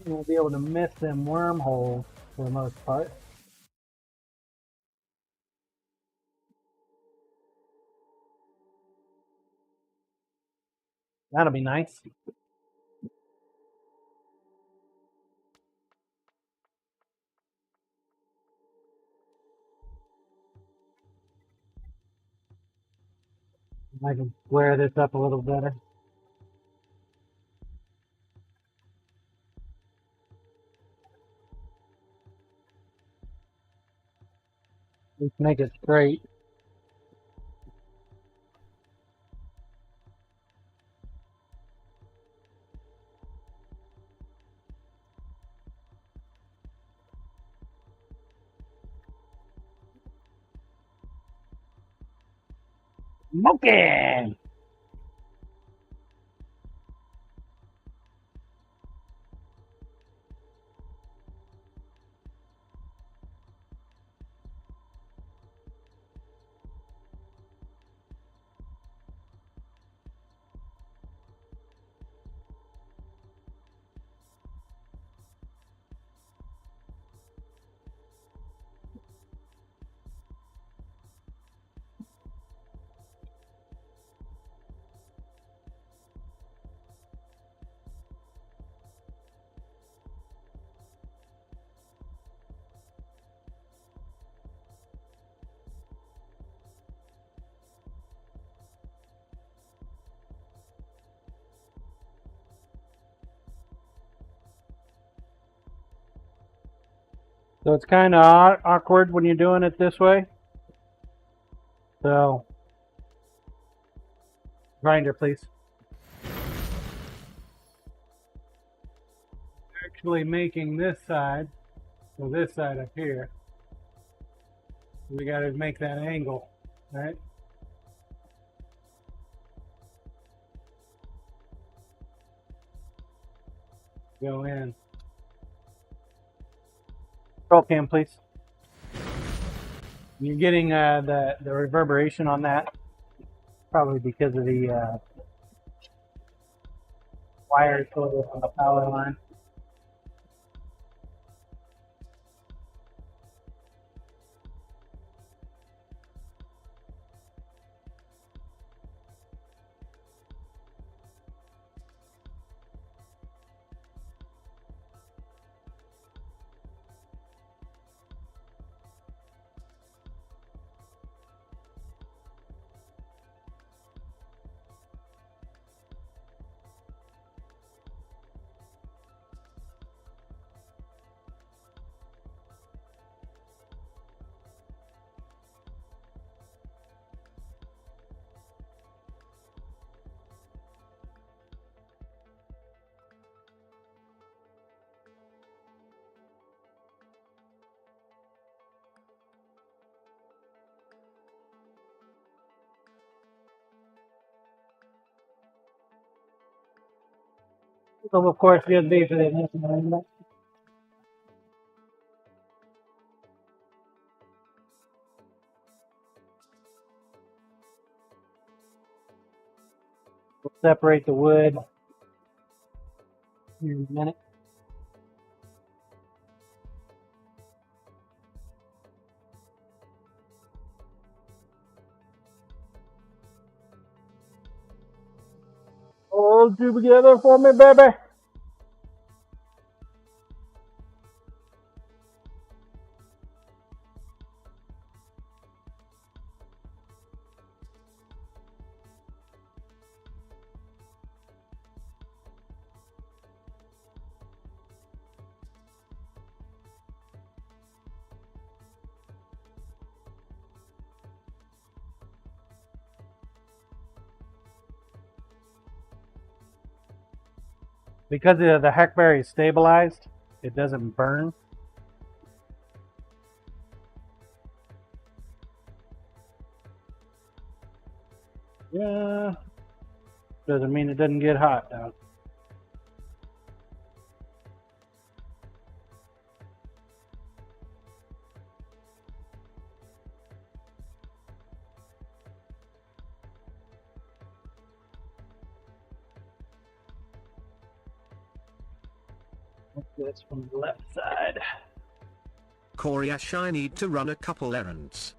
You'll be able to miss them wormholes for the most part. That'll be nice. I can square this up a little better. Let's make it straight. Smoking! So it's kind of awkward when you're doing it this way. So, grinder, please. Actually making this side, so this side up here, we got to make that angle, right? Go in. Roll cam, please. You're getting the reverberation on that, probably because of the wires on the power line. So of course USB for the we'll separate the wood here in a minute. Hold you together for me, baby. Because the hackberry is stabilized, it doesn't burn. Yeah, doesn't mean it doesn't get hot though. This from the left side. Corey Ash, I need to run a couple errands.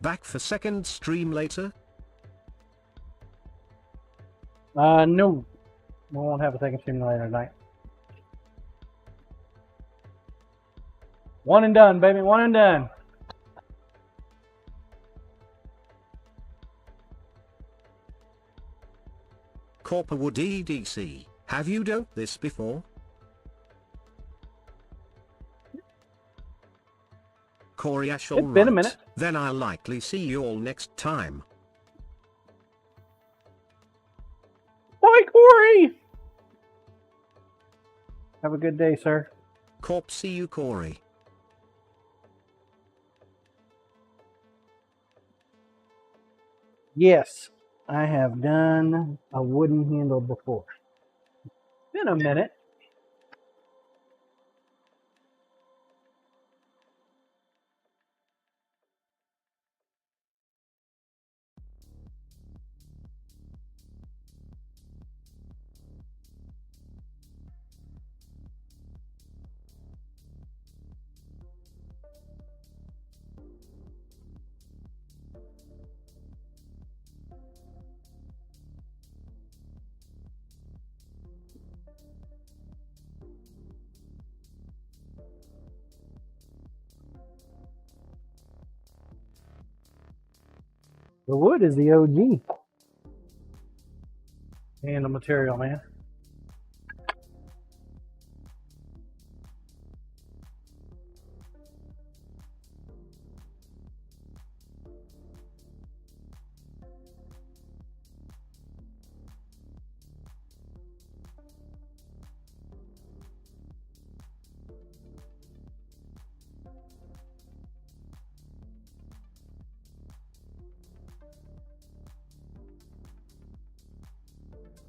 Back for second stream later? No. We won't have a second stream later tonight. One and done, baby. One and done. Corporwood EDC, have you done this before? Corey Ash, all It's been a right. minute. Then I'll likely see you all next time. Bye, Corey. Have a good day, sir. Corp, see you, Corey. Yes, I have done a wooden handle before. Been a minute. The wood is the OG handle material, man.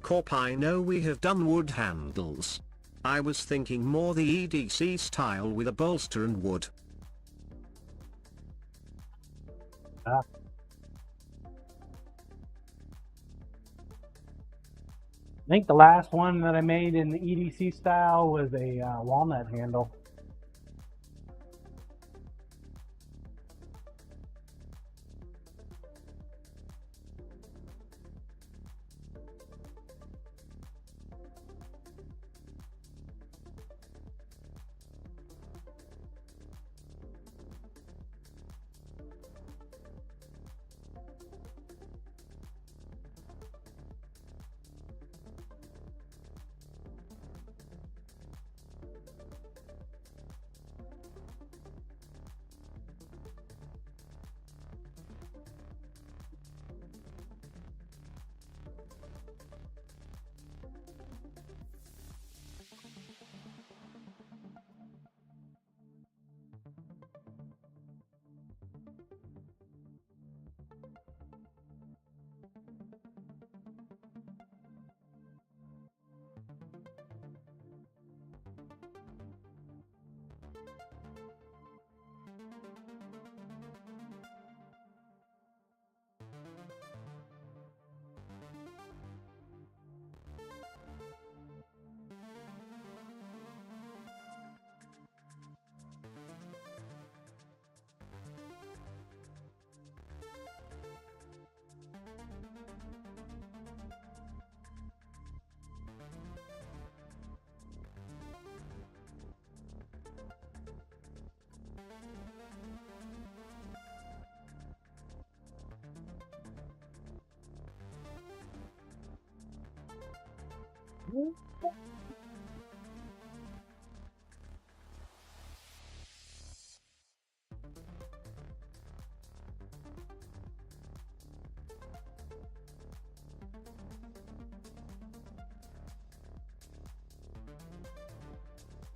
Corp, I know we have done wood handles. I was thinking more the EDC style with a bolster and wood. Ah. I think the last one that I made in the EDC style was a walnut handle.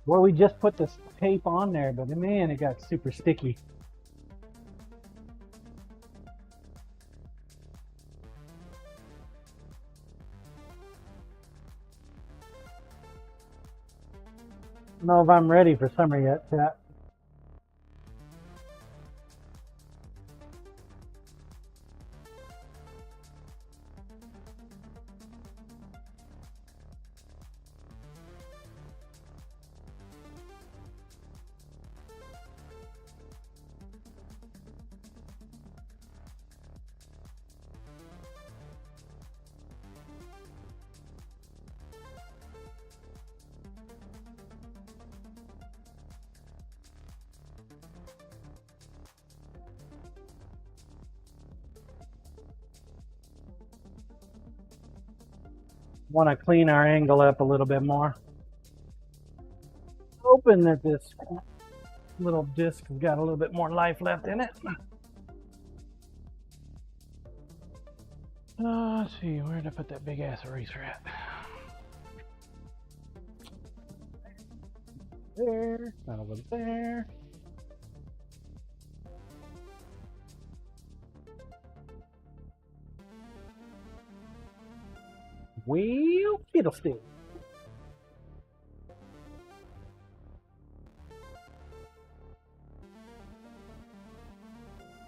Well, we just put this tape on there, but man, it got super sticky. I don't know if I'm ready for summer yet, chat. Want to clean our angle up a little bit more. Hoping that this little disc has got a little bit more life left in it. Let's see, where did I put that big ass eraser at? There, not over there. Well, fiddlestick.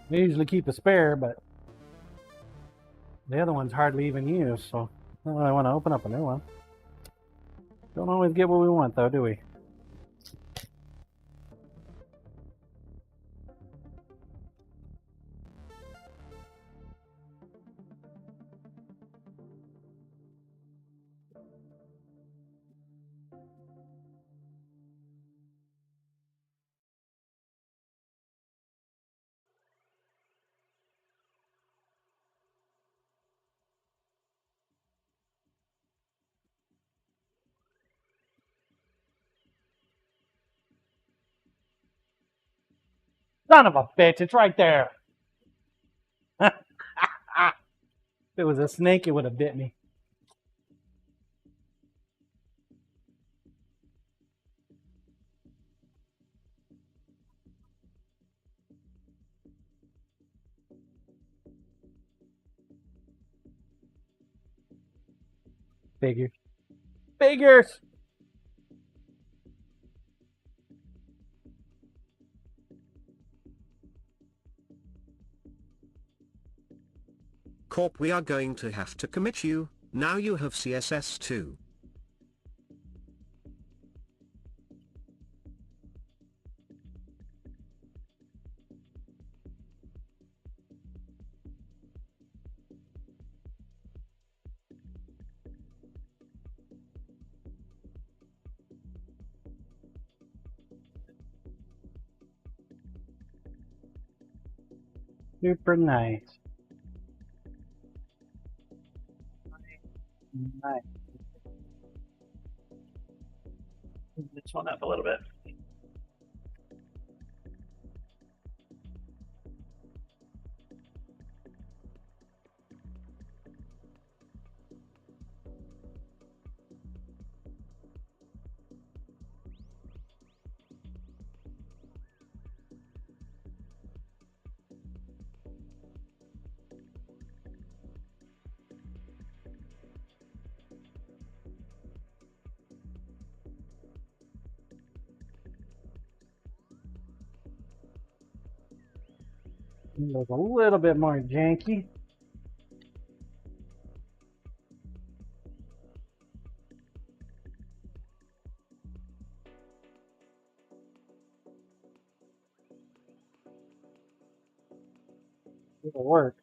I usually keep a spare, but the other one's hardly even used, so I don't really want to open up a new one. Don't always get what we want, though, do we? Son of a bitch, it's right there. If it was a snake, it would have bit me. Figures. Figures! Corp, we are going to have to commit you, now you have CSS too. Super nice. Nice. Move this one up a little bit. It was a little bit more janky. It'll work.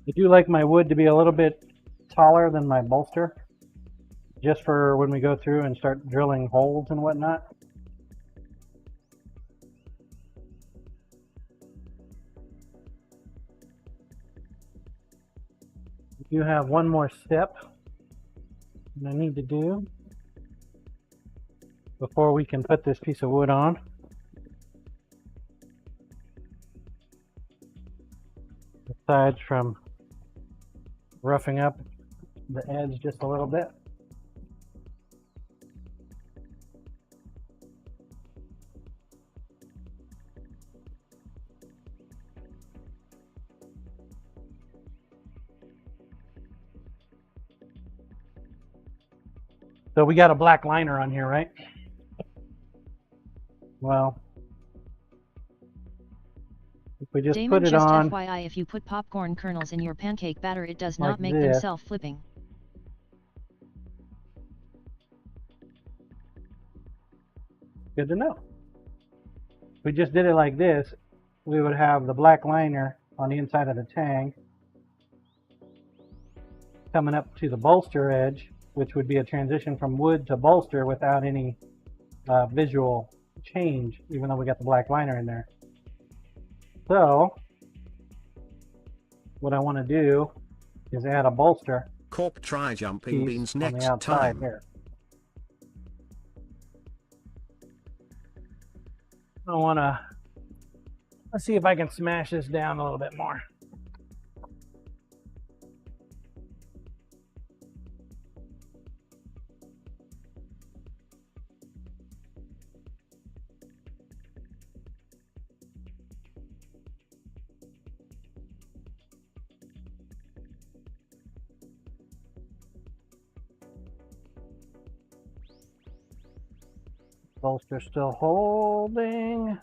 I do like my wood to be a little bit taller than my bolster, just for when we go through and start drilling holes and whatnot. You have one more step that I need to do before we can put this piece of wood on. sides from roughing up the edge just a little bit. So we got a black liner on here, right? Well, if we just Damon, put it just on FYI, if you put popcorn kernels in your pancake batter, it does like not make them this. self-flipping. Good to know. If we just did it like this, we would have the black liner on the inside of the tang coming up to the bolster edge, which would be a transition from wood to bolster without any visual change, even though we got the black liner in there. So what I want to do is add a bolster Corp, try jumping piece beans on the next outside time. here. I want to, let's see if I can smash this down a little bit more. Bolster still holding.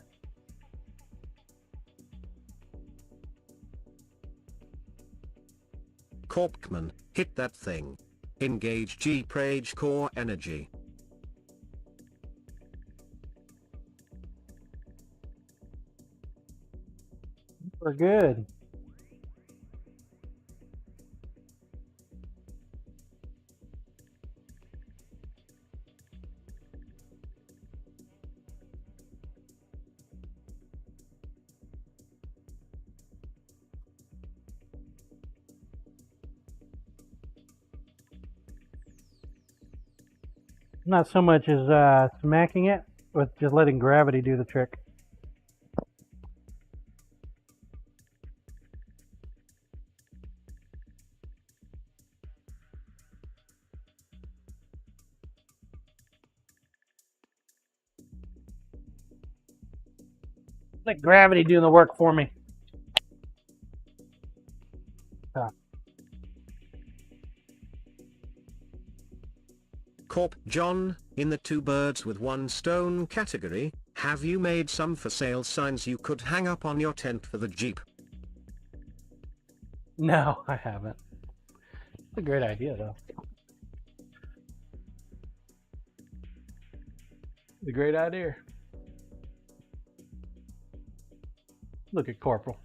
Corpman, hit that thing. Engage G-Prage core energy. We're good. Not so much as smacking it, but just letting gravity do the trick. Let gravity do the work for me. Corp, John, in the two birds with one stone category, have you made some for sale signs you could hang up on your tent for the Jeep? No, I haven't. It's a great idea, though. It's a great idea. Look at Corporal.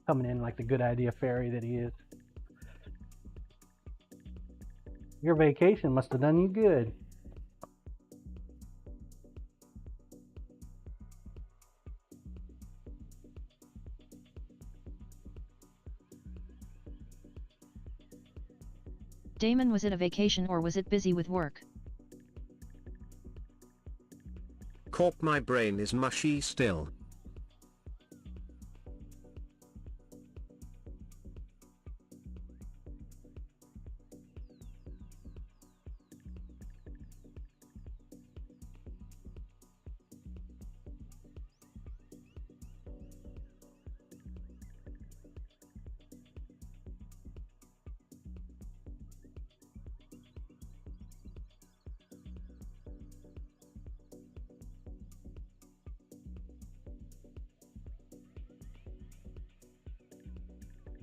Coming in like the good idea fairy that he is. Your vacation must have done you good. Damon, was it a vacation or was it busy with work? Corp, my brain is mushy still.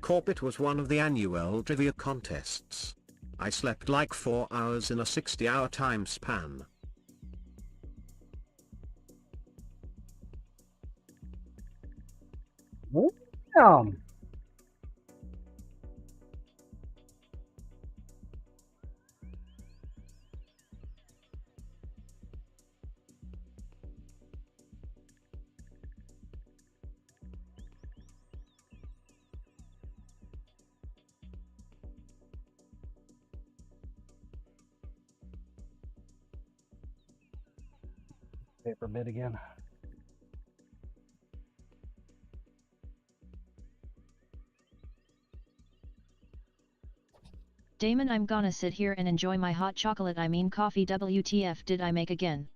Corp, it was one of the annual trivia contests. I slept like 4 hours in a 60-hour time span. Damn. Paper bit again. Damon, I'm gonna sit here and enjoy my hot chocolate, I mean coffee. WTF did I make again?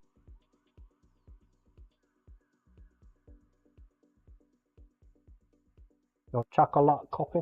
Your chocolate coffee.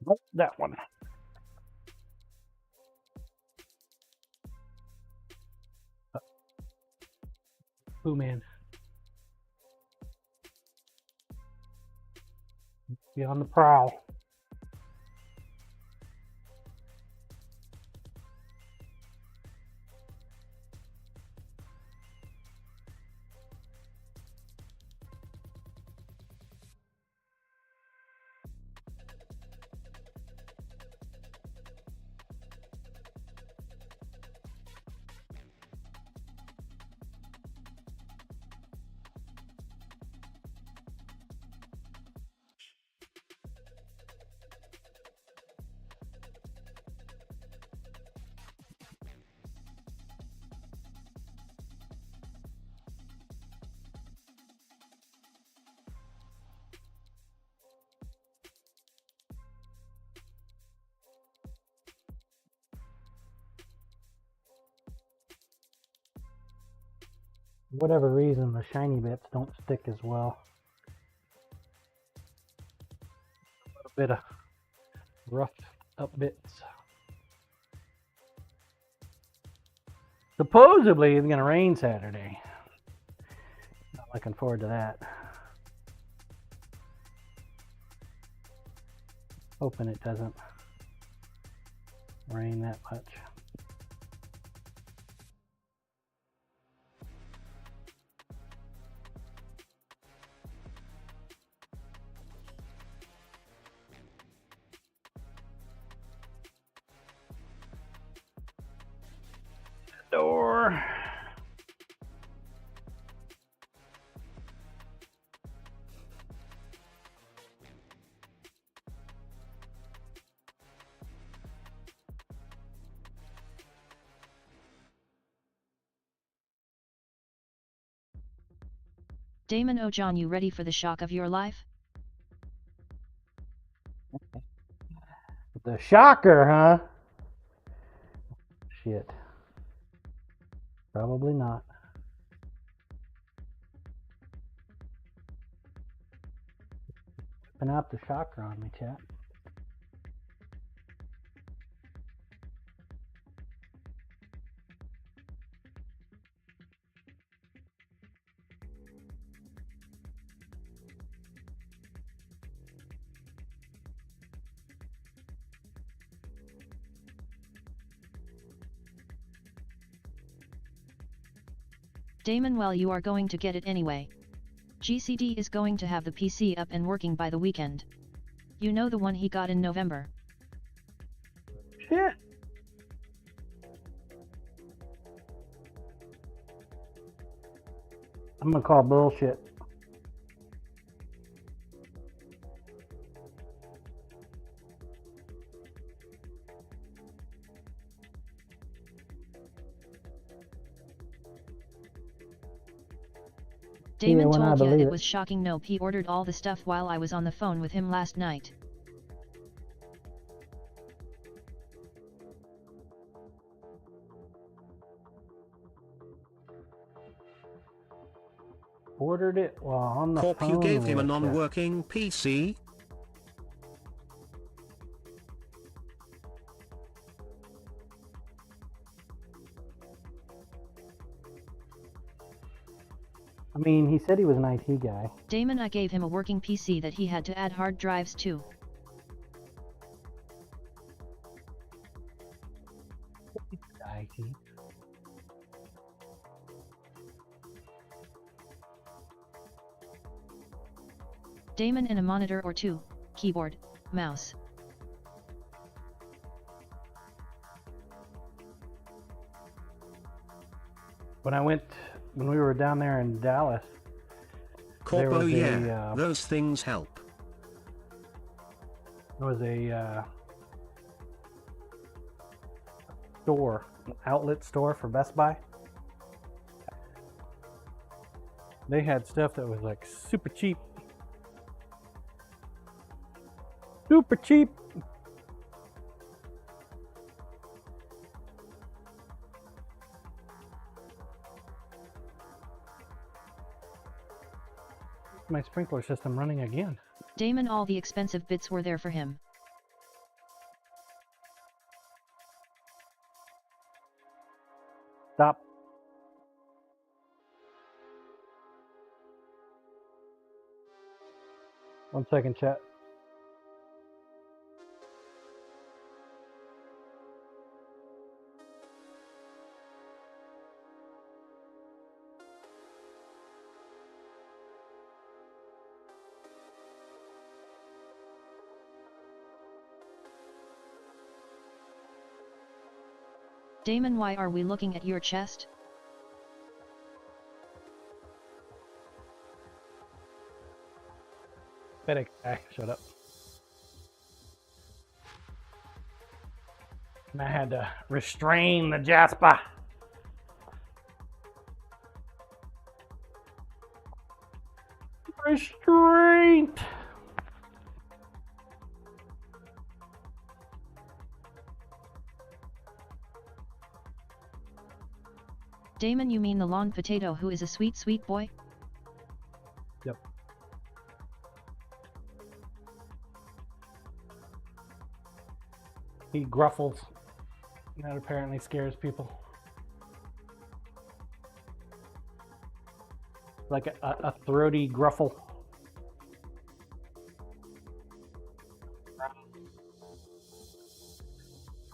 Nope, that one. Ooh, man. Be on the prowl. For whatever reason, the shiny bits don't stick as well. A little bit of rough up bits. Supposedly it's going to rain Saturday. Not looking forward to that. Hoping it doesn't rain that much. Door. Damon, oh John, you ready for the shock of your life? The shocker, huh? Shit. Probably not. Whipping out the shocker on me, chat. Damon, well, you are going to get it anyway. GCD is going to have the PC up and working by the weekend. You know, the one he got in November. Shit. I'm gonna call bullshit. Damon when I told ya believe it it. was shocking. Nope, he ordered all the stuff while I was on the phone with him last night. Ordered it while on the Corp, phone. you gave him a with ya. non-working PC? I mean, he said he was an IT guy. Damon, I gave him a working PC that he had to add hard drives to. IT. Damon, and a monitor or two, keyboard, mouse. When we were down there in Dallas, there Corpo, was yeah, those things help. there was a store, an outlet store for Best Buy. They had stuff that was like super cheap. Super cheap. My sprinkler system running again. Damon, all the expensive bits were there for him. Stop. One second, chat. Damon, why are we looking at your chest? FedEx guy shut up. And I had to restrain the Jasper. Restraint. Damon, you mean the lawn potato who is a sweet, sweet boy? Yep. He gruffles. That apparently scares people. Like a throaty gruffle.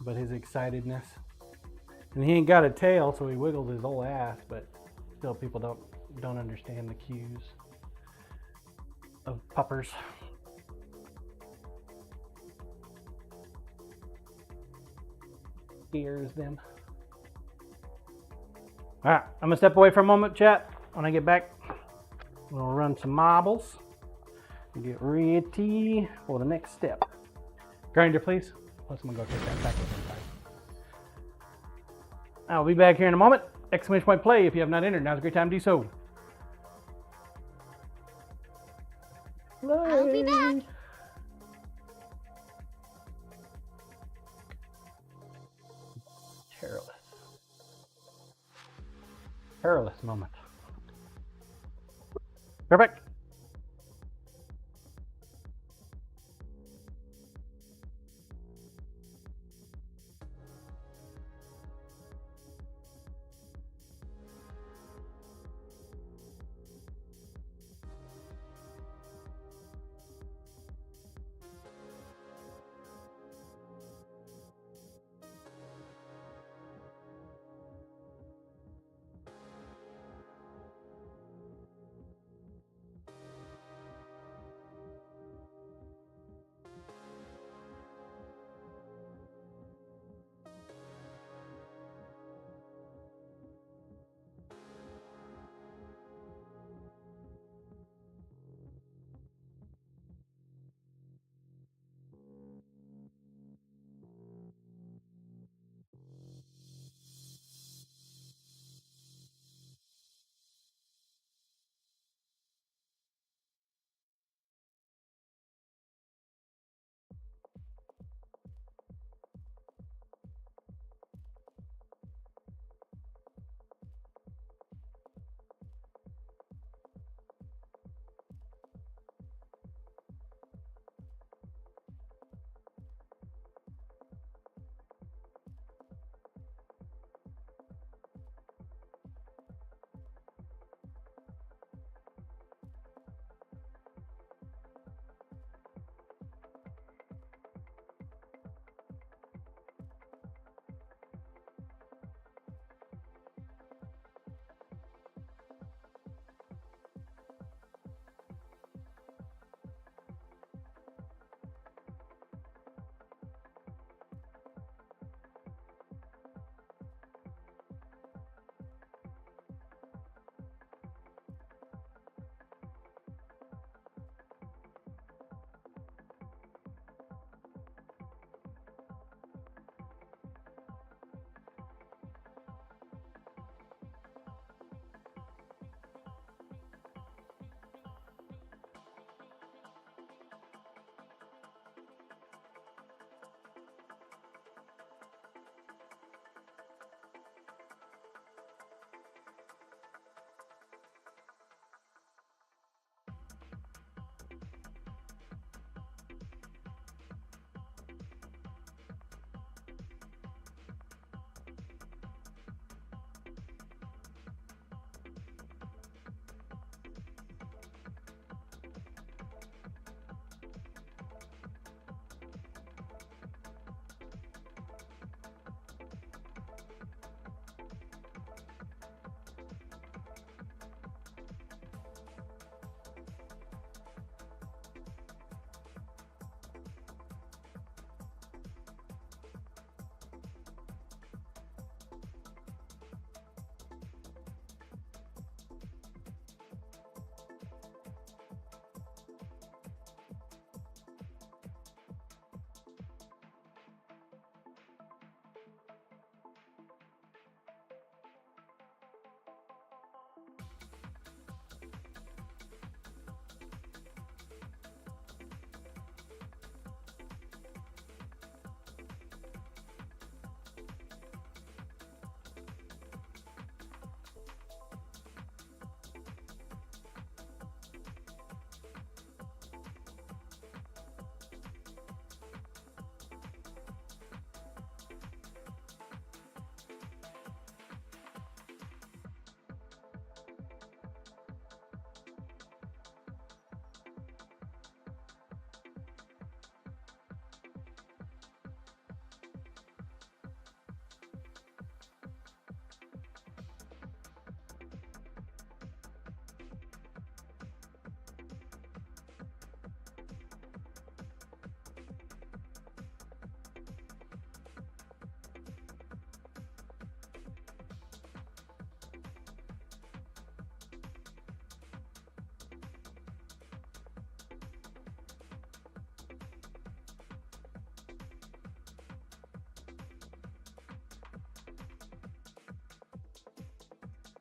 But his excitedness. And he ain't got a tail, so he wiggles his whole ass, but still people don't understand the cues of puppers. Scares them. Alright, I'm gonna step away for a moment, chat. When I get back, we'll run some marbles and get ready for the next step. Grinder, please. Plus, I'm gonna go take that back with him. I'll be back here in a moment. Exclamation point play if you have not entered. Now's a great time to do so. I'll be back. Perilous moment. Perfect.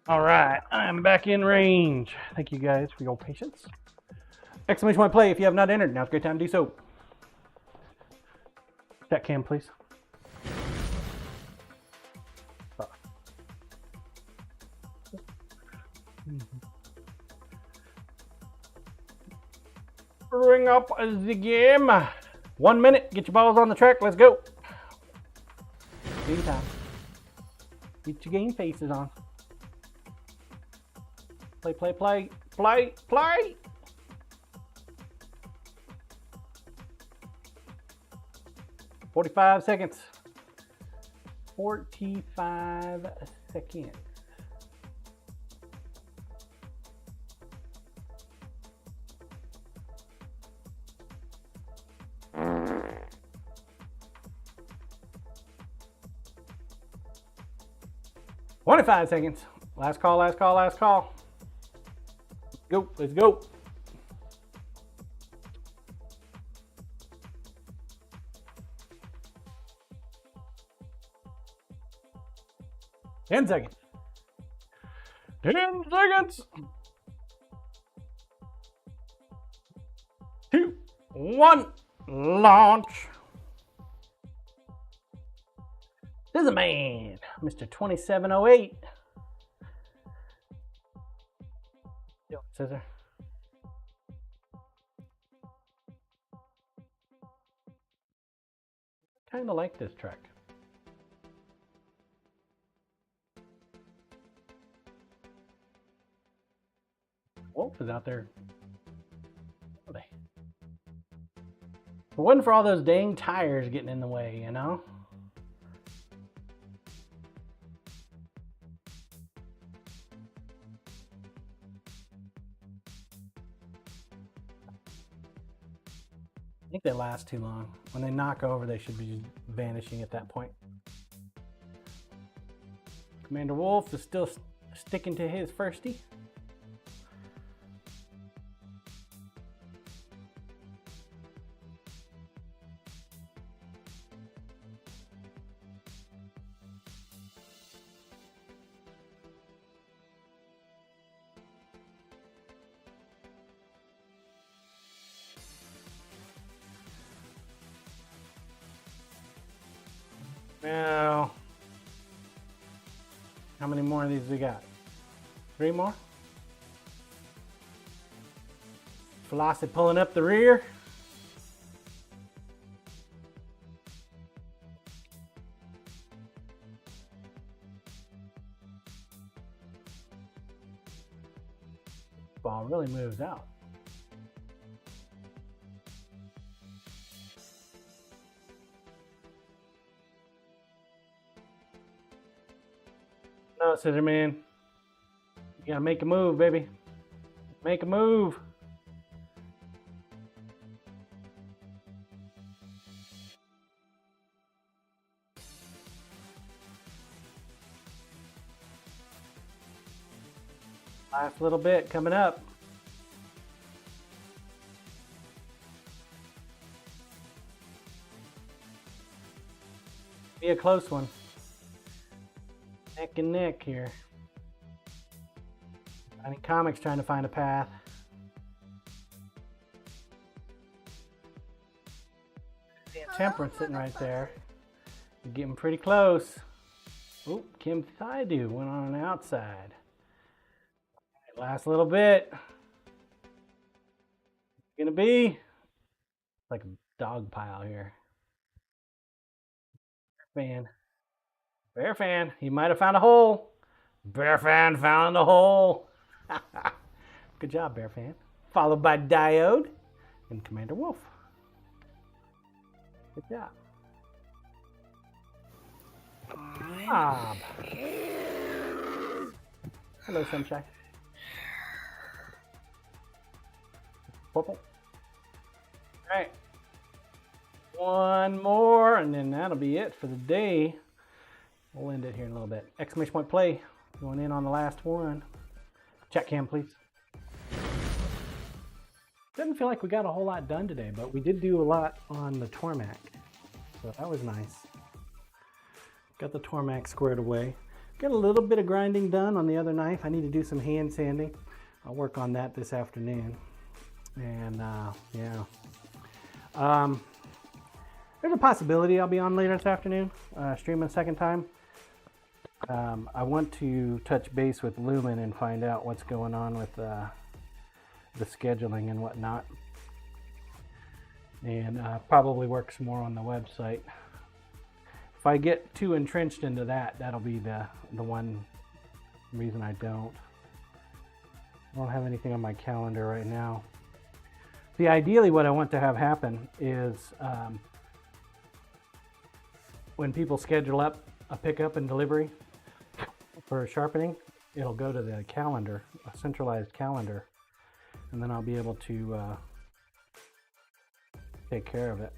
All right, I'm back in range. Thank you guys for your patience. Exclamation point play if you have not entered. Now's a great time to do so. Chat cam, please. Bring up the game. 1 minute. Get your balls on the track. Let's go. Game time. Get your game faces on. Play, play, play, play, play. "45 seconds. 45 seconds. "25 seconds. Last call, last call, last call. Go, let's go. "10 seconds. 10 seconds. 2, 1, launch. This is a man, Mr. 2708. Yo, scissor. Kind of like this track. Wolf is out there. Are they? If it wasn't for all those dang tires getting in the way, you know? I think they last too long. When they knock over, they should be vanishing at that point. Commander Wolf is still sticking to his firstie. Now, how many more of these we got? 3 more? Flossie pulling up the rear. Ball really moves out. No, Scissor Man. You gotta make a move, baby. Make a move. Last little bit coming up. Be a close one. Neck and neck here. I think Comics trying to find a path. Temperance sitting right there. You're getting pretty close. Oop, Kim Thaidu went on an outside. Last little bit. It's gonna be like a dog pile here. Bear fan, he might have found a hole. Bear fan found a hole. Good job, Bear fan. Followed by Diode and Commander Wolf. Good job. Bob. Hello, Sunshine. Purple. All right. One more, and then that'll be it for the day. We'll end it here in a little bit. Exclamation point play. Going in on the last one. Chat cam, please. Doesn't feel like we got a whole lot done today, but we did do a lot on the Tormac. So that was nice. Got the Tormac squared away. Got a little bit of grinding done on the other knife. I need to do some hand sanding. I'll work on that this afternoon. And yeah. There's a possibility I'll be on later this afternoon, streaming a second time. I want to touch base with Lumen and find out what's going on with the scheduling and whatnot. And probably work some more on the website. If I get too entrenched into that, that'll be the one reason I don't. I don't have anything on my calendar right now. See, ideally what I want to have happen is when people schedule up a pickup and delivery for sharpening, it'll go to the calendar, a centralized calendar, and then I'll be able to take care of it.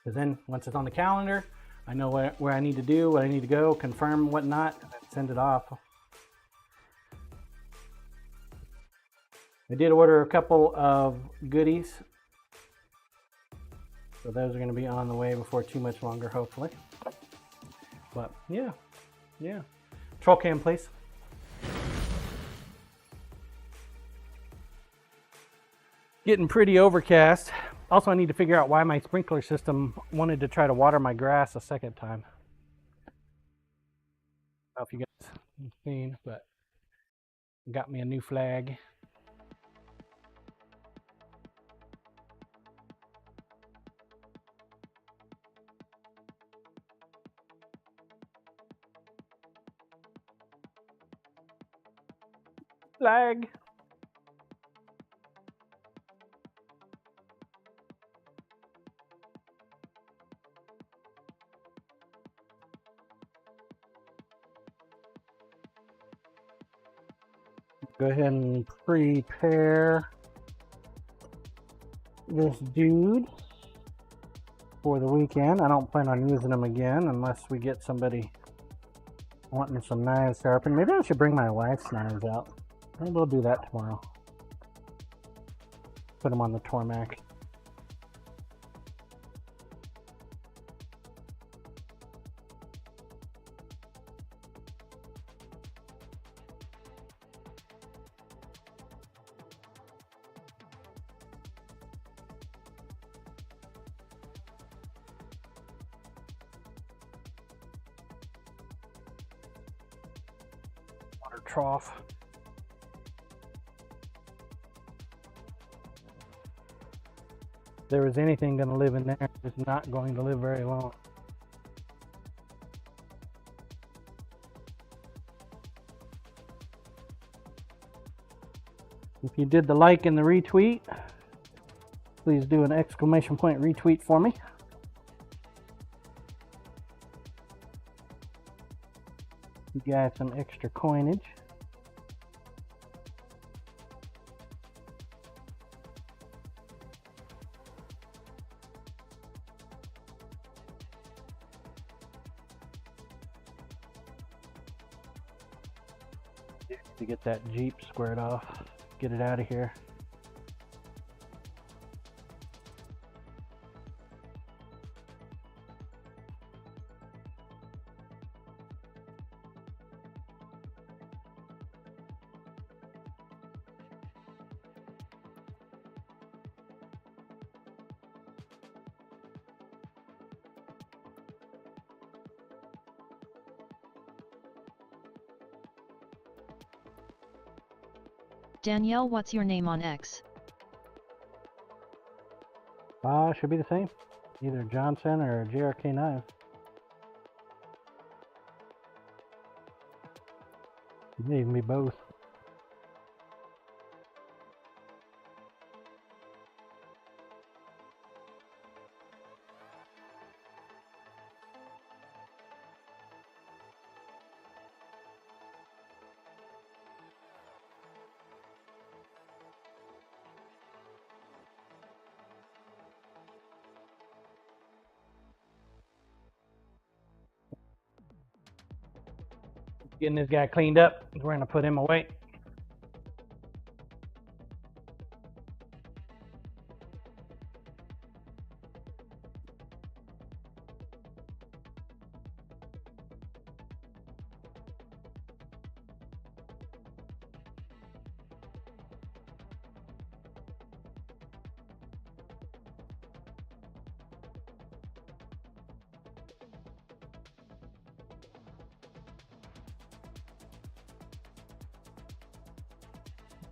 Because then once it's on the calendar, I know where I need to do, what I need to go, confirm whatnot, and then send it off. I did order a couple of goodies, so those are going to be on the way before too much longer, hopefully. But yeah. Troll cam, please. Getting pretty overcast. Also, I need to figure out why my sprinkler system wanted to try to water my grass a second time. I don't know if you guys have seen, but got me a new flag. Flag. Go ahead and prepare this dude for the weekend. I don't plan on using them again unless we get somebody wanting some knives sharpened. Maybe I should bring my wife's knives out. Maybe we'll do that tomorrow. Put them on the Tormac. Water trough. If there was anything going to live in there, it's not going to live very long. If you did the like and the retweet, please do an exclamation point retweet for me. You got some extra coinage. To get that Jeep squared off, get it out of here. Danielle, what's your name on X? Should be the same. Either Johnson or JRK Knives. It may even be both. Getting this guy cleaned up. We're gonna put him away.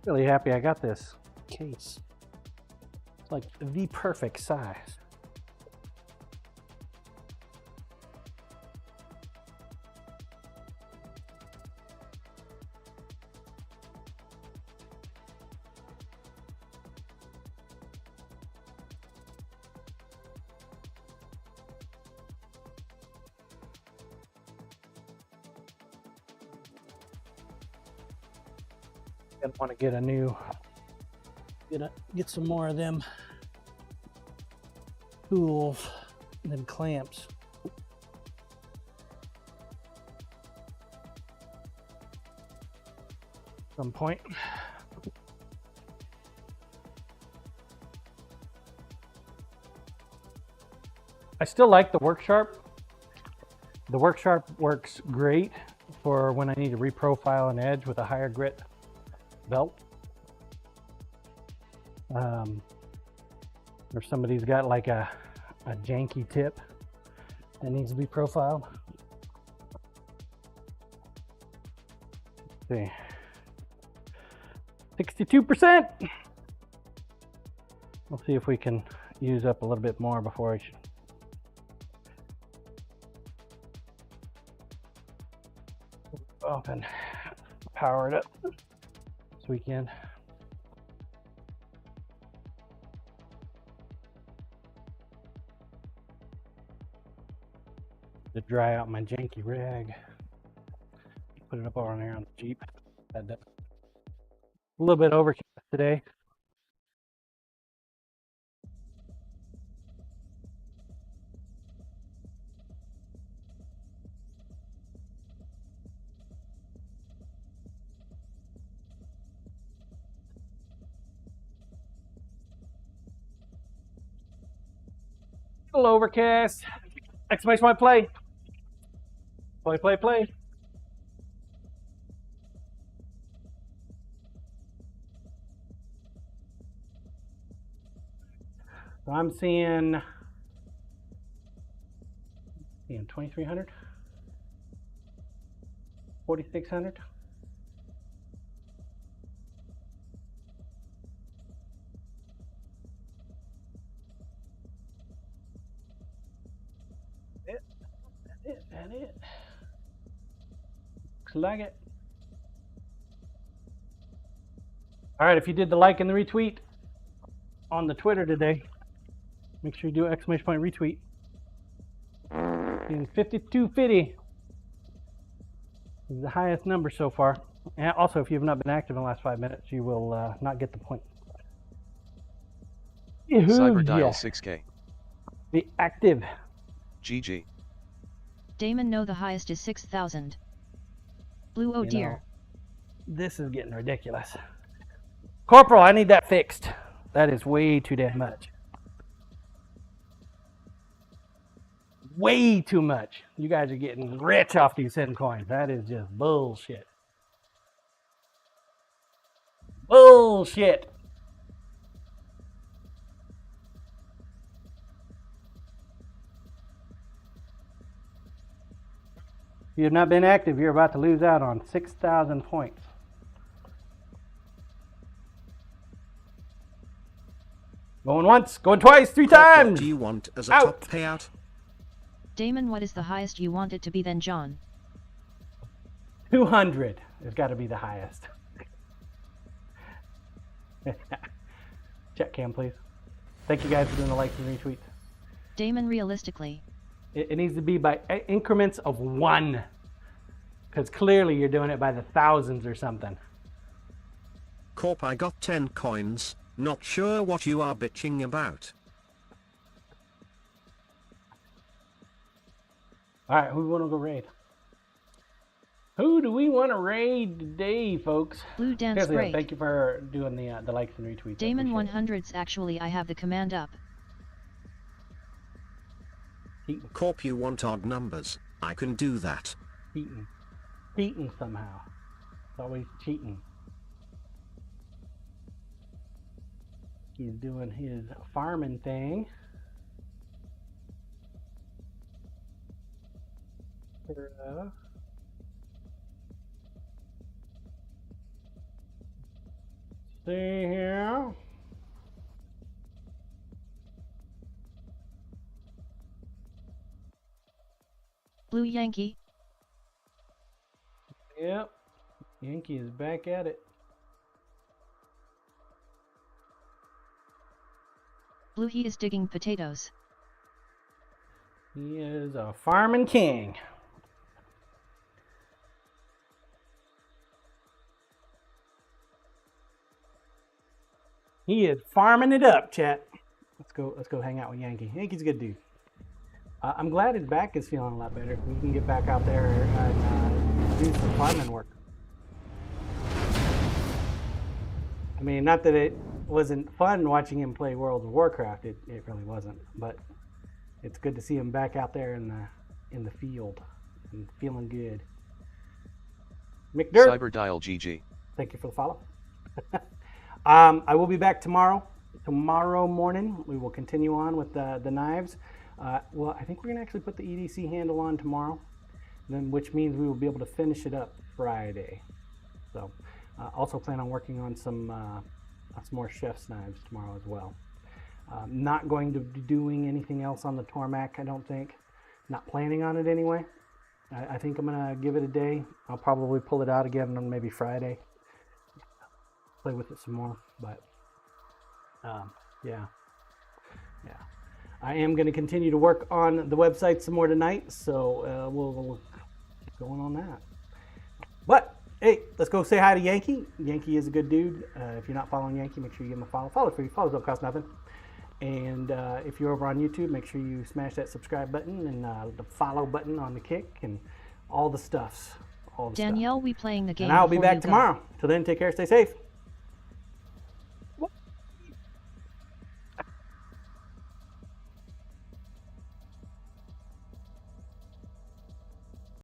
Really happy I got this case. It's like the perfect size. I want to get a new, get some more of them tools, them clamps. At some point. I still like the Work Sharp. The Work Sharp works great for when I need to reprofile an edge with a higher grit belt. Or somebody's got like a janky tip that needs to be profiled. Let's see, 62%. We'll see if we can use up a little bit more before I should. Up and power it up this weekend. To dry out my janky rag. Put it up on there on the Jeep. Had a little bit overcast today. A little overcast. Exclamation point play. Play, play, play. So I'm seeing 2,300, 4,600. That's it. Looks like it. All right, if you did the like and the retweet on the Twitter today, make sure you do exclamation point retweet. And 5250 is the highest number so far. And also, if you have not been active in the last 5 minutes, you will not get the point. Cyber dial 6K. Be active. GG. Damon, no, the highest is 6,000. Blue, oh You dear. know, this is getting ridiculous. Corporal, I need that fixed. That is way too damn much. Way too much. You guys are getting rich off these SiiNs coins. That is just bullshit. Bullshit. If you have not been active, you're about to lose out on 6,000 points. Going once, going twice, 3 times. What do you want as a Out. top payout? Damon, what is the highest you want it to be then, John? 200 has got to be the highest. Check cam, please. Thank you guys for doing the likes and retweets. Damon, realistically. It needs to be by increments of 1. Because clearly you're doing it by the thousands or something. Corp, I got 10 coins, not sure what you are bitching about. Alright, who want to go raid? Who do we want to raid today, folks? Blue dance Seriously, break. thank you for doing the likes and retweets. I Damon appreciate 100s, actually I have the command up. it. Corp, you want odd numbers, I can do that. Cheating. Cheating somehow. It's always cheating. He's doing his farming thing. see here. Blue Yankee. Yep. Yankee is back at it. Blue he is digging potatoes. He is a farming king. He is farming it up, chat. Let's go hang out with Yankee. Yankee's a good dude. I'm glad his back is feeling a lot better. We can get back out there and do some farming work. I mean, not that it wasn't fun watching him play World of Warcraft. It really wasn't. But it's good to see him back out there in the field and feeling good. McDirt. Cyberdial GG. Thank you for the follow. I will be back tomorrow. Tomorrow morning, we will continue on with the knives. Well, I think we're gonna actually put the EDC handle on tomorrow, then which means we will be able to finish it up Friday. So, also plan on working on some more chef's knives tomorrow as well. Not going to be doing anything else on the Tormac, I don't think. Not planning on it anyway. I think I'm gonna give it a day. I'll probably pull it out again on maybe Friday. Play with it some more, but yeah. I am going to continue to work on the website some more tonight, so we'll keep going on that. But hey, let's go say hi to Yankee. Yankee is a good dude. If you're not following Yankee, make sure you give him a follow. Follow free. Follows don't cost nothing. And if you're over on YouTube, make sure you smash that subscribe button and the follow button on the kick and all the stuffs. Danielle, we playing the game. And I'll be before back you go. tomorrow. Till then, take care, stay safe.